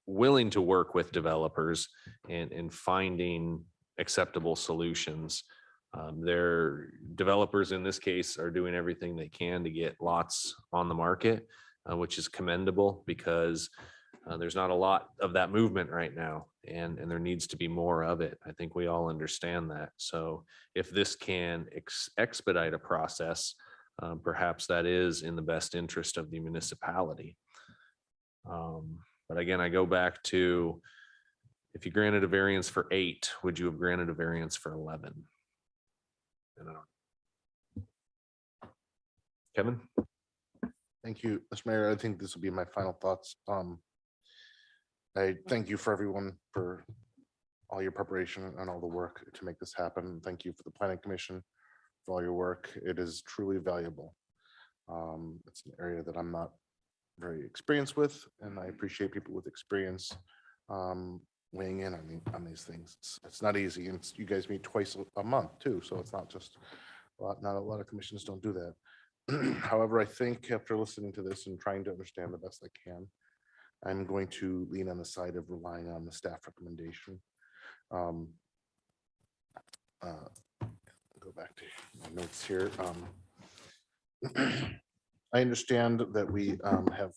willing to work with developers and finding acceptable solutions. Their developers in this case are doing everything they can to get lots on the market, which is commendable because there's not a lot of that movement right now, and there needs to be more of it. I think we all understand that. So if this can expedite a process, perhaps that is in the best interest of the municipality. But again, I go back to, if you granted a variance for 8, would you have granted a variance for 11? Kevin? Thank you, Mr. Mayor. I think this will be my final thoughts. I thank you for everyone for all your preparation and all the work to make this happen. Thank you for the Planning Commission for all your work. It is truly valuable. It's an area that I'm not very experienced with, and I appreciate people with experience weighing in on these things. It's not easy, and you guys meet twice a month too, so it's not just not a lot of commissions don't do that. However, I think after listening to this and trying to understand the best I can, I'm going to lean on the side of relying on the staff recommendation. Go back to my notes here. I understand that we have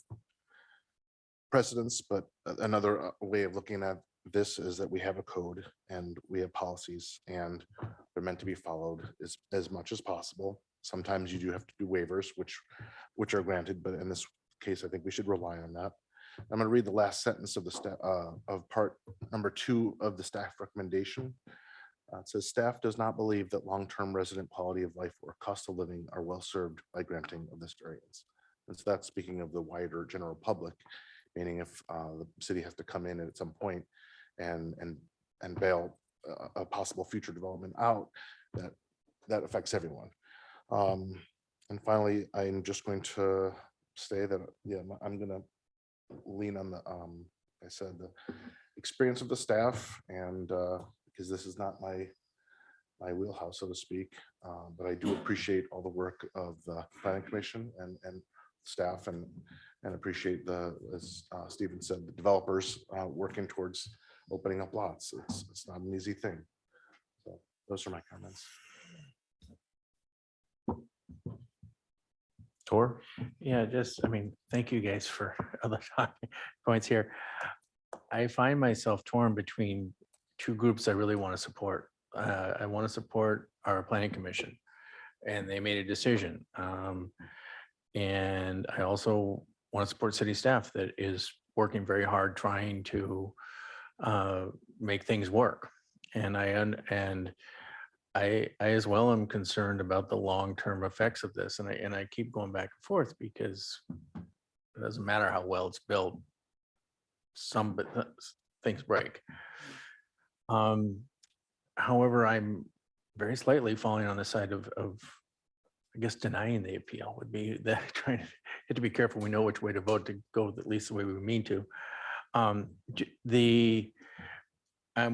precedents, but another way of looking at this is that we have a code and we have policies, and they're meant to be followed as much as possible. Sometimes you do have to do waivers, which are granted, but in this case, I think we should rely on that. I'm going to read the last sentence of the of part number 2 of the staff recommendation. It says staff does not believe that long-term resident quality of life or cost of living are well served by granting of this variance. And so that's speaking of the wider general public, meaning if the city has to come in at some point and bail a possible future development out, that affects everyone. And finally, I'm just going to say that, yeah, I'm going to lean on the, I said, the experience of the staff, and because this is not my wheelhouse, so to speak, but I do appreciate all the work of the Planning Commission and staff, and appreciate as Stephen said, the developers working towards opening up lots. It's not an easy thing. So those are my comments. Tor? Yeah, thank you guys for other points here. I find myself torn between 2 groups I really want to support. I want to support our Planning Commission, and they made a decision. And I also want to support city staff that is working very hard trying to make things work. And I as well am concerned about the long-term effects of this. And I keep going back and forth because it doesn't matter how well it's built, some things break. However, I'm very slightly falling on the side of I guess denying the appeal would be that trying to have to be careful. We know which way to vote to go at least the way we mean to. I'm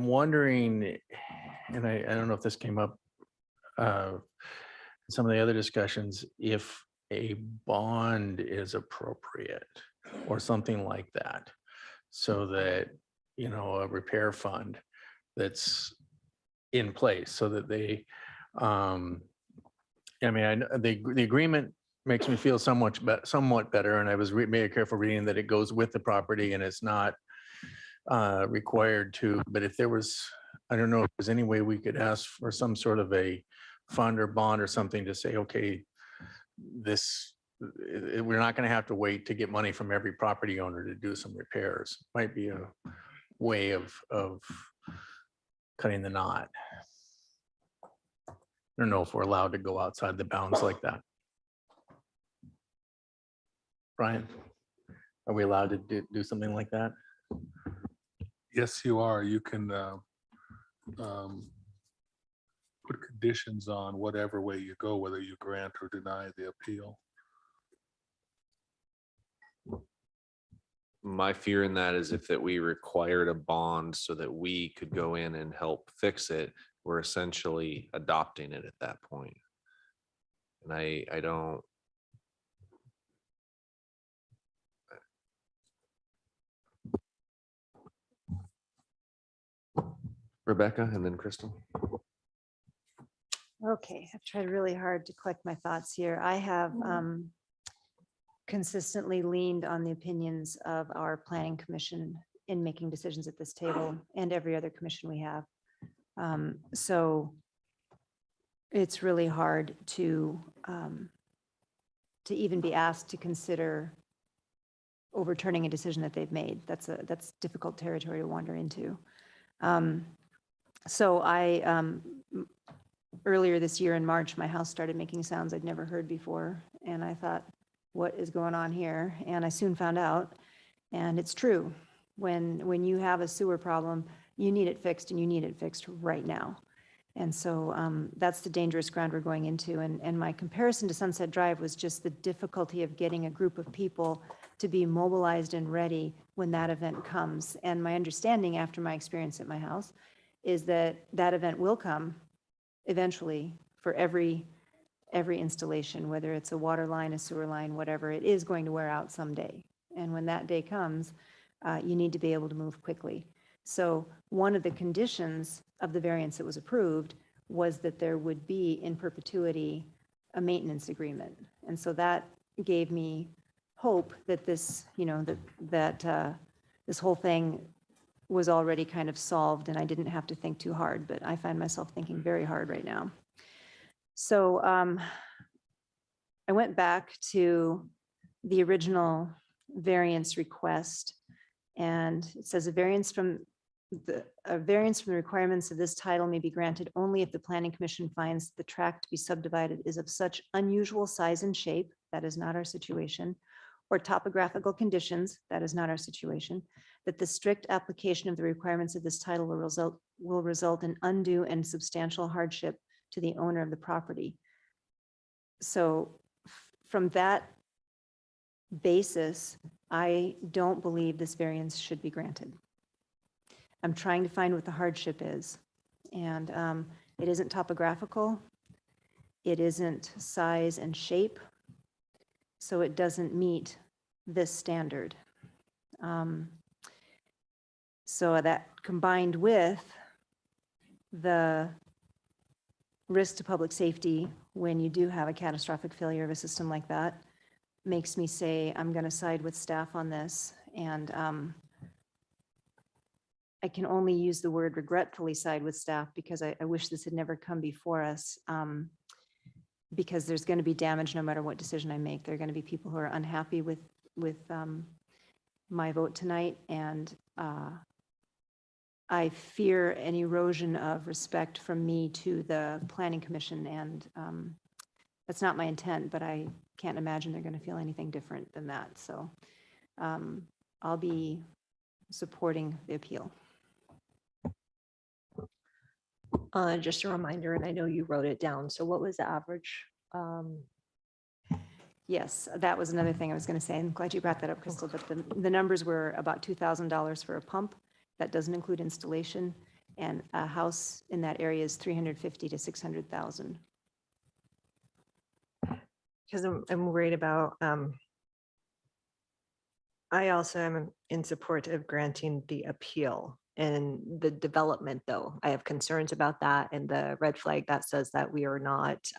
wondering, and I don't know if this came up in some of the other discussions, if a bond is appropriate or something like that, so that, a repair fund that's in place so that they, the agreement makes me feel somewhat better, and I was made careful reading that it goes with the property and it's not required to. But if there was, I don't know if there's any way we could ask for some sort of a fund or bond or something to say, okay, we're not going to have to wait to get money from every property owner to do some repairs. Might be a way of cutting the knot. I don't know if we're allowed to go outside the bounds like that. Brian, are we allowed to do something like that? Yes, you are. You can put conditions on whatever way you go, whether you grant or deny the appeal. My fear in that is if that we required a bond so that we could go in and help fix it, we're essentially adopting it at that point. And I don't. Rebecca and then Crystal. Okay, I've tried really hard to collect my thoughts here. I have consistently leaned on the opinions of our planning commission in making decisions at this table and every other commission we have. So it's really hard to even be asked to consider overturning a decision that they've made. That's difficult territory to wander into. So earlier this year in March, my house started making sounds I'd never heard before. And I thought, what is going on here? And I soon found out, and it's true. When you have a sewer problem, you need it fixed, and you need it fixed right now. And so that's the dangerous ground we're going into. And my comparison to Sunset Drive was just the difficulty of getting a group of people to be mobilized and ready when that event comes. And my understanding after my experience at my house is that that event will come eventually for every installation, whether it's a water line, a sewer line, whatever, it is going to wear out someday. And when that day comes, you need to be able to move quickly. So one of the conditions of the variance that was approved was that there would be in perpetuity a maintenance agreement. And so that gave me hope that this, that this whole thing was already kind of solved and I didn't have to think too hard, but I find myself thinking very hard right now. So I went back to the original variance request, and it says a variance from the requirements of this title may be granted only if the Planning Commission finds the tract to be subdivided is of such unusual size and shape, that is not our situation, or topographical conditions, that is not our situation, that the strict application of the requirements of this title will result in undue and substantial hardship to the owner of the property. So from that basis, I don't believe this variance should be granted. I'm trying to find what the hardship is. And it isn't topographical. It isn't size and shape. So it doesn't meet this standard. So that combined with the risk to public safety when you do have a catastrophic failure of a system like that makes me say I'm going to side with staff on this. And I can only use the word regretfully side with staff because I wish this had never come before us, because there's going to be damage no matter what decision I make. There are going to be people who are unhappy with my vote tonight, and I fear an erosion of respect from me to the Planning Commission, and that's not my intent, but I can't imagine they're going to feel anything different than that. So I'll be supporting the appeal. Just a reminder, and I know you wrote it down. So what was the average? Yes, that was another thing I was going to say. I'm glad you brought that up, Crystal, but the numbers were about $2,000 for a pump. That doesn't include installation, and a house in that area is $350,000 to $600,000. Because I'm worried about, I also am in support of granting the appeal. And the development, though, I have concerns about that, and the red flag that says that we are not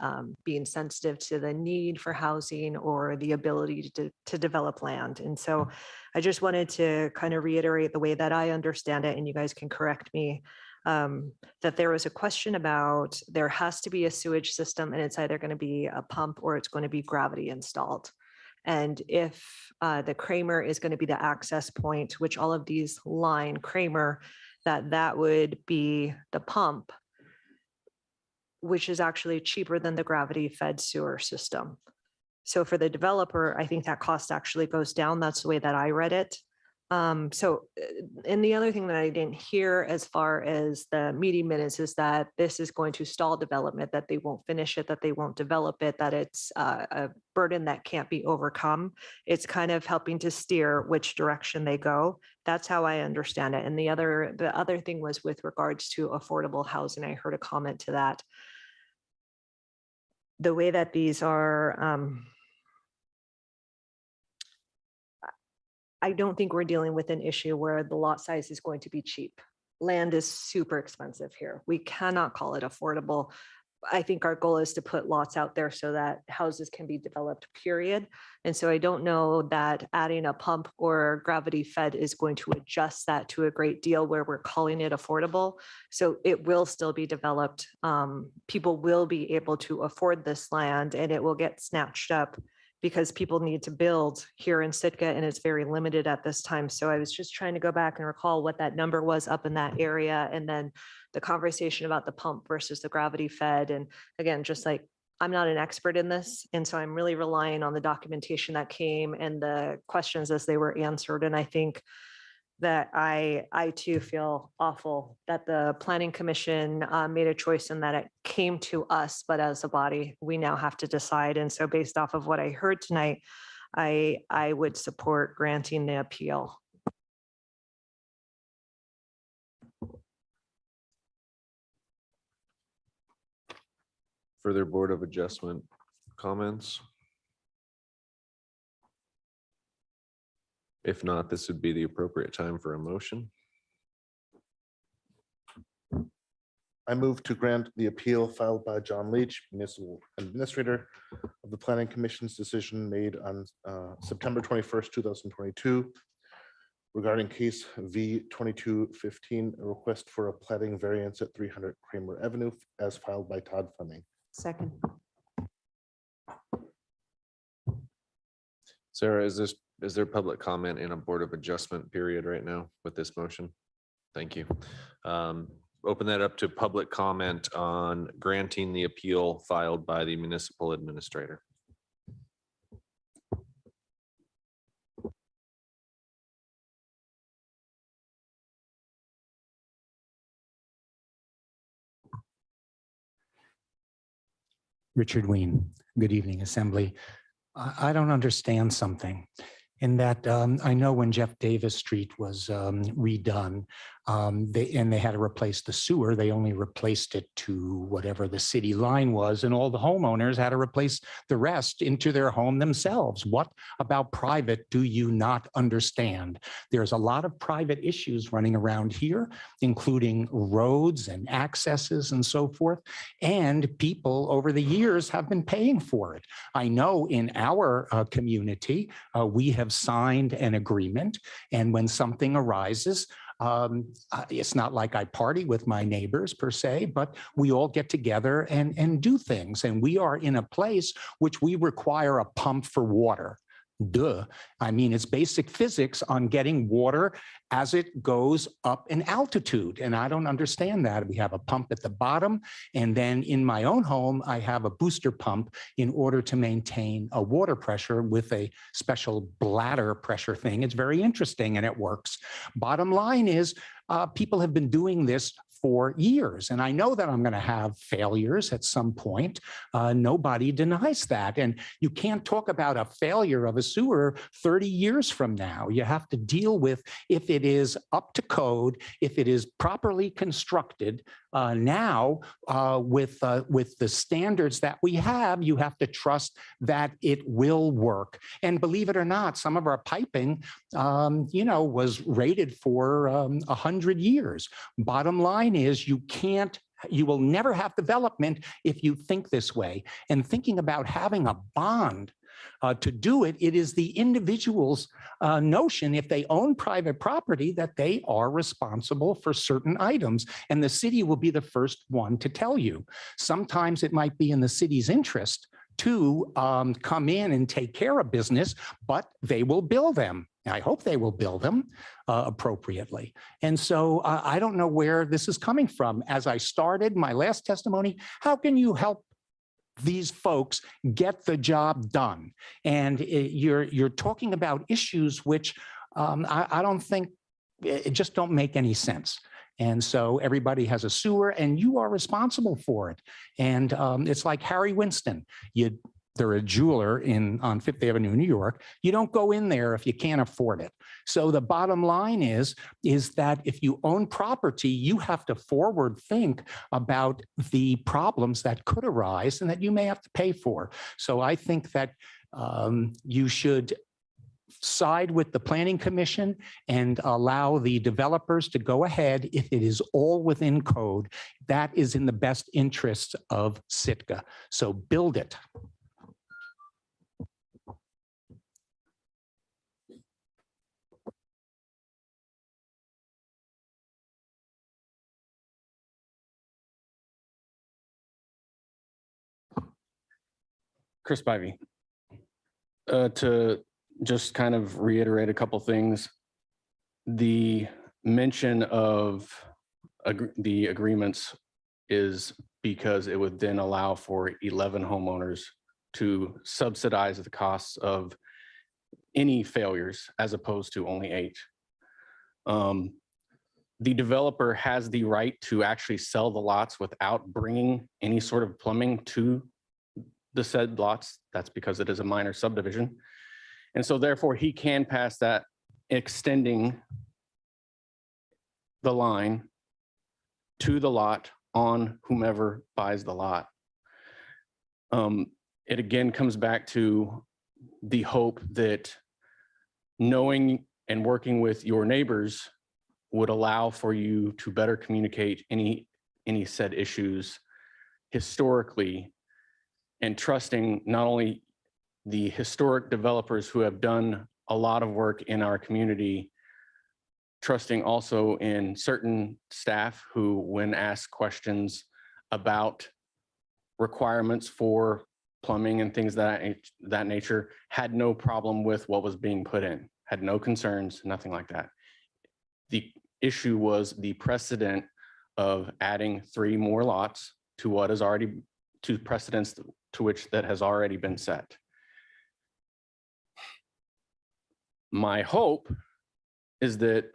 being sensitive to the need for housing or the ability to develop land. And so I just wanted to kind of reiterate the way that I understand it, and you guys can correct me, that there was a question about there has to be a sewage system, and it's either going to be a pump or it's going to be gravity installed. And if the Kramer is going to be the access point, which all of these line Kramer, that would be the pump, which is actually cheaper than the gravity fed sewer system. So for the developer, I think that cost actually goes down. That's the way that I read it. And the other thing that I didn't hear as far as the meeting minutes is that this is going to stall development, that they won't finish it, that they won't develop it, that it's a burden that can't be overcome. It's kind of helping to steer which direction they go. That's how I understand it. And the other thing was with regards to affordable housing. I heard a comment to that. The way that these are, I don't think we're dealing with an issue where the lot size is going to be cheap. Land is super expensive here. We cannot call it affordable. I think our goal is to put lots out there so that houses can be developed, period. And so I don't know that adding a pump or gravity fed is going to adjust that to a great deal where we're calling it affordable. So it will still be developed. People will be able to afford this land and it will get snatched up because people need to build here in Sitka and it's very limited at this time. So I was just trying to go back and recall what that number was up in that area. And then the conversation about the pump versus the gravity fed. And again, just like, I'm not an expert in this. And so I'm really relying on the documentation that came and the questions as they were answered. And I think that I too feel awful that the Planning Commission made a choice and that it came to us, but as a body, we now have to decide. And so based off of what I heard tonight, I would support granting the appeal. Further Board of Adjustment comments? If not, this would be the appropriate time for a motion. I move to grant the appeal filed by John Leach, Municipal Administrator of the Planning Commission's decision made on September 21st, 2022 regarding case V2215, a request for a plating variance at 300 Kramer Avenue as filed by Todd Fleming. Second. Sarah, is there public comment in a Board of Adjustment period right now with this motion? Thank you. Open that up to public comment on granting the appeal filed by the Municipal Administrator. Richard Ween. Good evening, Assembly. I don't understand something in that I know when Jeff Davis Street was redone, they had to replace the sewer. They only replaced it to whatever the city line was, and all the homeowners had to replace the rest into their home themselves. What about private do you not understand? There's a lot of private issues running around here, including roads and accesses and so forth, and people over the years have been paying for it. I know in our community, we have signed an agreement, and when something arises, it's not like I party with my neighbors per se, but we all get together and do things. And we are in a place which we require a pump for water. Duh. I mean, it's basic physics on getting water as it goes up in altitude. And I don't understand that. We have a pump at the bottom. And then in my own home, I have a booster pump in order to maintain a water pressure with a special bladder pressure thing. It's very interesting and it works. Bottom line is people have been doing this for years. And I know that I'm going to have failures at some point. Nobody denies that. And you can't talk about a failure of a sewer 30 years from now. You have to deal with if it is up to code, if it is properly constructed. Now, with the standards that we have, you have to trust that it will work. And believe it or not, some of our piping, was rated for 100 years. Bottom line is you will never have development if you think this way. And thinking about having a bond to do it, it is the individual's notion, if they own private property, that they are responsible for certain items. And the city will be the first one to tell you. Sometimes it might be in the city's interest to come in and take care of business, but they will bill them. I hope they will bill them appropriately. And so I don't know where this is coming from. As I started my last testimony, how can you help these folks get the job done? And you're talking about issues which I don't think, it just don't make any sense. And so everybody has a sewer and you are responsible for it. And it's like Harry Winston. They're a jeweler on Fifth Avenue, New York. You don't go in there if you can't afford it. So the bottom line is that if you own property, you have to forward think about the problems that could arise and that you may have to pay for. So I think that you should side with the Planning Commission and allow the developers to go ahead if it is all within code. That is in the best interests of Sitka. So build it. Chris Bivey. To just kind of reiterate a couple things, the mention of the agreements is because it would then allow for 11 homeowners to subsidize the costs of any failures as opposed to only 8. The developer has the right to actually sell the lots without bringing any sort of plumbing to the said lots. That's because it is a minor subdivision. And so therefore he can pass that, extending the line to the lot on whomever buys the lot. It again comes back to the hope that knowing and working with your neighbors would allow for you to better communicate any said issues historically, and trusting not only the historic developers who have done a lot of work in our community, trusting also in certain staff who, when asked questions about requirements for plumbing and things that nature, had no problem with what was being put in, had no concerns, nothing like that. The issue was the precedent of adding 3 more lots to what is already, to precedents to which that has already been set. My hope is that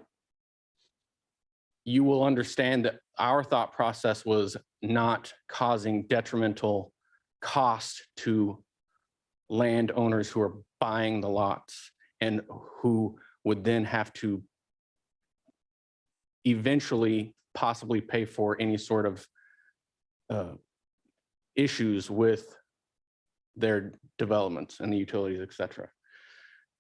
you will understand that our thought process was not causing detrimental cost to landowners who are buying the lots and who would then have to eventually possibly pay for any sort of issues with their developments and the utilities, et cetera.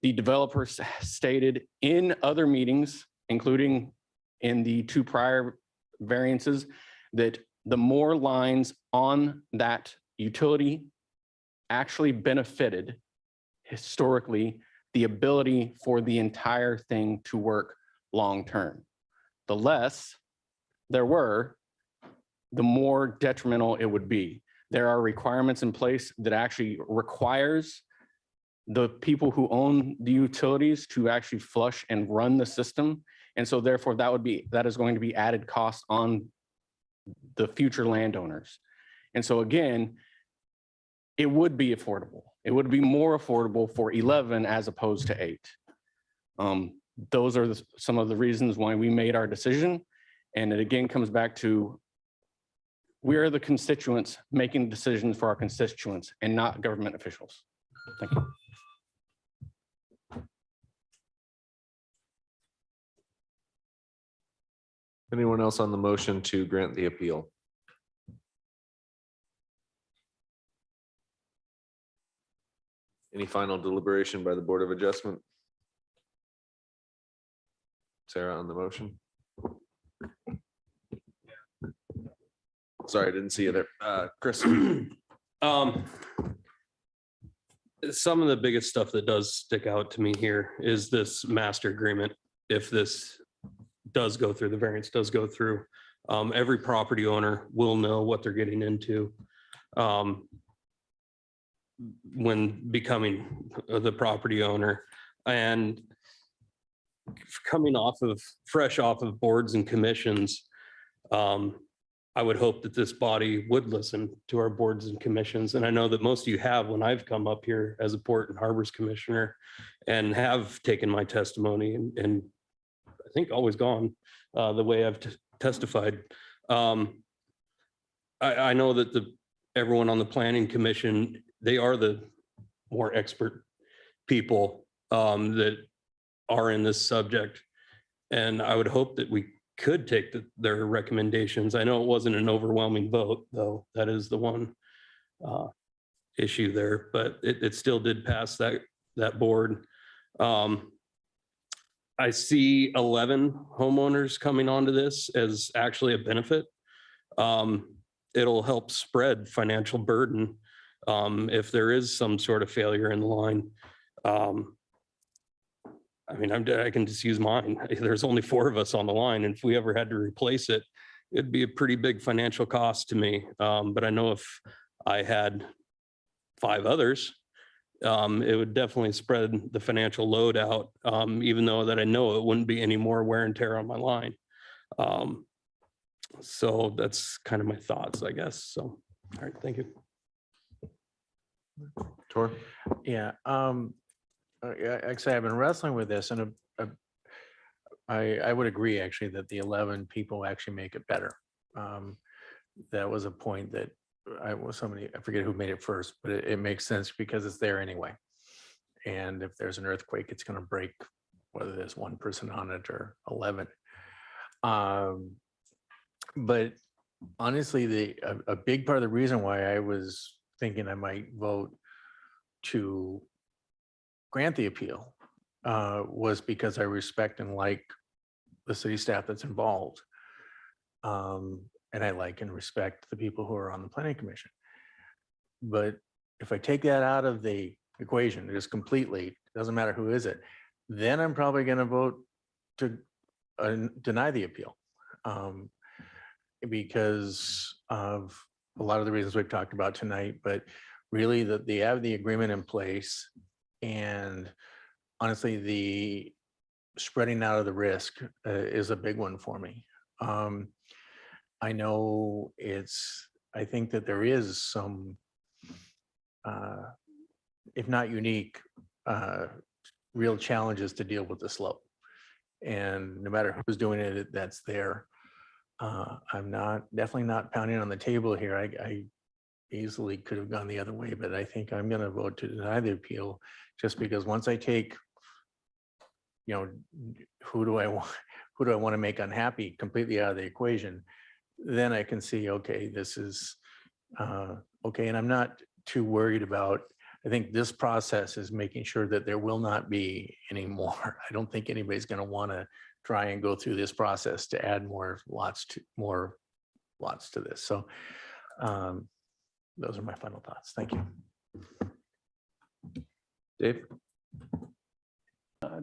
The developers stated in other meetings, including in the 2 prior variances, that the more lines on that utility actually benefited historically the ability for the entire thing to work long-term. The less there were, the more detrimental it would be. There are requirements in place that actually requires the people who own the utilities to actually flush and run the system. And so therefore that is going to be added cost on the future landowners. And so again, it would be affordable. It would be more affordable for 11 as opposed to 8. Those are some of the reasons why we made our decision. And it again comes back to, we are the constituents making decisions for our constituents and not government officials. Thank you. Anyone else on the motion to grant the appeal? Any final deliberation by the Board of Adjustment? Sarah on the motion. Sorry, I didn't see you there. Chris. Some of the biggest stuff that does stick out to me here is this master agreement. If this does go through, the variance does go through, every property owner will know what they're getting into when becoming the property owner. And coming fresh off of boards and commissions, I would hope that this body would listen to our boards and commissions. And I know that most of you have when I've come up here as a Port and Harbors Commissioner and have taken my testimony and I think always gone the way I've testified. I know that everyone on the Planning Commission, they are the more expert people that are in this subject. And I would hope that we could take their recommendations. I know it wasn't an overwhelming vote, though. That is the one issue there, but it still did pass that board. I see 11 homeowners coming onto this as actually a benefit. It'll help spread financial burden if there is some sort of failure in the line. I mean, I can just use mine. There's only 4 of us on the line, and if we ever had to replace it, it'd be a pretty big financial cost to me. But I know if I had 5 others, it would definitely spread the financial load out, even though that I know it wouldn't be any more wear and tear on my line. So that's kind of my thoughts, I guess. So, all right, thank you. Tor? Yeah. Actually, I've been wrestling with this, and I would agree actually that the 11 people actually make it better. That was a point that I forget who made it first, but it makes sense because it's there anyway. And if there's an earthquake, it's going to break whether there's 1 person on it or 11. But honestly, a big part of the reason why I was thinking I might vote to grant the appeal was because I respect and like the city staff that's involved. And I like and respect the people who are on the Planning Commission. But if I take that out of the equation, just completely, doesn't matter who is it, then I'm probably going to vote to deny the appeal. Because of a lot of the reasons we've talked about tonight, but really that they have the agreement in place, and honestly, the spreading out of the risk is a big one for me. I know I think that there is some, if not unique, real challenges to deal with the slope. And no matter who's doing it, that's there. I'm definitely not pounding on the table here. I easily could have gone the other way, but I think I'm going to vote to deny the appeal, just because once I take, who do I want to make unhappy completely out of the equation, then I can see, okay, this is okay. And I'm not too worried about, I think this process is making sure that there will not be any more. I don't think anybody's going to want to try and go through this process to add more lots to this. So those are my final thoughts. Thank you. Dave?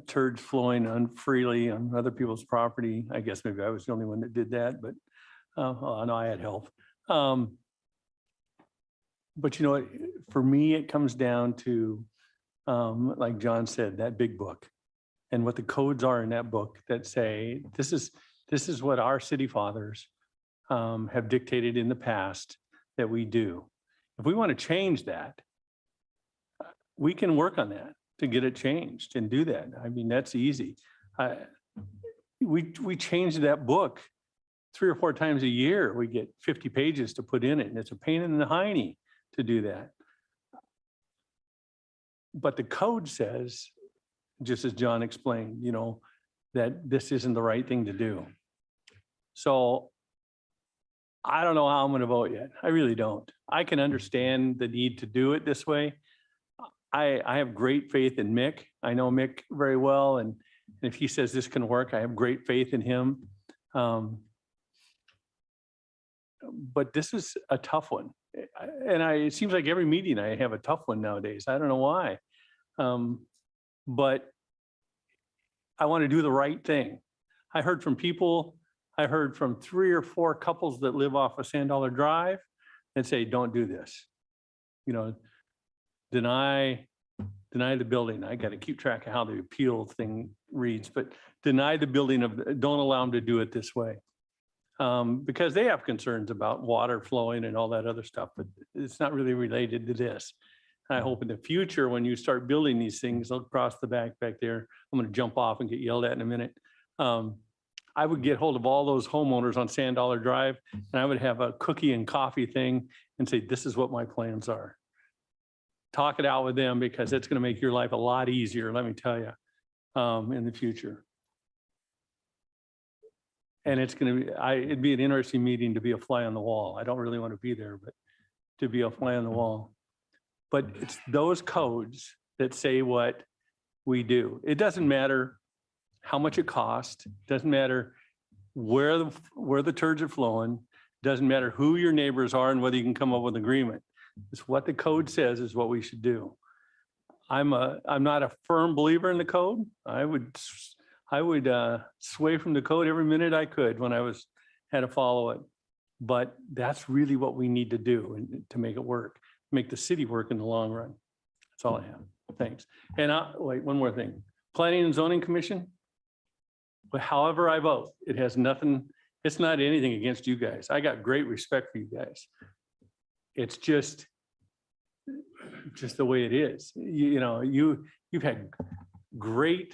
Turds flowing freely on other people's property. I guess maybe I was the only one that did that, but I know I had help. But you know what, for me, it comes down to, like John said, that big book and what the codes are in that book that say, this is what our city fathers have dictated in the past that we do. If we want to change that, we can work on that to get it changed and do that. I mean, that's easy. We change that book 3 or 4 times a year. We get 50 pages to put in it, and it's a pain in the hiney to do that. But the code says, just as John explained, that this isn't the right thing to do. So I don't know how I'm going to vote yet. I really don't. I can understand the need to do it this way. I have great faith in Mick. I know Mick very well. And if he says this can work, I have great faith in him. But this is a tough one. And it seems like every meeting I have a tough one nowadays. I don't know why. But I want to do the right thing. I heard from 3 or 4 couples that live off of Sand Dollar Drive and say, don't do this. Deny the building. I got to keep track of how the appeal thing reads, but deny the building don't allow them to do it this way. because they have concerns about water flowing and all that other stuff, but it's not really related to this. And I hope in the future, when you start building these things across the back there, I'm going to jump off and get yelled at in a minute. I would get hold of all those homeowners on Sand Dollar Drive, and I would have a cookie and coffee thing and say, this is what my plans are. Talk it out with them, because it's going to make your life a lot easier, let me tell you, in the future. And it's going to be, it'd be an interesting meeting to be a fly on the wall. I don't really want to be there, but to be a fly on the wall. But it's those codes that say what we do. It doesn't matter how much it costs, doesn't matter where the turds are flowing, doesn't matter who your neighbors are and whether you can come up with an agreement. It's what the code says is what we should do. I'm not a firm believer in the code. I would sway from the code every minute I could when I had to follow it. But that's really what we need to do and to make it work, make the city work in the long run. That's all I have. Thanks. And wait, one more thing. Planning and Zoning Commission. But however I vote, it has nothing, it's not anything against you guys. I got great respect for you guys. It's just the way it is. You've had great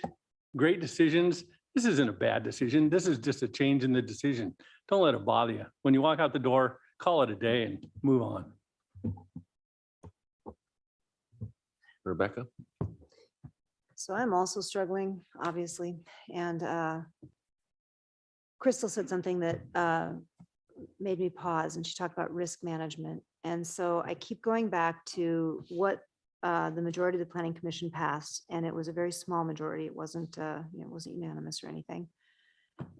decisions. This isn't a bad decision. This is just a change in the decision. Don't let it bother you. When you walk out the door, call it a day and move on. Rebecca? So I'm also struggling, obviously, and Crystal said something that made me pause, and she talked about risk management. And so I keep going back to what the majority of the Planning Commission passed, and it was a very small majority. It wasn't, it wasn't unanimous or anything.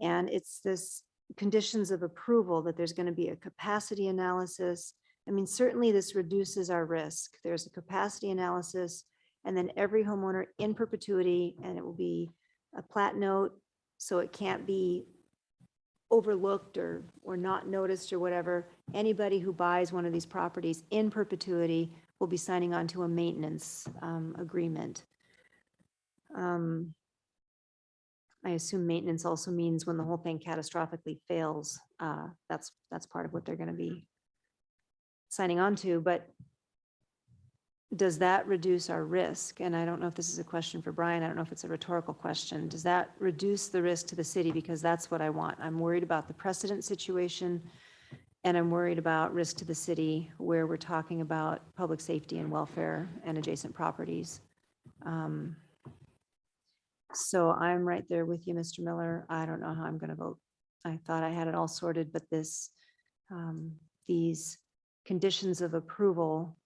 And it's this conditions of approval that there's going to be a capacity analysis. I mean, certainly this reduces our risk. There's a capacity analysis, and then every homeowner in perpetuity, and it will be a plat note, so it can't be overlooked or not noticed or whatever. Anybody who buys one of these properties in perpetuity will be signing on to a maintenance agreement. I assume maintenance also means when the whole thing catastrophically fails, that's part of what they're going to be signing on to. But does that reduce our risk? And I don't know if this is a question for Brian. I don't know if it's a rhetorical question. Does that reduce the risk to the city? Because that's what I want. I'm worried about the precedent situation, and I'm worried about risk to the city where we're talking about public safety and welfare and adjacent properties. So I'm right there with you, Mr. Miller. I don't know how I'm going to vote. I thought I had it all sorted, but these conditions of approval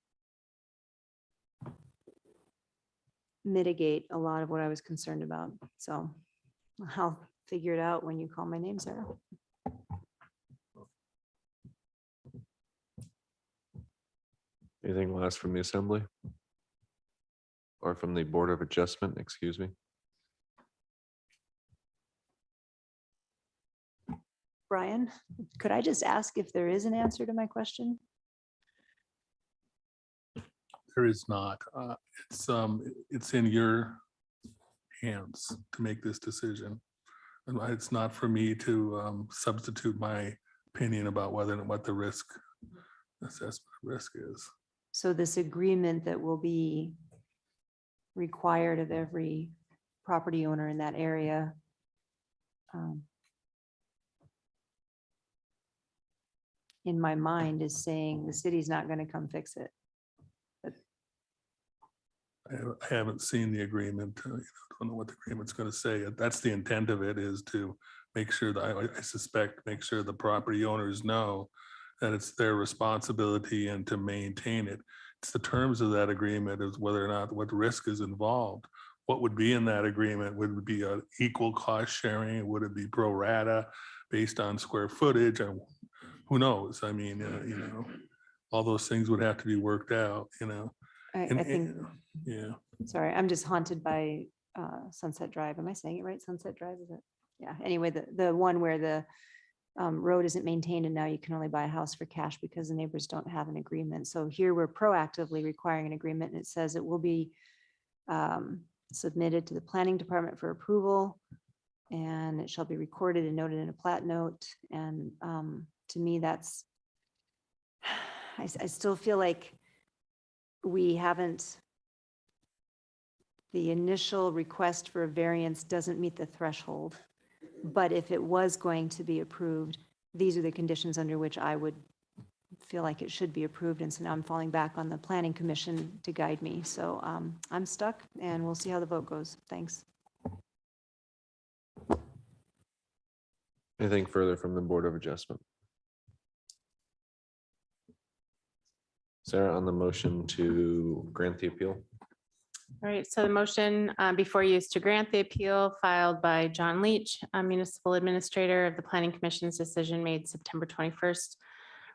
mitigate a lot of what I was concerned about. So I'll figure it out when you call my name, Sarah. Anything last from the Assembly? Or from the Board of Adjustment, excuse me? Brian, could I just ask if there is an answer to my question? There is not. It's in your hands to make this decision. And it's not for me to substitute my opinion about what the risk assessment of risk is. So this agreement that will be required of every property owner in that area, in my mind is saying the city's not going to come fix it. I haven't seen the agreement. Don't know what the agreement's going to say. That's the intent of it, is to make sure that I suspect, make sure the property owners know that it's their responsibility and to maintain it. It's the terms of that agreement is whether or not what risk is involved. What would be in that agreement? Would it be an equal cost sharing? Would it be pro rata based on square footage? And who knows? I mean, all those things would have to be worked out, I think, yeah. sorry, I'm just haunted by Sunset Drive. Am I saying it right? Sunset Drive, is it? Yeah, anyway, the one where the road isn't maintained and now you can only buy a house for cash because the neighbors don't have an agreement. So here we're proactively requiring an agreement, and it says it will be submitted to the planning department for approval. and it shall be recorded and noted in a plat note. And to me, that's, I still feel like we haven't, the initial request for a variance doesn't meet the threshold. But if it was going to be approved, these are the conditions under which I would feel like it should be approved. And so now I'm falling back on the planning commission to guide me. So I'm stuck and we'll see how the vote goes. Thanks. Anything further from the Board of Adjustment? Sarah, on the motion to grant the appeal? All right, so the motion before you is to grant the appeal filed by John Leach, Municipal Administrator of the Planning Commission's decision made September 21st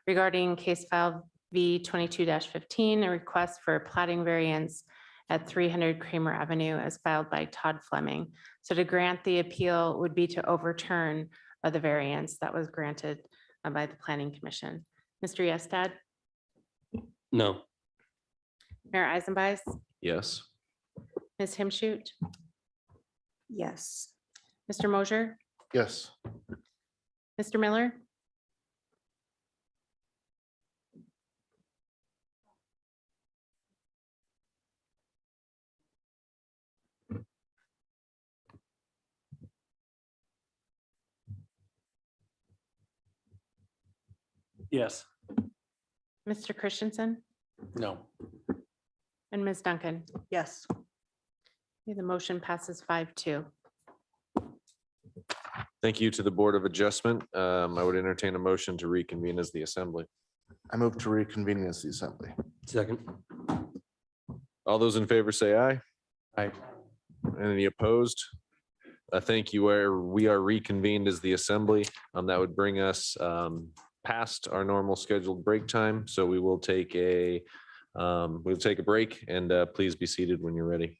regarding case file V 22-15, a request for a plating variance at 300 Kramer Avenue as filed by Todd Fleming. So to grant the appeal would be to overturn the variance that was granted by the Planning Commission. Mr. Yestad? No. Mayor Eisenbeiss? Yes. Ms. Himshoot? Yes. Mr. Mosier? Yes. Mr. Miller? Yes. Mr. Christensen? No. And Ms. Duncan? Yes. Okay, the motion passes 5-2. Thank you to the Board of Adjustment. I would entertain a motion to reconvene as the Assembly. I move to reconvene as the assembly. Second. All those in favor say aye. Aye. Any opposed? Thank you. We are reconvened as the Assembly. That would bring us past our normal scheduled break time. So we will take a break, and please be seated when you're ready.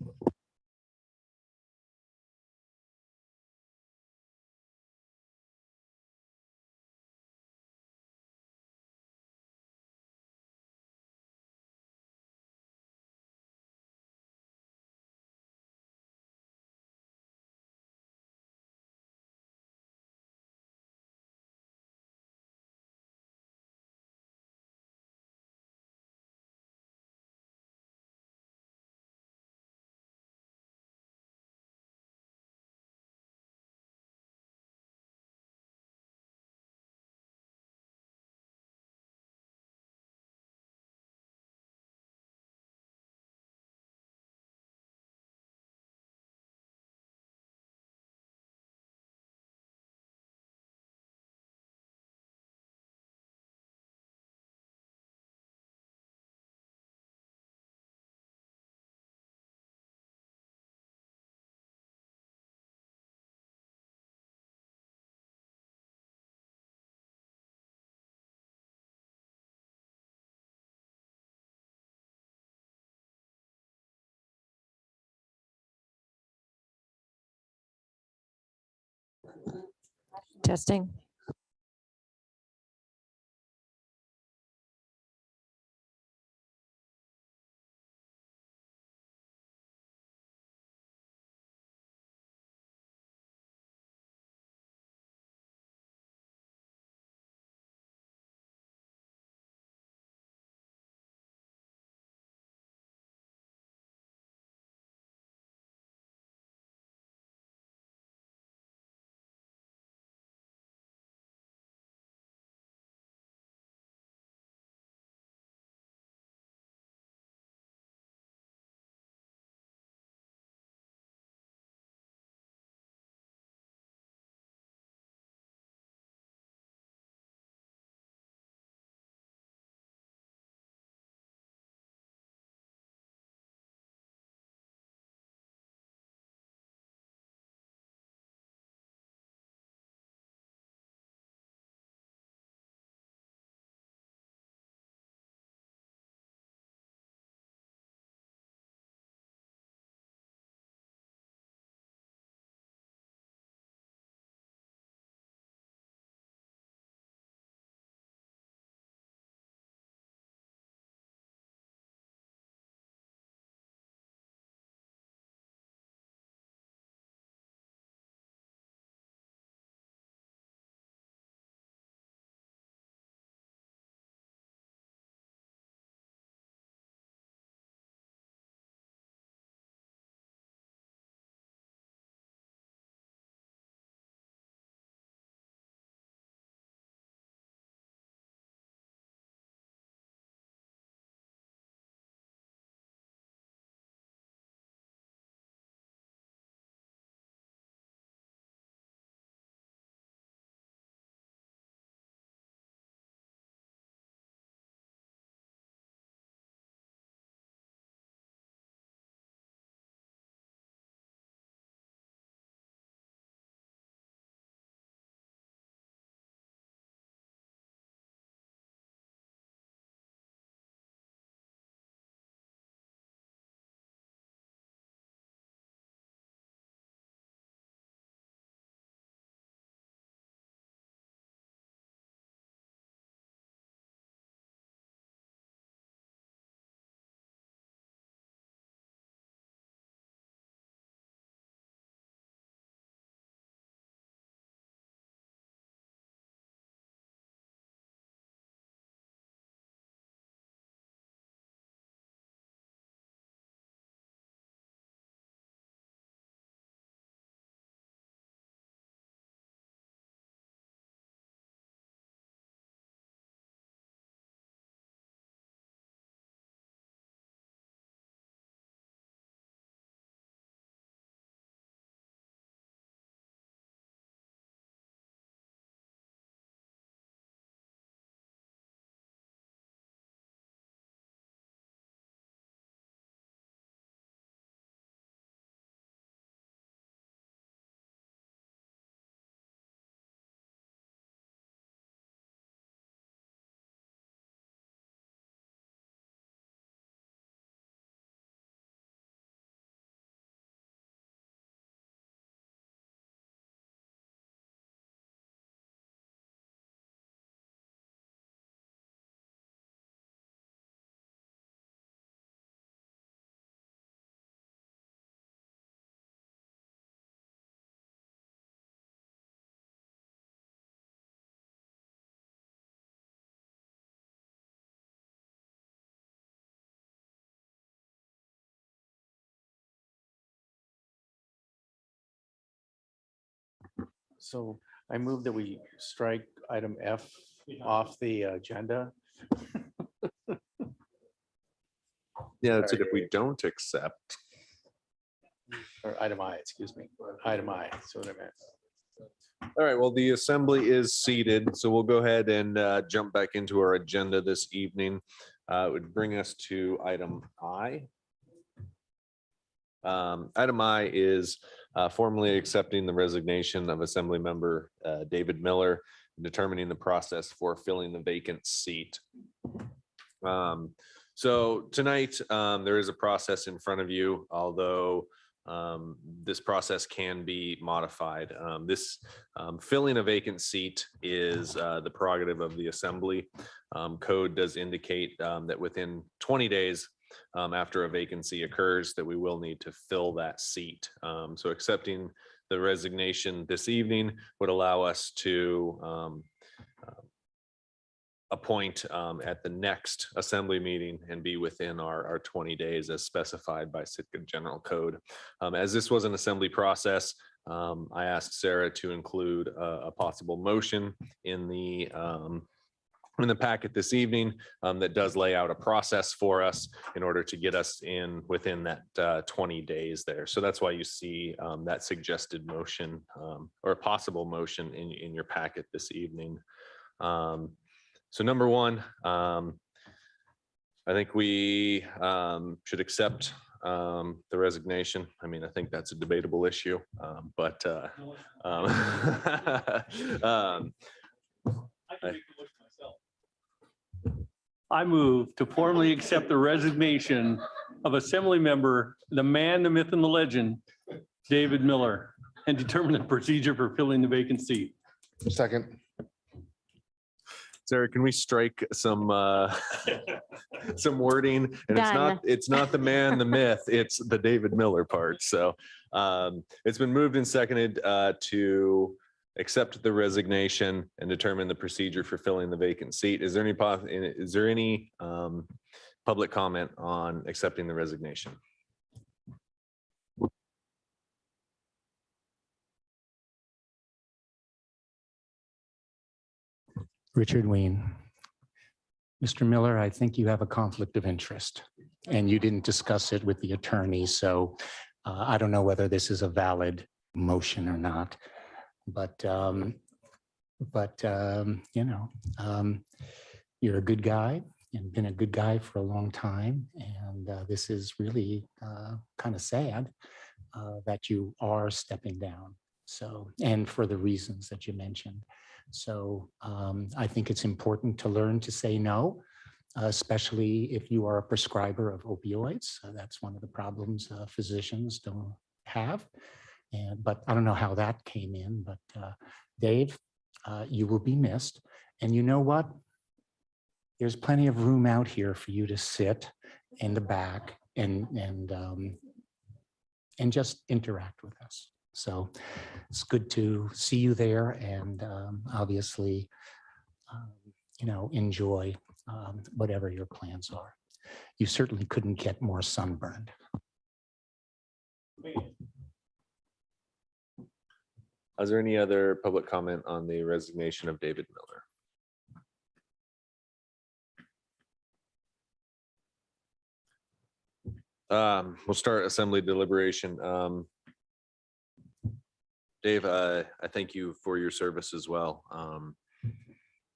Testing. So I move that we strike item F off the agenda. Yeah, that's it. If we don't accept. Or item I, excuse me, item I, so what I meant. All right, well, the assembly is seated, so we'll go ahead and jump back into our agenda this evening. It would bring us to item I. Item I is formally accepting the resignation of Assembly Member David Miller, and determining the process for filling the vacant seat. So tonight, there is a process in front of you, although this process can be modified. This filling a vacant seat is the prerogative of the assembly. Code does indicate that within 20 days after a vacancy occurs, that we will need to fill that seat. So accepting the resignation this evening would allow us to appoint at the next assembly meeting and be within our 20 days as specified by Sitka General Code. As this was an assembly process, I asked Sarah to include a possible motion in the packet this evening that does lay out a process for us in order to get us in within that 20 days there. So that's why you see that suggested motion or a possible motion in your packet this evening. So number one, I think we should accept the resignation. I mean, I think that's a debatable issue, but I move to formally accept the resignation of Assembly Member, the man, the myth, and the legend, David Miller, and determine the procedure for filling the vacant seat. Second. Sarah, can we strike some some wording? And Done. it's not the man, the myth, it's the David Miller part. So it's been moved and seconded to accept the resignation and determine the procedure for filling the vacant seat. Is there any public comment on accepting the resignation? Richard Ween. Mr. Miller, I think you have a conflict of interest and you didn't discuss it with the attorney. So I don't know whether this is a valid motion or not, but you know, you're a good guy and been a good guy for a long time. And this is really kind of sad that you are stepping down. So, and for the reasons that you mentioned. So I think it's important to learn to say no, especially if you are a prescriber of opioids. That's one of the problems physicians don't have. But I don't know how that came in, but Dave, you will be missed. And you know what? There's plenty of room out here for you to sit in the back and just interact with us. So it's good to see you there and obviously, you know, enjoy whatever your plans are. You certainly couldn't get more sunburned. Is there any other public comment on the resignation of David Miller? We'll start assembly deliberation. Dave, I thank you for your service as well.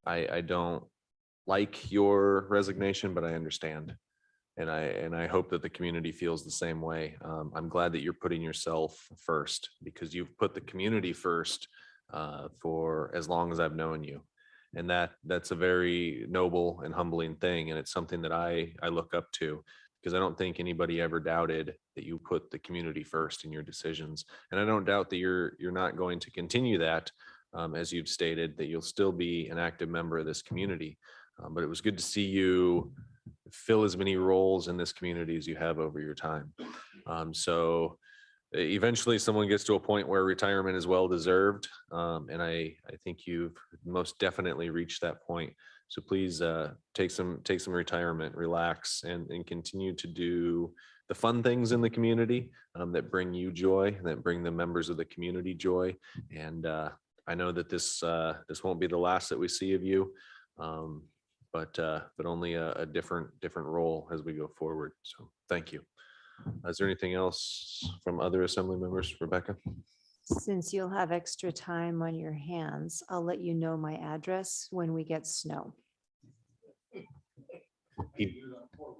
I don't like your resignation, but I understand. And I hope that the community feels the same way. I'm glad that you're putting yourself first because you've put the community first for as long as I've known you. And that's a very noble and humbling thing. And it's something that I look up to because I don't think anybody ever doubted that you put the community first in your decisions. And I don't doubt that you're not going to continue that as you've stated, that you'll still be an active member of this community. But it was good to see you fill as many roles in this community as you have over your time. So eventually someone gets to a point where retirement is well-deserved. And I think you've most definitely reached that point. So please take some retirement, relax, and continue to do the fun things in the community that bring you joy, that bring the members of the community joy. And I know that this won't be the last that we see of you, but only a different role as we go forward. So thank you. Is there anything else from other assembly members, Rebecca? Since you'll have extra time on your hands, I'll let you know my address when we get snow.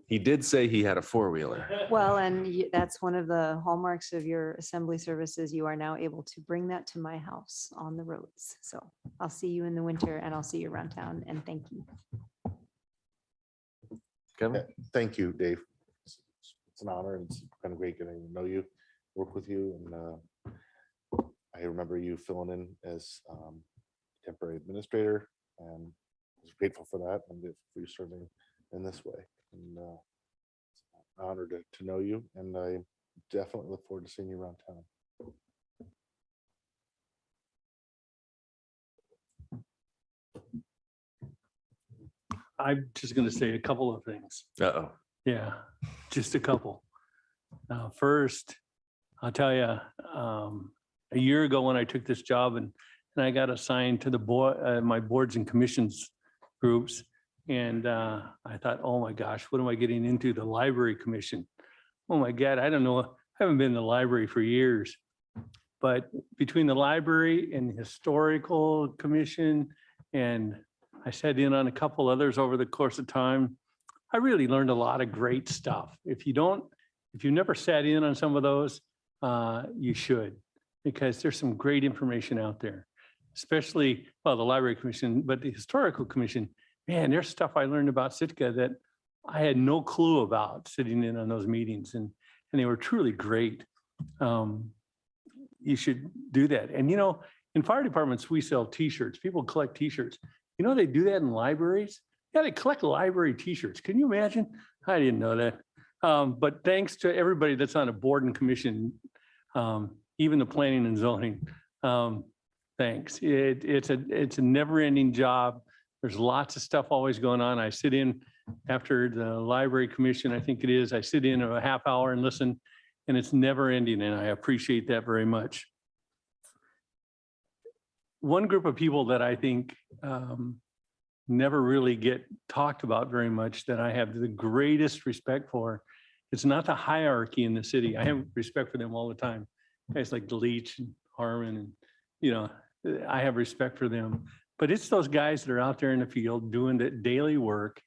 He did say he had a four-wheeler. Well, and that's one of the hallmarks of your assembly services. You are now able to bring that to my house on the roads. So I'll see you in the winter and I'll see you around town, and thank you. Kevin? Thank you, Dave. It's an honor and it's kind of great getting to know you, work with you. And I remember you filling in as temporary administrator, and I was grateful for that. I'm grateful for you serving in this way. And it's an honor to know you, and I definitely look forward to seeing you around town. I'm just going to say a couple of things. Uh-oh. Yeah, just a couple. First, I'll tell you, a year ago when I took this job and I got assigned to the board, my boards and commissions groups. And I thought, oh my gosh, what am I getting into? The library commission. Oh my God, I don't know. I haven't been in the library for years. But between the library and the historical commission, and I sat in on a couple others over the course of time, I really learned a lot of great stuff. If you never sat in on some of those, you should, because there's some great information out there, especially, well, the library commission, but the historical commission. Man, there's stuff I learned about Sitka that I had no clue about sitting in on those meetings, and they were truly great. You should do that. And in fire departments, we sell T-shirts. People collect T-shirts. They do that in libraries. Yeah, they collect library T-shirts. Can you imagine? I didn't know that. But thanks to everybody that's on a board and commission, even the planning and zoning. Thanks. It's a never-ending job. There's lots of stuff always going on. I sit in after the library commission, I think it is. I sit in a half hour and listen, and it's never ending, and I appreciate that very much. One group of people that I think never really get talked about very much, that I have the greatest respect for, it's not the hierarchy in the city. I have respect for them all the time. Guys like Leach and Harmon, and I have respect for them. But it's those guys that are out there in the field doing the daily work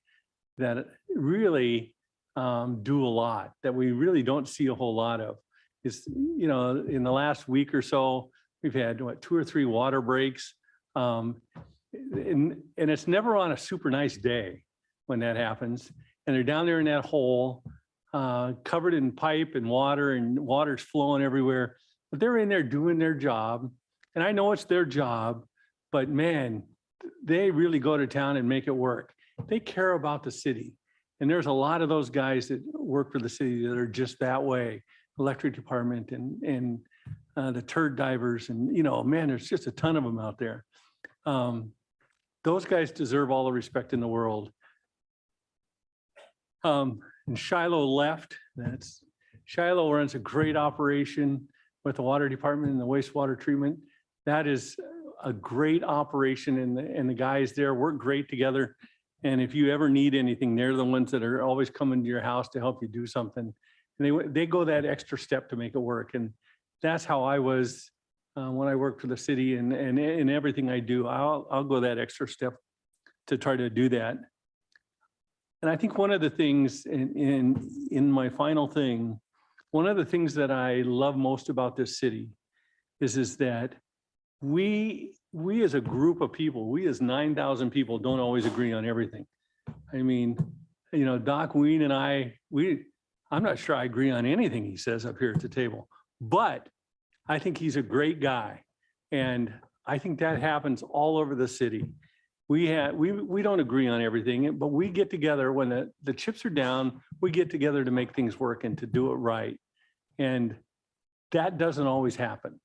that really do a lot, that we really don't see a whole lot of. It's, in the last week or so, we've had 2 or 3 water breaks. And it's never on a super nice day when that happens. And they're down there in that hole, covered in pipe and water's flowing everywhere. But they're in there doing their job. And I know it's their job, but man, they really go to town and make it work. They care about the city. And there's a lot of those guys that work for the city that are just that way. Electric department and the turd divers, and man, there's just a ton of them out there. Those guys deserve all the respect in the world. And Shiloh left. Shiloh runs a great operation with the water department and the wastewater treatment. That is a great operation, and the guys there work great together. And if you ever need anything, they're the ones that are always coming to your house to help you do something. And they go that extra step to make it work. And that's how I was when I worked for the city, and in everything I do, I'll go that extra step to try to do that. And I think one of the things in my final thing, one of the things that I love most about this city is that we as a group of people, we as 9,000 people don't always agree on everything. I mean, Doc Ween and I'm not sure I agree on anything he says up here at the table, but I think he's a great guy. And I think that happens all over the city. We don't agree on everything, but we get together when the chips are down, we get together to make things work and to do it right. And that doesn't always happen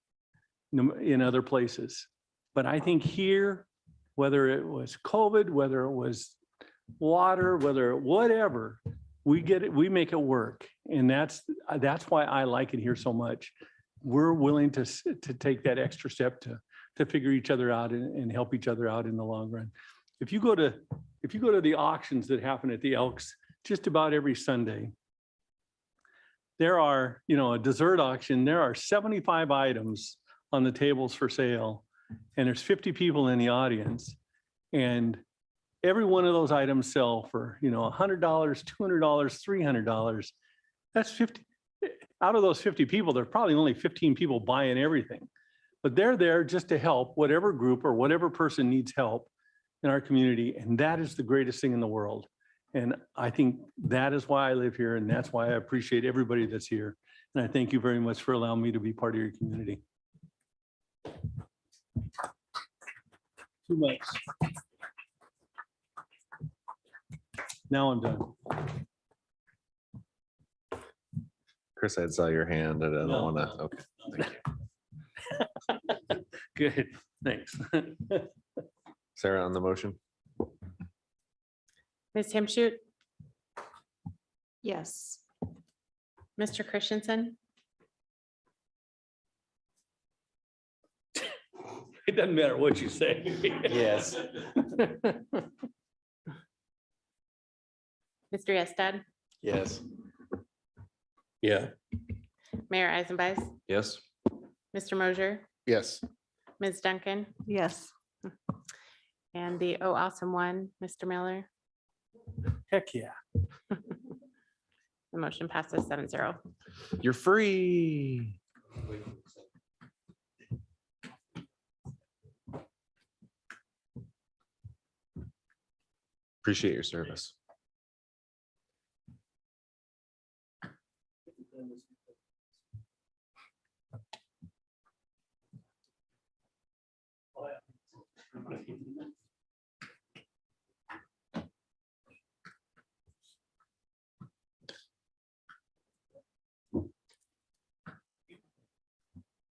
in other places. But I think here, whether it was COVID, whether it was water, whatever, we get it, we make it work. And that's why I like it here so much. We're willing to take that extra step to figure each other out and help each other out in the long run. If you go to the auctions that happen at the Elks just about every Sunday, there are, a dessert auction, there are 75 items on the tables for sale, and there's 50 people in the audience. And every one of those items sell for, $100, $200, $300. That's 50. Out of those 50 people, there's probably only 15 people buying everything. But they're there just to help whatever group or whatever person needs help in our community. And that is the greatest thing in the world. And I think that is why I live here. And that's why I appreciate everybody that's here. And I thank you very much for allowing me to be part of your community. Too much. Now I'm done. Chris, I saw your hand and I No. don't want to, okay. Thank you. Good, thanks. Sarah on the motion? Ms. Timshute, Yes. Mr. Christensen, It doesn't matter what you say. Yes. Mr. Yestad, Yes. Yeah. Mayor Eisenbeiss, Yes. Mr. Mosier, Yes. Ms. Duncan, Yes. and the oh awesome one, Mr. Miller. Heck yeah. The motion passes 7-0. You're free. Appreciate your service.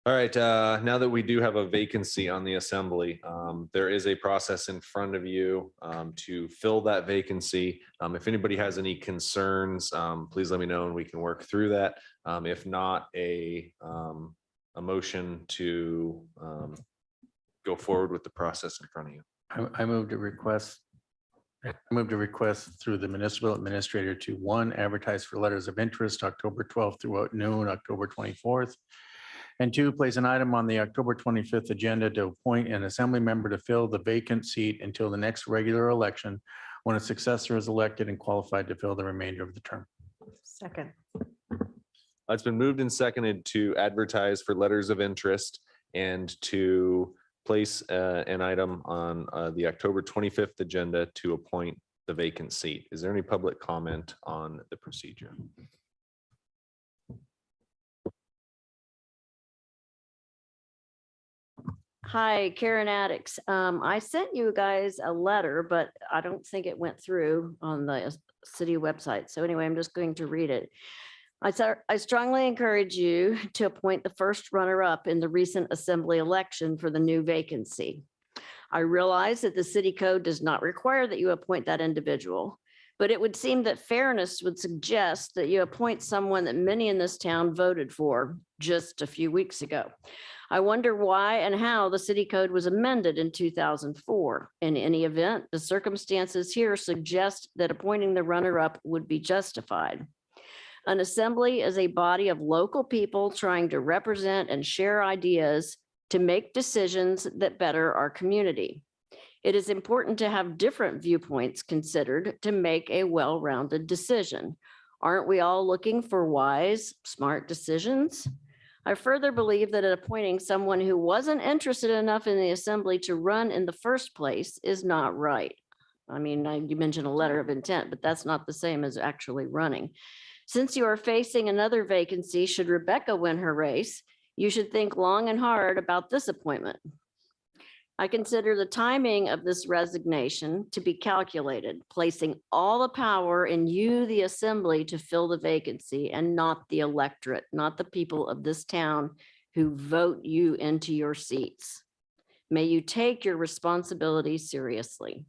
All right, now that we do have a vacancy on the assembly, there is a process in front of you to fill that vacancy. If anybody has any concerns, please let me know and we can work through that. If not, a motion to go forward with the process in front of you. I move to request through the municipal administrator to 1, advertise for letters of interest October 12th through noon, October 24th. And 2, place an item on the October 25th agenda to appoint an assembly member to fill the vacant seat until the next regular election when a successor is elected and qualified to fill the remainder of the term. Second. It's been moved and seconded to advertise for letters of interest and to place an item on the October 25th agenda to appoint the vacant seat. Is there any public comment on the procedure? Hi, Karen Addicks. I sent you guys a letter, but I don't think it went through on the city website. So anyway, I'm just going to read it. I strongly encourage you to appoint the first runner-up in the recent assembly election for the new vacancy. I realize that the city code does not require that you appoint that individual, but it would seem that fairness would suggest that you appoint someone that many in this town voted for just a few weeks ago. I wonder why and how the city code was amended in 2004. In any event, the circumstances here suggest that appointing the runner-up would be justified. An assembly is a body of local people trying to represent and share ideas to make decisions that better our community. It is important to have different viewpoints considered to make a well-rounded decision. Aren't we all looking for wise, smart decisions? I further believe that appointing someone who wasn't interested enough in the assembly to run in the first place is not right. I mean, you mentioned a letter of intent, but that's not the same as actually running. Since you are facing another vacancy, should Rebecca win her race, you should think long and hard about this appointment. I consider the timing of this resignation to be calculated, placing all the power in you, the assembly, to fill the vacancy and not the electorate, not the people of this town who vote you into your seats. May you take your responsibility seriously.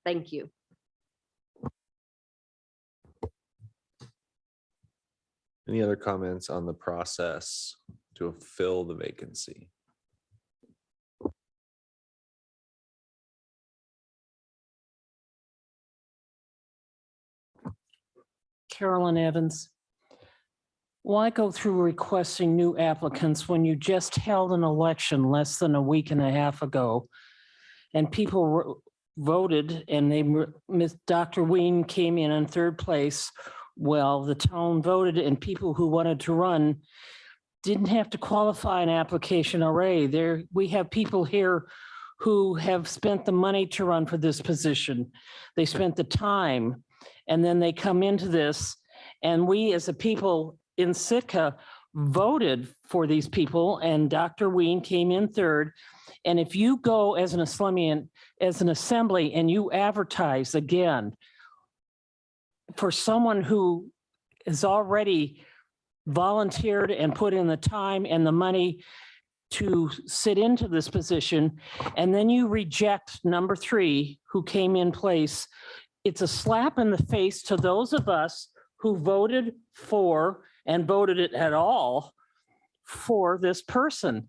Thank you. Any other comments on the process to fill the vacancy? Carolyn Evans. Why go through requesting new applicants when you just held an election less than a week and a half ago? And people voted and Dr. Ween came in third place. Well, the town voted and people who wanted to run didn't have to qualify an application already. We have people here who have spent the money to run for this position. They spent the time and then they come into this, and we as a people in Sitka voted for these people, and Dr. Ween came in third. And if you go as an assembly and you advertise again for someone who is already volunteered and put in the time and the money to sit into this position, and then you reject number 3 who came in place, it's a slap in the face to those of us who voted for and voted it at all for this person.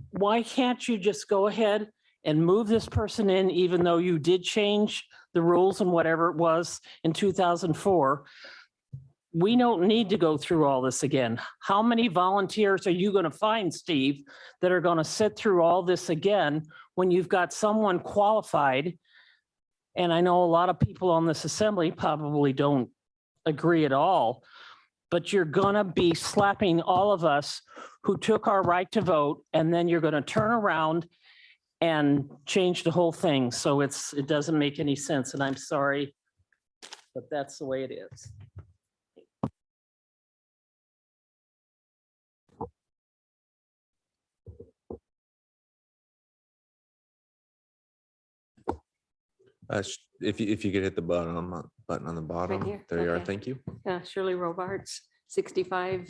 Why can't you just go ahead and move this person in, even though you did change the rules and whatever it was in 2004? We don't need to go through all this again. How many volunteers are you going to find, Steve, that are going to sit through all this again when you've got someone qualified? And I know a lot of people on this assembly probably don't agree at all, but you're going to be slapping all of us who took our right to vote, and then you're going to turn around and change the whole thing. So it doesn't make any sense, and I'm sorry, but that's the way it is. If you could hit the button on the bottom, here? there you are. Okay. Thank you. Shirley Robarts, 65,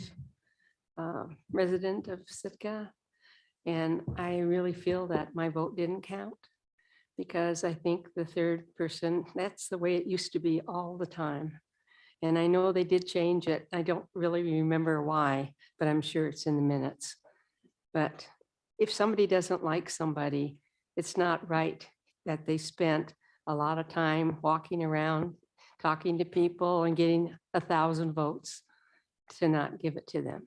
resident of Sitka. And I really feel that my vote didn't count because I think the third person, that's the way it used to be all the time. And I know they did change it. I don't really remember why, but I'm sure it's in the minutes. But if somebody doesn't like somebody, it's not right that they spent a lot of time walking around, talking to people and getting 1,000 votes to not give it to them.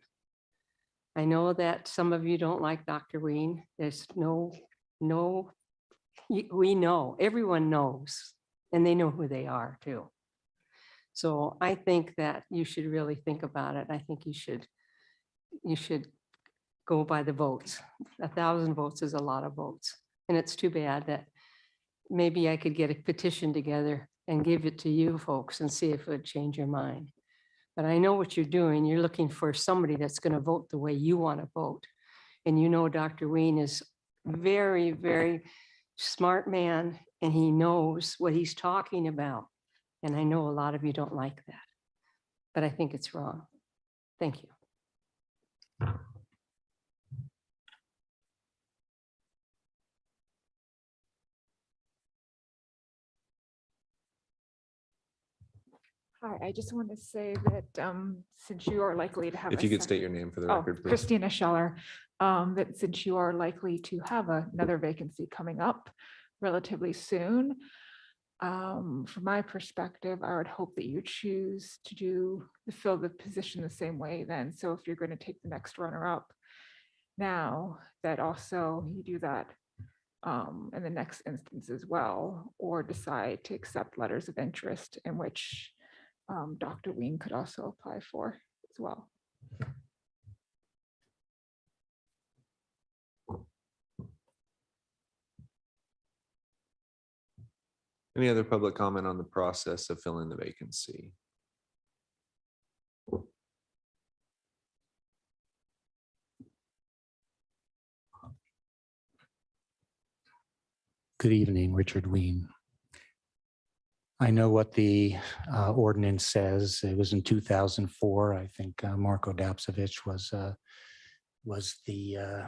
I know that some of you don't like Dr. Ween. There's we know, everyone knows, and they know who they are too. So I think that you should really think about it. I think you should go by the votes. 1,000 votes is a lot of votes. And it's too bad that maybe I could get a petition together and give it to you folks and see if it would change your mind. But I know what you're doing. You're looking for somebody that's going to vote the way you want to vote. And you know Dr. Ween is very, very smart man, and he knows what he's talking about. And I know a lot of you don't like that, but I think it's wrong. Thank you. Hi, I just want to say that since you are likely to have. If you could state your name for the record, please. Christina Scheller, that since you are likely to have another vacancy coming up relatively soon, from my perspective, I would hope that you choose to fill the position the same way then. So if you're going to take the next runner up now, that also you do that in the next instance as well, or decide to accept letters of interest in which Dr. Ween could also apply for as well. Any other public comment on the process of filling the vacancy? Good evening, Richard Ween. I know what the ordinance says. It was in 2004. I think Marko Dapsevich was the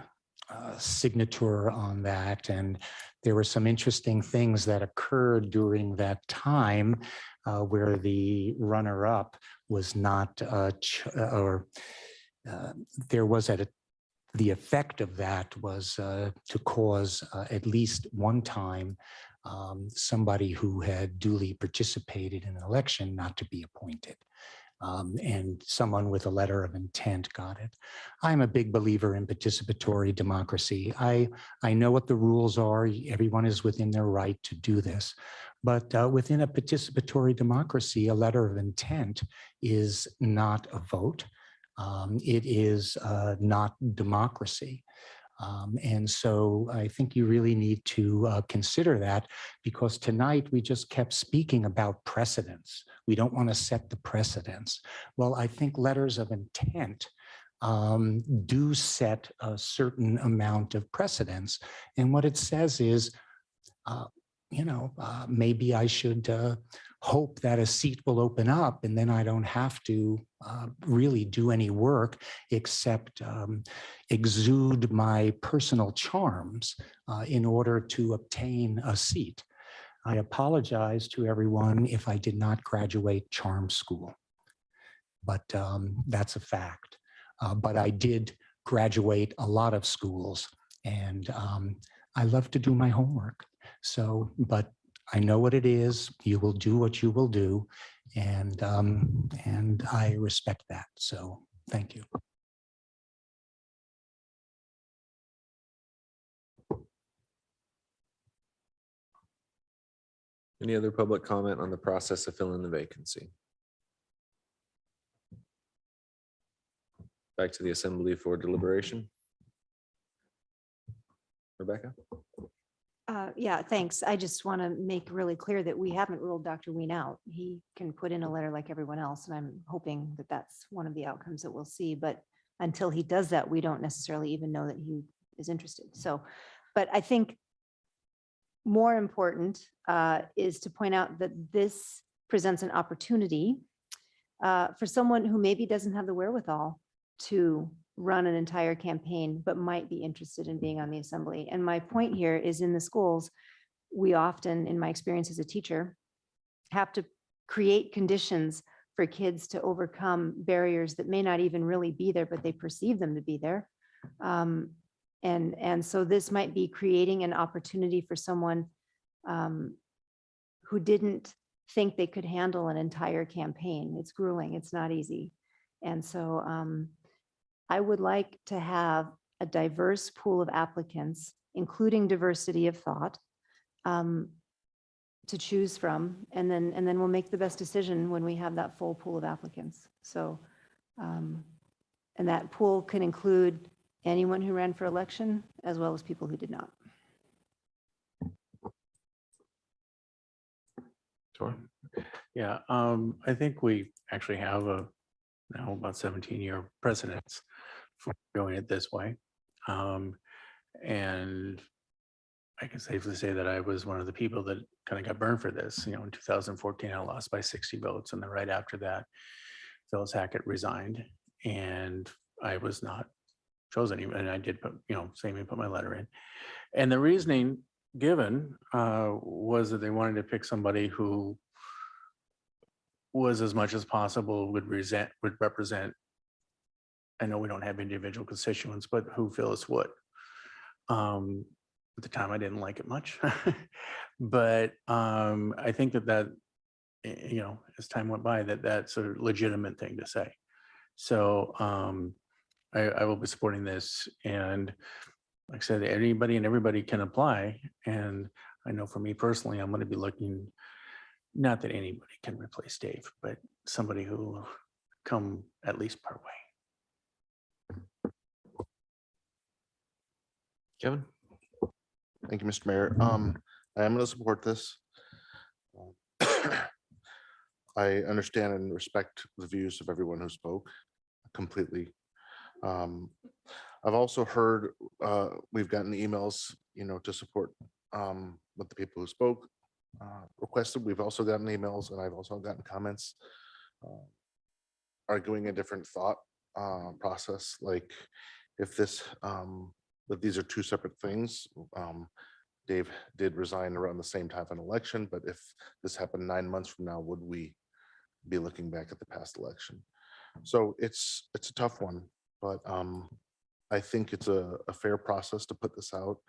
signature on that. And there were some interesting things that occurred during that time where the runner-up was not, there was the effect of that was to cause at least one time somebody who had duly participated in an election not to be appointed. and someone with a letter of intent got it. I'm a big believer in participatory democracy. I know what the rules are. Everyone is within their right to do this. But within a participatory democracy, a letter of intent is not a vote. It is not democracy. And so I think you really need to consider that, because tonight we just kept speaking about precedents. We don't want to set the precedents. Well, I think letters of intent do set a certain amount of precedents. And what it says is, maybe I should hope that a seat will open up and then I don't have to really do any work except exude my personal charms in order to obtain a seat. I apologize to everyone if I did not graduate charm school, but that's a fact. But I did graduate a lot of schools, and I love to do my homework. So, but I know what it is. You will do what you will do, and I respect that. So, thank you. Any other public comment on the process of filling the vacancy? Back to the assembly for deliberation. Rebecca? Yeah, thanks. I just want to make really clear that we haven't ruled Dr. Ween out. He can put in a letter like everyone else, and I'm hoping that that's one of the outcomes that we'll see. But until he does that, we don't necessarily even know that he is interested. So, but I think more important is to point out that this presents an opportunity for someone who maybe doesn't have the wherewithal to run an entire campaign, but might be interested in being on the assembly. And my point here is, in the schools, we often, in my experience as a teacher, have to create conditions for kids to overcome barriers that may not even really be there, but they perceive them to be there. And so this might be creating an opportunity for someone who didn't think they could handle an entire campaign. It's grueling, it's not easy. And so I would like to have a diverse pool of applicants, including diversity of thought, to choose from, and then we'll make the best decision when we have that full pool of applicants. So, and that pool can include anyone who ran for election, as well as people who did not. Sure. Yeah, I think we actually have now about 17-year precedence for doing it this way. And I can safely say that I was one of the people that kind of got burned for this. In 2014, I lost by 60 votes. And then right after that, Phyllis Hackett resigned, and I was not chosen. And I did put, put my letter in. And the reasoning given was that they wanted to pick somebody who was, as much as possible, would represent, I know we don't have individual constituents, but who Phyllis would. At the time, I didn't like it much, but I think that as time went by, that's a legitimate thing to say. So I will be supporting this, and like I said, anybody and everybody can apply. And I know for me personally, I'm going to be looking, not that anybody can replace Dave, but somebody who will come at least part way. Kevin? Thank you, Mr. Mayor. I am going to support this. I understand and respect the views of everyone who spoke completely. I've also heard we've gotten emails, to support what the people who spoke requested. We've also gotten emails, and I've also gotten comments arguing a different thought process, like if this that these are two separate things. Dave did resign around the same time of an election, but if this happened 9 months from now, would we be looking back at the past election? So it's a tough one, but I think it's a fair process to put this out,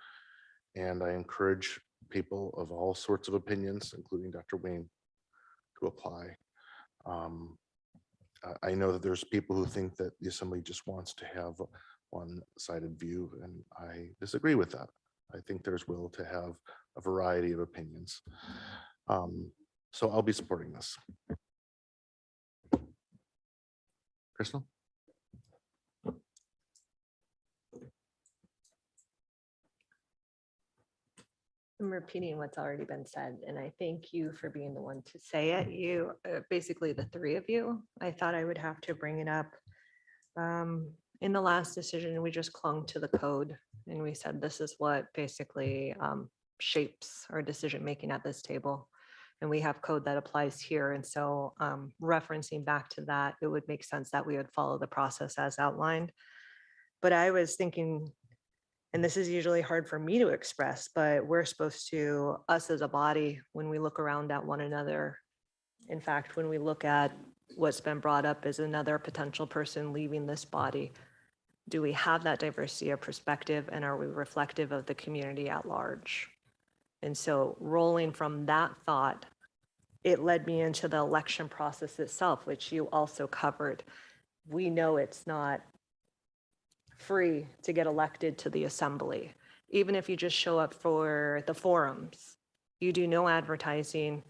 and I encourage people of all sorts of opinions, including Dr. Wayne, to apply. I know that there's people who think that the assembly just wants to have a one-sided view, and I disagree with that. I think there's will to have a variety of opinions. So I'll be supporting this. Crystal? I'm repeating what's already been said, and I thank you for being the one to say it. You, basically the three of you, I thought I would have to bring it up. In the last decision, we just clung to the code and we said, this is what basically shapes our decision-making at this table. And we have code that applies here. And so referencing back to that, it would make sense that we would follow the process as outlined. But I was thinking, and this is usually hard for me to express, but we're supposed to, us as a body, when we look around at one another, in fact, when we look at what's been brought up as another potential person leaving this body, do we have that diversity of perspective and are we reflective of the community at large? And so rolling from that thought, it led me into the election process itself, which you also covered. We know it's not free to get elected to the assembly. Even if you just show up for the forums, you do no advertising.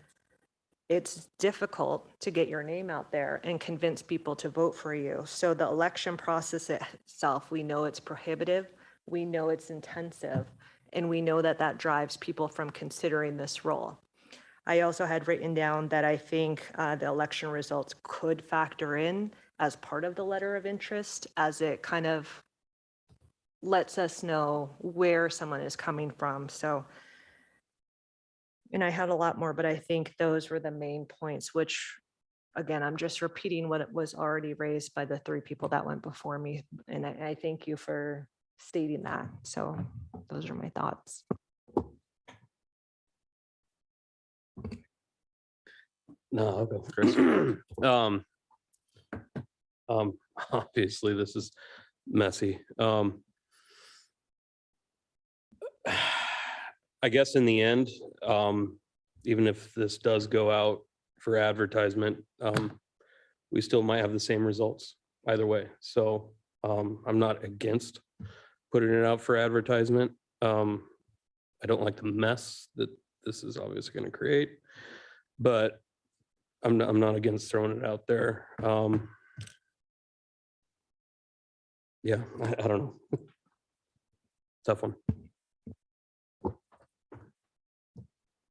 It's difficult to get your name out there and convince people to vote for you. So the election process itself, we know it's prohibitive, we know it's intensive, and we know that that drives people from considering this role. I also had written down that I think the election results could factor in as part of the letter of interest, as it kind of lets us know where someone is coming from. So, and I had a lot more, but I think those were the main points, which again, I'm just repeating what was already raised by the three people that went before me. And I thank you for stating that. So those are my thoughts. No, I'll go first. Obviously this is messy. I guess in the end, even if this does go out for advertisement, we still might have the same results either way. So I'm not against putting it out for advertisement. I don't like the mess that this is obviously going to create, but I'm not against throwing it out there. Yeah, I don't know. Tough one.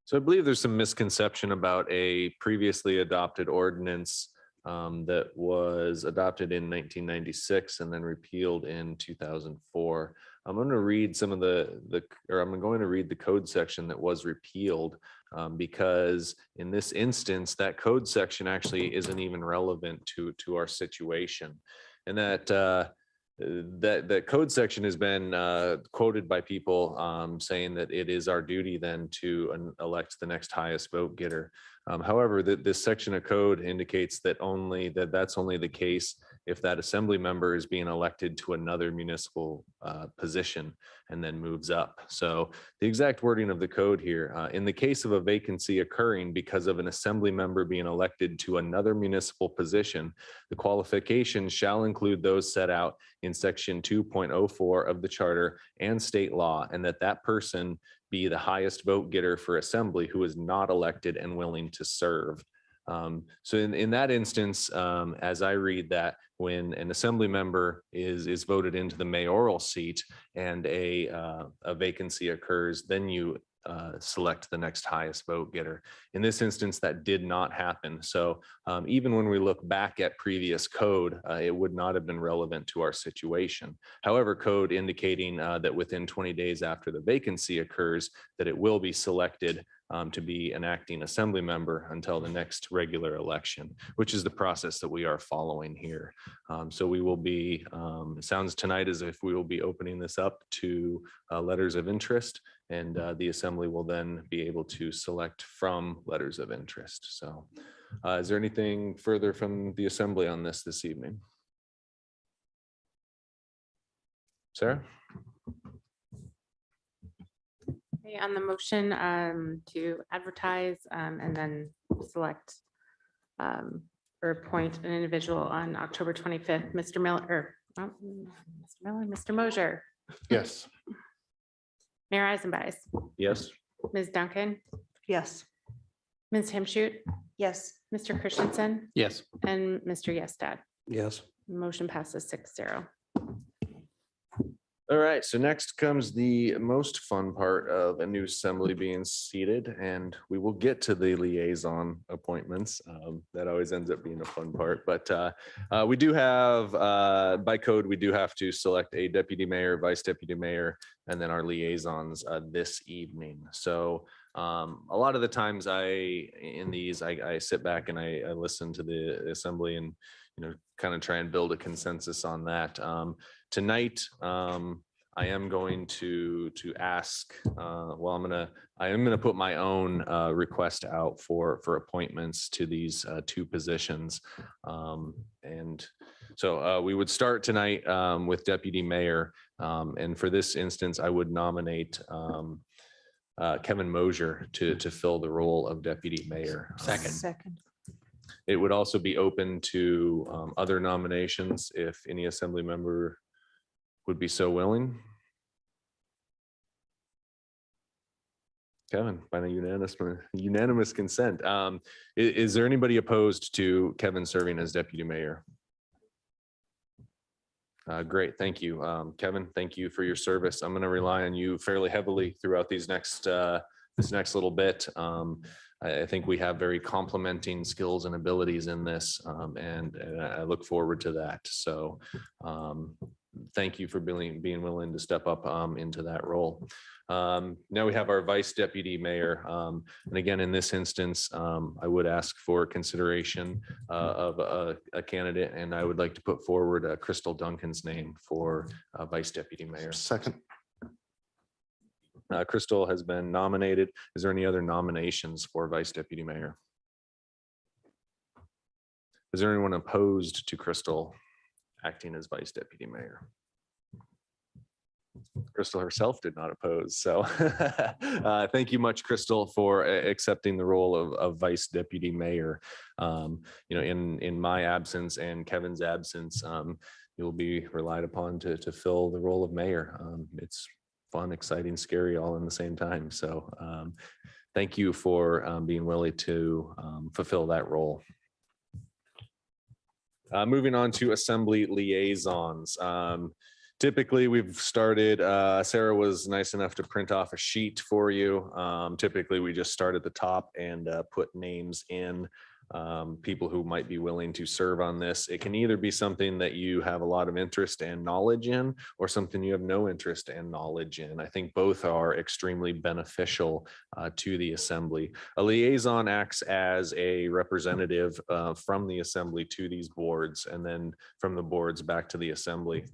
So I believe there's some misconception about a previously adopted ordinance that was adopted in 1996 and then repealed in 2004. I'm going to read some of I'm going to read the code section that was repealed because in this instance, that code section actually isn't even relevant to our situation. And that code section has been quoted by people saying that it is our duty then to elect the next highest vote getter. However, this section of code indicates that that's only the case if that assembly member is being elected to another municipal position and then moves up. So the exact wording of the code here, in the case of a vacancy occurring because of an assembly member being elected to another municipal position, the qualifications shall include those set out in section 2.04 of the charter and state law, and that person be the highest vote getter for assembly who is not elected and willing to serve. So in that instance, as I read that, when an assembly member is voted into the mayoral seat and a vacancy occurs, then you select the next highest vote getter. In this instance, that did not happen. So even when we look back at previous code, it would not have been relevant to our situation. However, code indicating that within 20 days after the vacancy occurs, that it will be selected to be an acting assembly member until the next regular election, which is the process that we are following here. So we will be, it sounds tonight as if we will be opening this up to letters of interest, and the assembly will then be able to select from letters of interest. So is there anything further from the assembly on this evening? Sarah? Okay, on the motion to advertise and then select or appoint an individual on October 25th. Mr. Miller, Mr. Mosier, Yes. Mayor Eisenbeiß, Yes. Ms. Duncan, Yes. Ms. Himshoot, Yes. Mr. Christensen, Yes. and Mr. Yestad. Yes. Motion passes 6-0. All right, so next comes the most fun part of a new assembly being seated, and we will get to the liaison appointments. That always ends up being a fun part, but we do have, by code, we do have to select a deputy mayor, vice deputy mayor, and then our liaisons this evening. So a lot of the times I sit back and I listen to the assembly and, kind of try and build a consensus on that. Tonight, I am going to ask, I am gonna put my own request out for appointments to these two positions. And so we would start tonight with deputy mayor. And for this instance, I would nominate Kevin Mosier to fill the role of deputy mayor. Second. It would also be open to other nominations if any assembly member would be so willing. Kevin, by a unanimous consent. Is there anybody opposed to Kevin serving as deputy mayor? Great, thank you. Kevin, thank you for your service. I'm going to rely on you fairly heavily throughout these this next little bit. I think we have very complementing skills and abilities in this, and I look forward to that. So thank you for being willing to step up into that role. Now we have our vice deputy mayor. And again, in this instance, I would ask for consideration of a candidate, and I would like to put forward Crystal Duncan's name for vice deputy mayor. Second. Crystal has been nominated. Is there any other nominations for vice deputy mayor? Is there anyone opposed to Crystal acting as vice deputy mayor? Crystal herself did not oppose. So thank you much, Crystal, for accepting the role of vice deputy mayor. In my absence and Kevin's absence, you'll be relied upon to fill the role of mayor. It's fun, exciting, scary, all in the same time. So thank you for being willing to fulfill that role. Moving on to assembly liaisons. Typically, we've started, Sarah was nice enough to print off a sheet for you. Typically, we just start at the top and put names in, people who might be willing to serve on this. It can either be something that you have a lot of interest and knowledge in, or something you have no interest and knowledge in. I think both are extremely beneficial to the assembly. A liaison acts as a representative from the assembly to these boards, and then from the boards back to the assembly.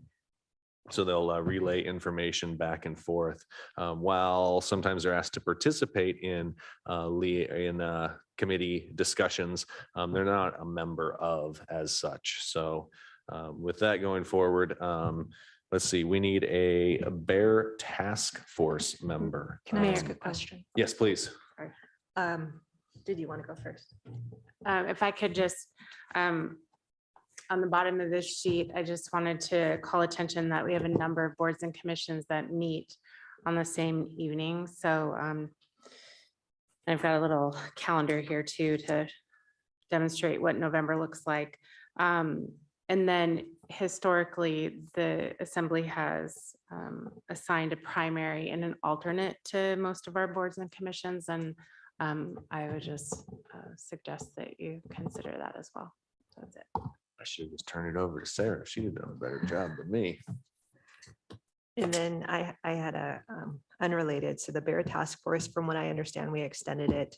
So they'll relay information back and forth. While sometimes they're asked to participate in committee discussions, they're not a member of as such. So with that going forward, let's see, we need a Bear Task Force member. Can I ask a question? Yes, please. Did you want to go first? If I could just, on the bottom of this sheet, I just wanted to call attention that we have a number of boards and commissions that meet on the same evening. So I've got a little calendar here too to demonstrate what November looks like. And then historically, the assembly has assigned a primary and an alternate to most of our boards and commissions. And I would just suggest that you consider that as well. So that's it. I should just turn it over to Sarah. She'd have done a better job than me. And then I had a unrelated, so the Bear Task Force, from what I understand, we extended it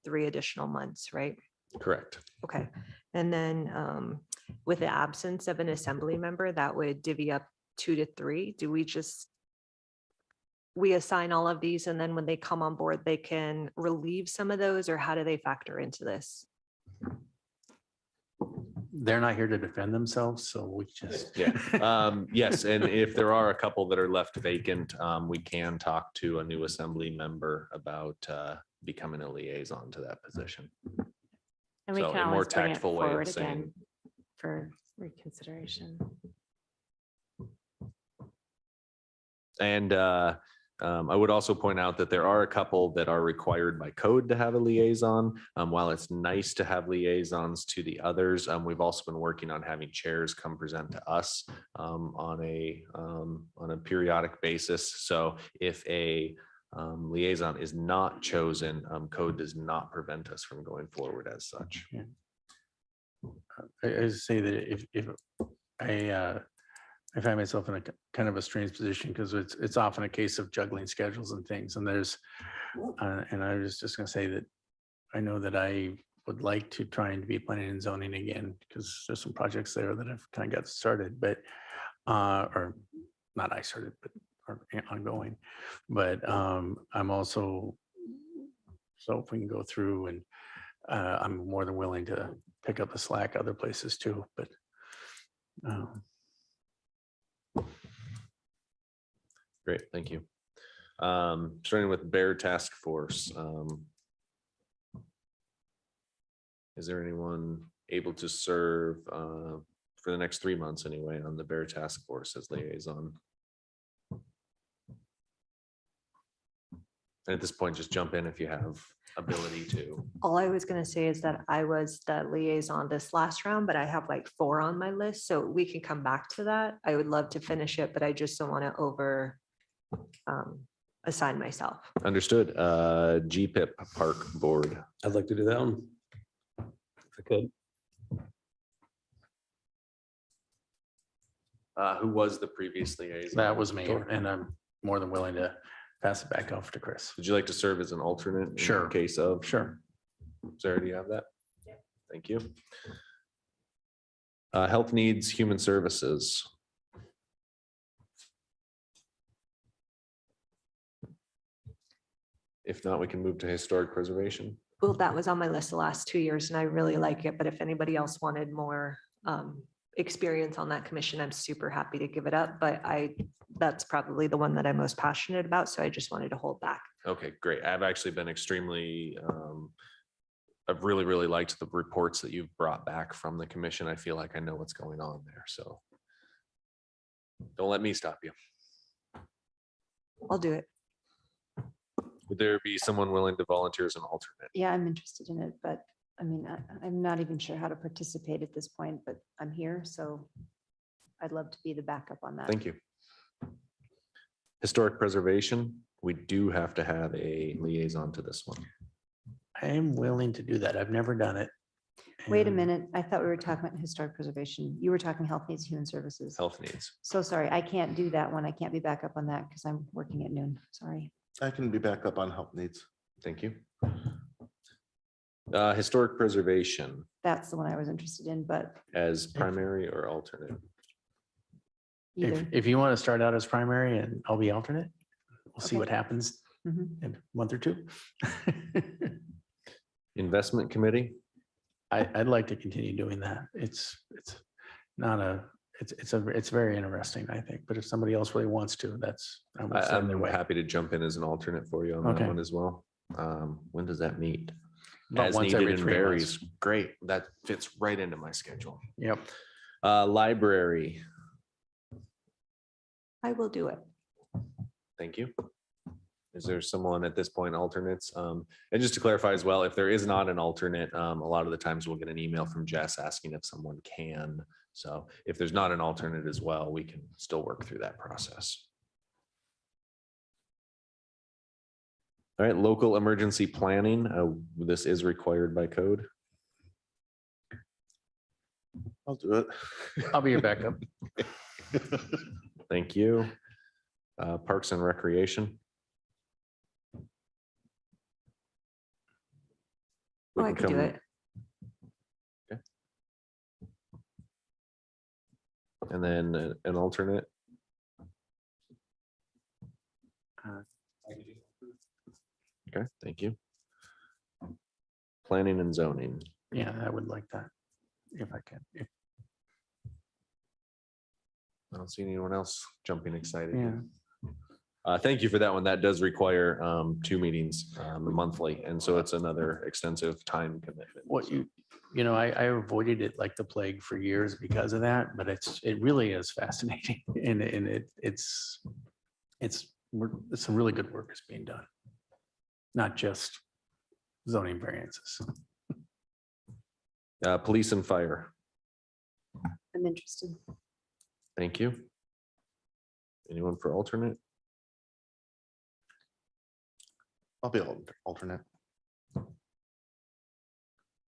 3 additional months, right? Correct. Okay. And then with the absence of an assembly member, that would divvy up 2 to 3. Do we assign all of these, and then when they come on board, they can relieve some of those, or how do they factor into this? They're not here to defend themselves, so we just. Yeah. Yes, and if there are a couple that are left vacant, we can talk to a new assembly member about becoming a liaison to that position. And we So can a more always bring it tactful way of forward saying, again for reconsideration. and I would also point out that there are a couple that are required by code to have a liaison. While it's nice to have liaisons to the others, we've also been working on having chairs come present to us on a periodic basis. So if a liaison is not chosen, code does not prevent us from going forward as such. I say that if I find myself in a kind of a strange position because it's often a case of juggling schedules and things. And there's, and I was just going to say that I know that I would like to try and be planning and zoning again because there's some projects there that I've kind of got started, but or not I started, but are ongoing. But I'm also, so if we can go through, and I'm more than willing to pick up the slack other places too, but Great, thank you. Starting with Bear Task Force. Is there anyone able to serve for the next 3 months anyway on the Bear Task Force as liaison? And at this point, just jump in if you have ability to. All I was going to say is that I was the liaison this last round, but I have like 4 on my list, so we can come back to that. I would love to finish it, but I just don't want to over assign myself. Understood. GPIP Park Board. I'd like to do that one. If I could. Who was the previous liaison? that was me, and I'm more than willing to pass it back off to Chris. Would you like to serve as an alternate? in Sure. Case of? Sure. Sarah, do you have that? Thank you. Health Needs, Human Services. If not, we can move to Historic Preservation. Well, that was on my list the last 2 years and I really like it, but if anybody else wanted more experience on that commission, I'm super happy to give it up, but that's probably the one that I'm most passionate about. So I just wanted to hold back. Okay, great. I've actually been extremely, I've really liked the reports that you've brought back from the commission. I feel like I know what's going on there, so don't let me stop you. I'll do it. Would there be someone willing to volunteer as an alternate? Yeah, I'm interested in it, but I mean, I'm not even sure how to participate at this point, but I'm here, so I'd love to be the backup on that. Thank you. Historic Preservation, we do have to have a liaison to this one. I am willing to do that. I've never done it. Wait a And minute, I thought we were talking about historic preservation. You were talking health needs, human services. Health Needs. So sorry, I can't do that one. I can't be back up on that because I'm working at noon. Sorry. I can be back up on Health Needs. Thank you. Historic Preservation That's the one I was interested in, but as primary or alternate? either. if you want to start out as primary and I'll be alternate, we'll see Okay. what happens Mhm. in a month or two. Investment Committee? I'd like to continue doing that. It's not a, it's very interesting, I think, but if somebody else really wants to, I'm gonna stand in their I'm way. happy to jump in as an alternate for you on that Okay. one as well. When does that meet? About As once needed every and 3 varies. months. Great. That fits right into my schedule. Yep. Library. I will do it. Thank you. Is there someone at this point alternates? And just to clarify as well, if there is not an alternate, a lot of the times we'll get an email from Jess asking if someone can. So if there's not an alternate as well, we can still work through that process. All right, local emergency planning. This is required by code. I'll do it. I'll be your backup. Thank you. Parks and Recreation. We Oh, I can could do come- it. Okay. And then an alternate. Okay, thank you. Planning and zoning. Yeah, I would like that if I can. I don't see anyone else jumping excited. Yeah. Thank you for that one. That does require 2 meetings monthly, and so it's another extensive time commitment. What I avoided it like the plague for years because of that, but it really is fascinating. And it's some really good work is being done. Not just zoning variances. Police and fire. I'm interested. Thank you. Anyone for alternate? I'll be alternate.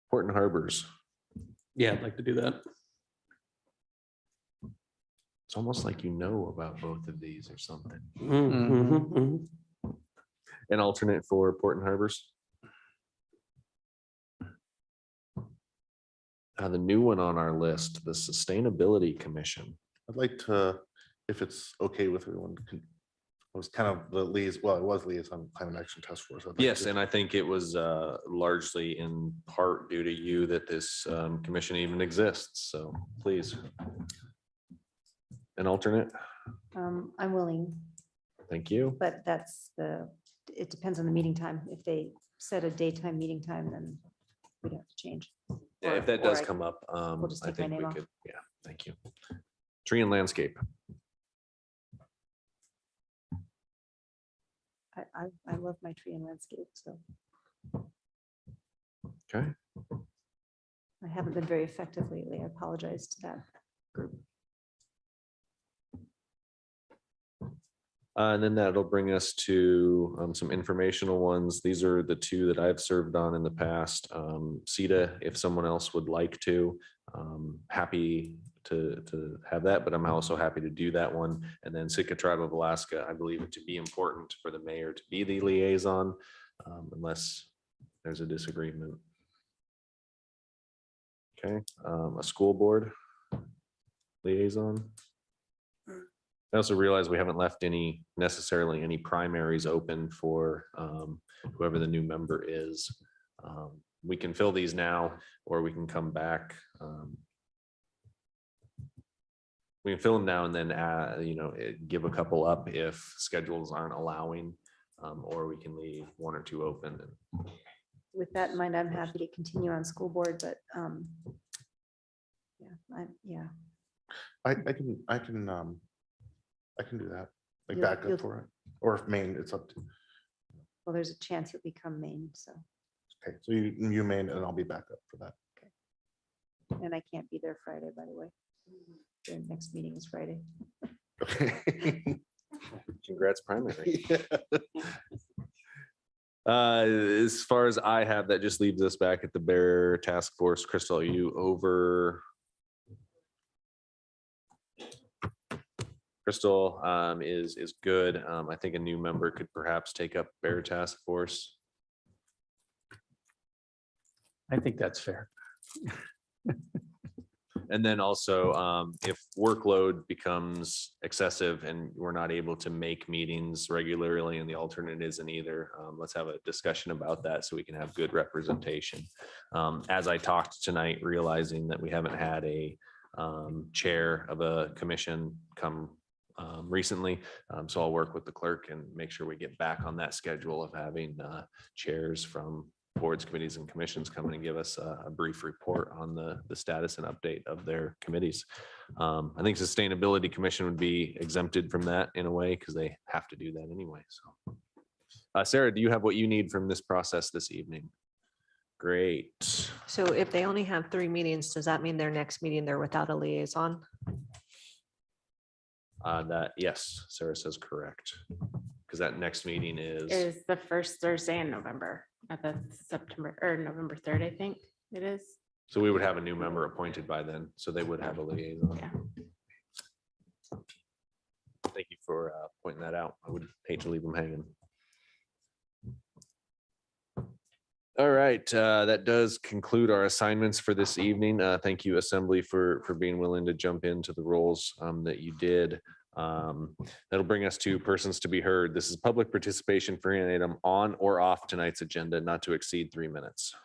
Port and Harbors. Yeah, I'd like to do that. It's almost like you know about both of these or something. An alternate for Port and Harbors. The new one on our list, the Sustainability Commission. I'd like to, if it's okay with everyone, it was kind of the liaison, it was liaison climate action task force. I'd like Yes, to- and I think it was largely in part due to you that this commission even exists. So please. An alternate. I'm willing, Thank you. but it depends on the meeting time. If they set a daytime meeting time, then we'd have to change. Yeah, if that Or does I- come up, we'll just I take my think name we off. could, yeah, thank you. Tree and landscape. I love my tree and landscape, so Okay. I haven't been very effective lately. I apologize to that group. And then that'll bring us to some informational ones. These are the two that I've served on in the past. CETA, if someone else would like to, happy to have that, but I'm also happy to do that one. And then Sitka Tribe of Alaska, I believe it to be important for the mayor to be the liaison, unless there's a disagreement. Okay, a school board liaison. I also realize we haven't left necessarily any primaries open for whoever the new member is. We can fill these now, or we can come back. We can fill them now and then, give a couple up if schedules aren't allowing, or we can leave one or two open. With that in mind, I'm happy to continue on school board, but I can do that, like You'll- backup you'll- for it, or if Maine, it's up to, well, there's a chance it become Maine, so, okay, so you Maine and I'll be backup for that. and I can't be there Friday, by the way. Their next meeting is Friday. Okay. Congrats, primary. As far as I have, that just leaves us back at the Bear Task Force. Crystal, are you over? Crystal is good. I think a new member could perhaps take up Bear Task Force. I think that's fair. And then also, if workload becomes excessive and we're not able to make meetings regularly and the alternate isn't either, let's have a discussion about that so we can have good representation. As I talked tonight, realizing that we haven't had a chair of a commission come recently. So I'll work with the clerk and make sure we get back on that schedule of having chairs from boards, committees, and commissions come in and give us a brief report on the status and update of their committees. I think Sustainability Commission would be exempted from that in a way because they have to do that anyway. So, Sarah, do you have what you need from this process this evening? Great. So if they only have 3 meetings, does that mean their next meeting they're without a liaison? Yes, Sarah says correct. Because that next meeting Is the first Thursday in November at the September or November 3rd, I think it is. so we would have a new member appointed by then, so they would have a liaison. Yeah. Thank you for pointing that out. I would hate to leave them hanging. All right, that does conclude our assignments for this evening. Thank you, Assembly, for being willing to jump into the roles that you did. That'll bring us to persons to be heard. This is public participation for an item on or off tonight's agenda, not to exceed 3 minutes.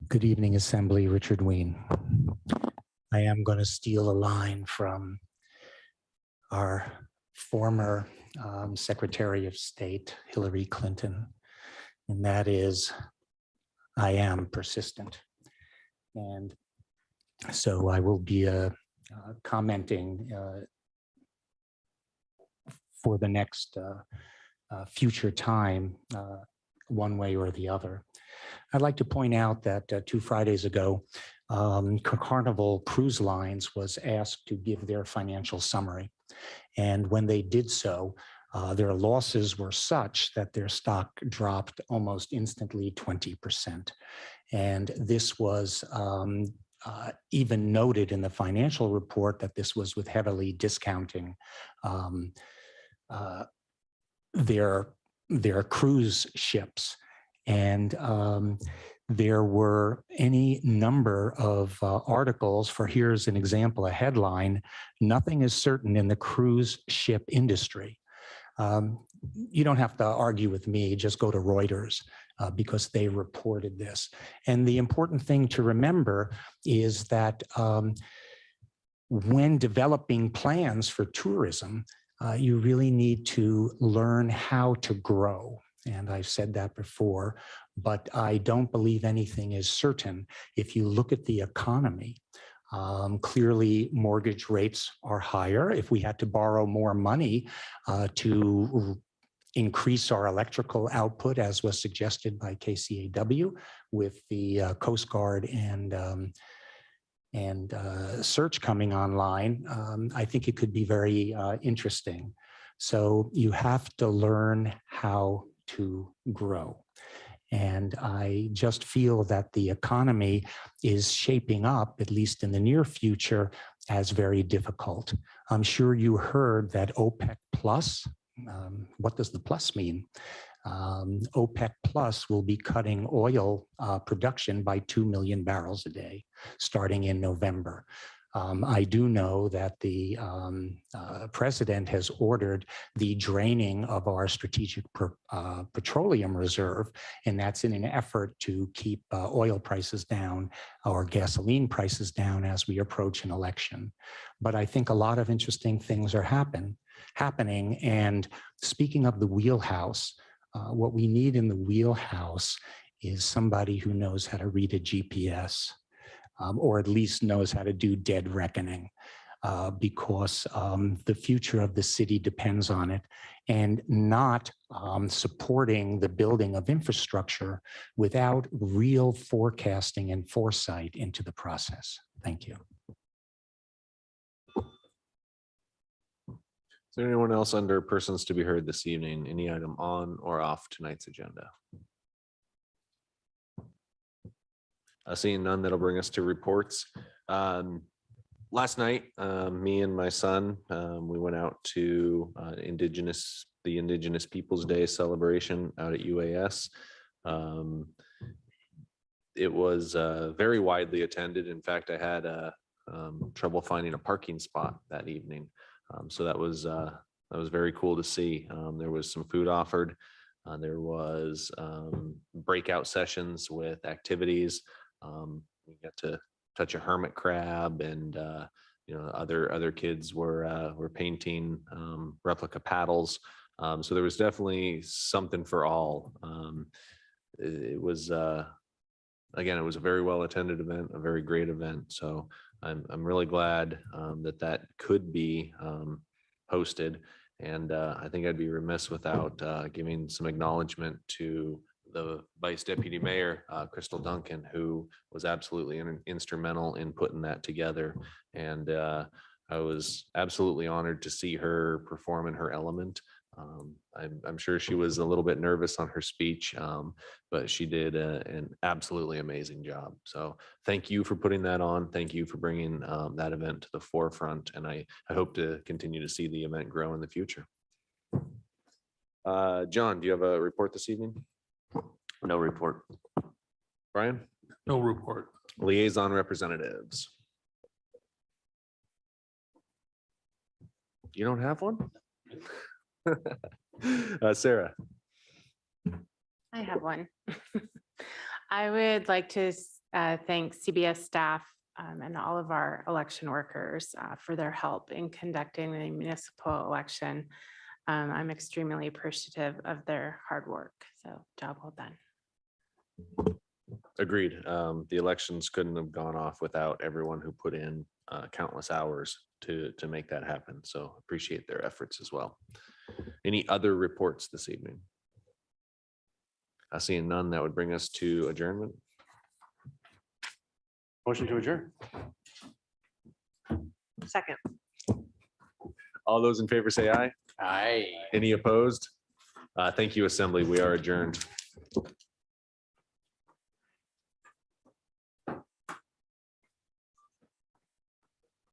Good evening, Assembly. Richard Ween. I am going to steal a line from our former Secretary of State, Hillary Clinton, and that is, I am persistent. And so I will be commenting for the next future time, one way or the other. I'd like to point out that 2 Fridays ago, Carnival Cruise Lines was asked to give their financial summary. And when they did so, their losses were such that their stock dropped almost instantly 20%. And this was even noted in the financial report that this was with heavily discounting their cruise ships. And there were any number of articles for, here's an example, a headline, "Nothing is certain in the cruise ship industry." You don't have to argue with me, just go to Reuters because they reported this. And the important thing to remember is that when developing plans for tourism, you really need to learn how to grow. And I've said that before, but I don't believe anything is certain. If you look at the economy, clearly mortgage rates are higher. If we had to borrow more money to increase our electrical output, as was suggested by KCAW, with the Coast Guard and search coming online, I think it could be very interesting. So you have to learn how to grow. And I just feel that the economy is shaping up, at least in the near future, as very difficult. I'm sure you heard that OPEC plus, what does the plus mean? OPEC plus will be cutting oil production by 2 million barrels a day, starting in November. I do know that the president has ordered the draining of our strategic petroleum reserve, and that's in an effort to keep oil prices down or gasoline prices down as we approach an election. But I think a lot of interesting things are happening. And speaking of the wheelhouse, what we need in the wheelhouse is somebody who knows how to read a GPS. Or at least knows how to do dead reckoning, because the future of the city depends on it, and not supporting the building of infrastructure without real forecasting and foresight into the process. Thank you. Is there anyone else under persons to be heard this evening? Any item on or off tonight's agenda? Seeing none, that'll bring us to reports. Last night, me and my son, we went out to the Indigenous Peoples Day celebration out at UAS. It was very widely attended. In fact, I had trouble finding a parking spot that evening. So that was very cool to see. There was some food offered. There was breakout sessions with activities. We got to touch a hermit crab, and other kids were painting replica paddles. So there was definitely something for all. It was again, it was a very well attended event, a very great event. So I'm really glad that could be hosted. And I think I'd be remiss without giving some acknowledgement to the Vice Deputy Mayor, Crystal Duncan, who was absolutely instrumental in putting that together. And I was absolutely honored to see her perform in her element. I'm sure she was a little bit nervous on her speech, but she did an absolutely amazing job. So thank you for putting that on. Thank you for bringing that event to the forefront. And I hope to continue to see the event grow in the future. John, do you have a report this evening? No report. Brian? No report. Liaison representatives. You don't have one? Sarah? I have one. I would like to thank CBS staff and all of our election workers for their help in conducting the municipal election. I'm extremely appreciative of their hard work. So job well done. Agreed. The elections couldn't have gone off without everyone who put in countless hours to make that happen. So appreciate their efforts as well. Any other reports this evening? Seeing none, that would bring us to adjournment. Motion to adjourn. Second. All those in favor say aye. Aye. Any opposed? Thank you, Assembly. We are adjourned.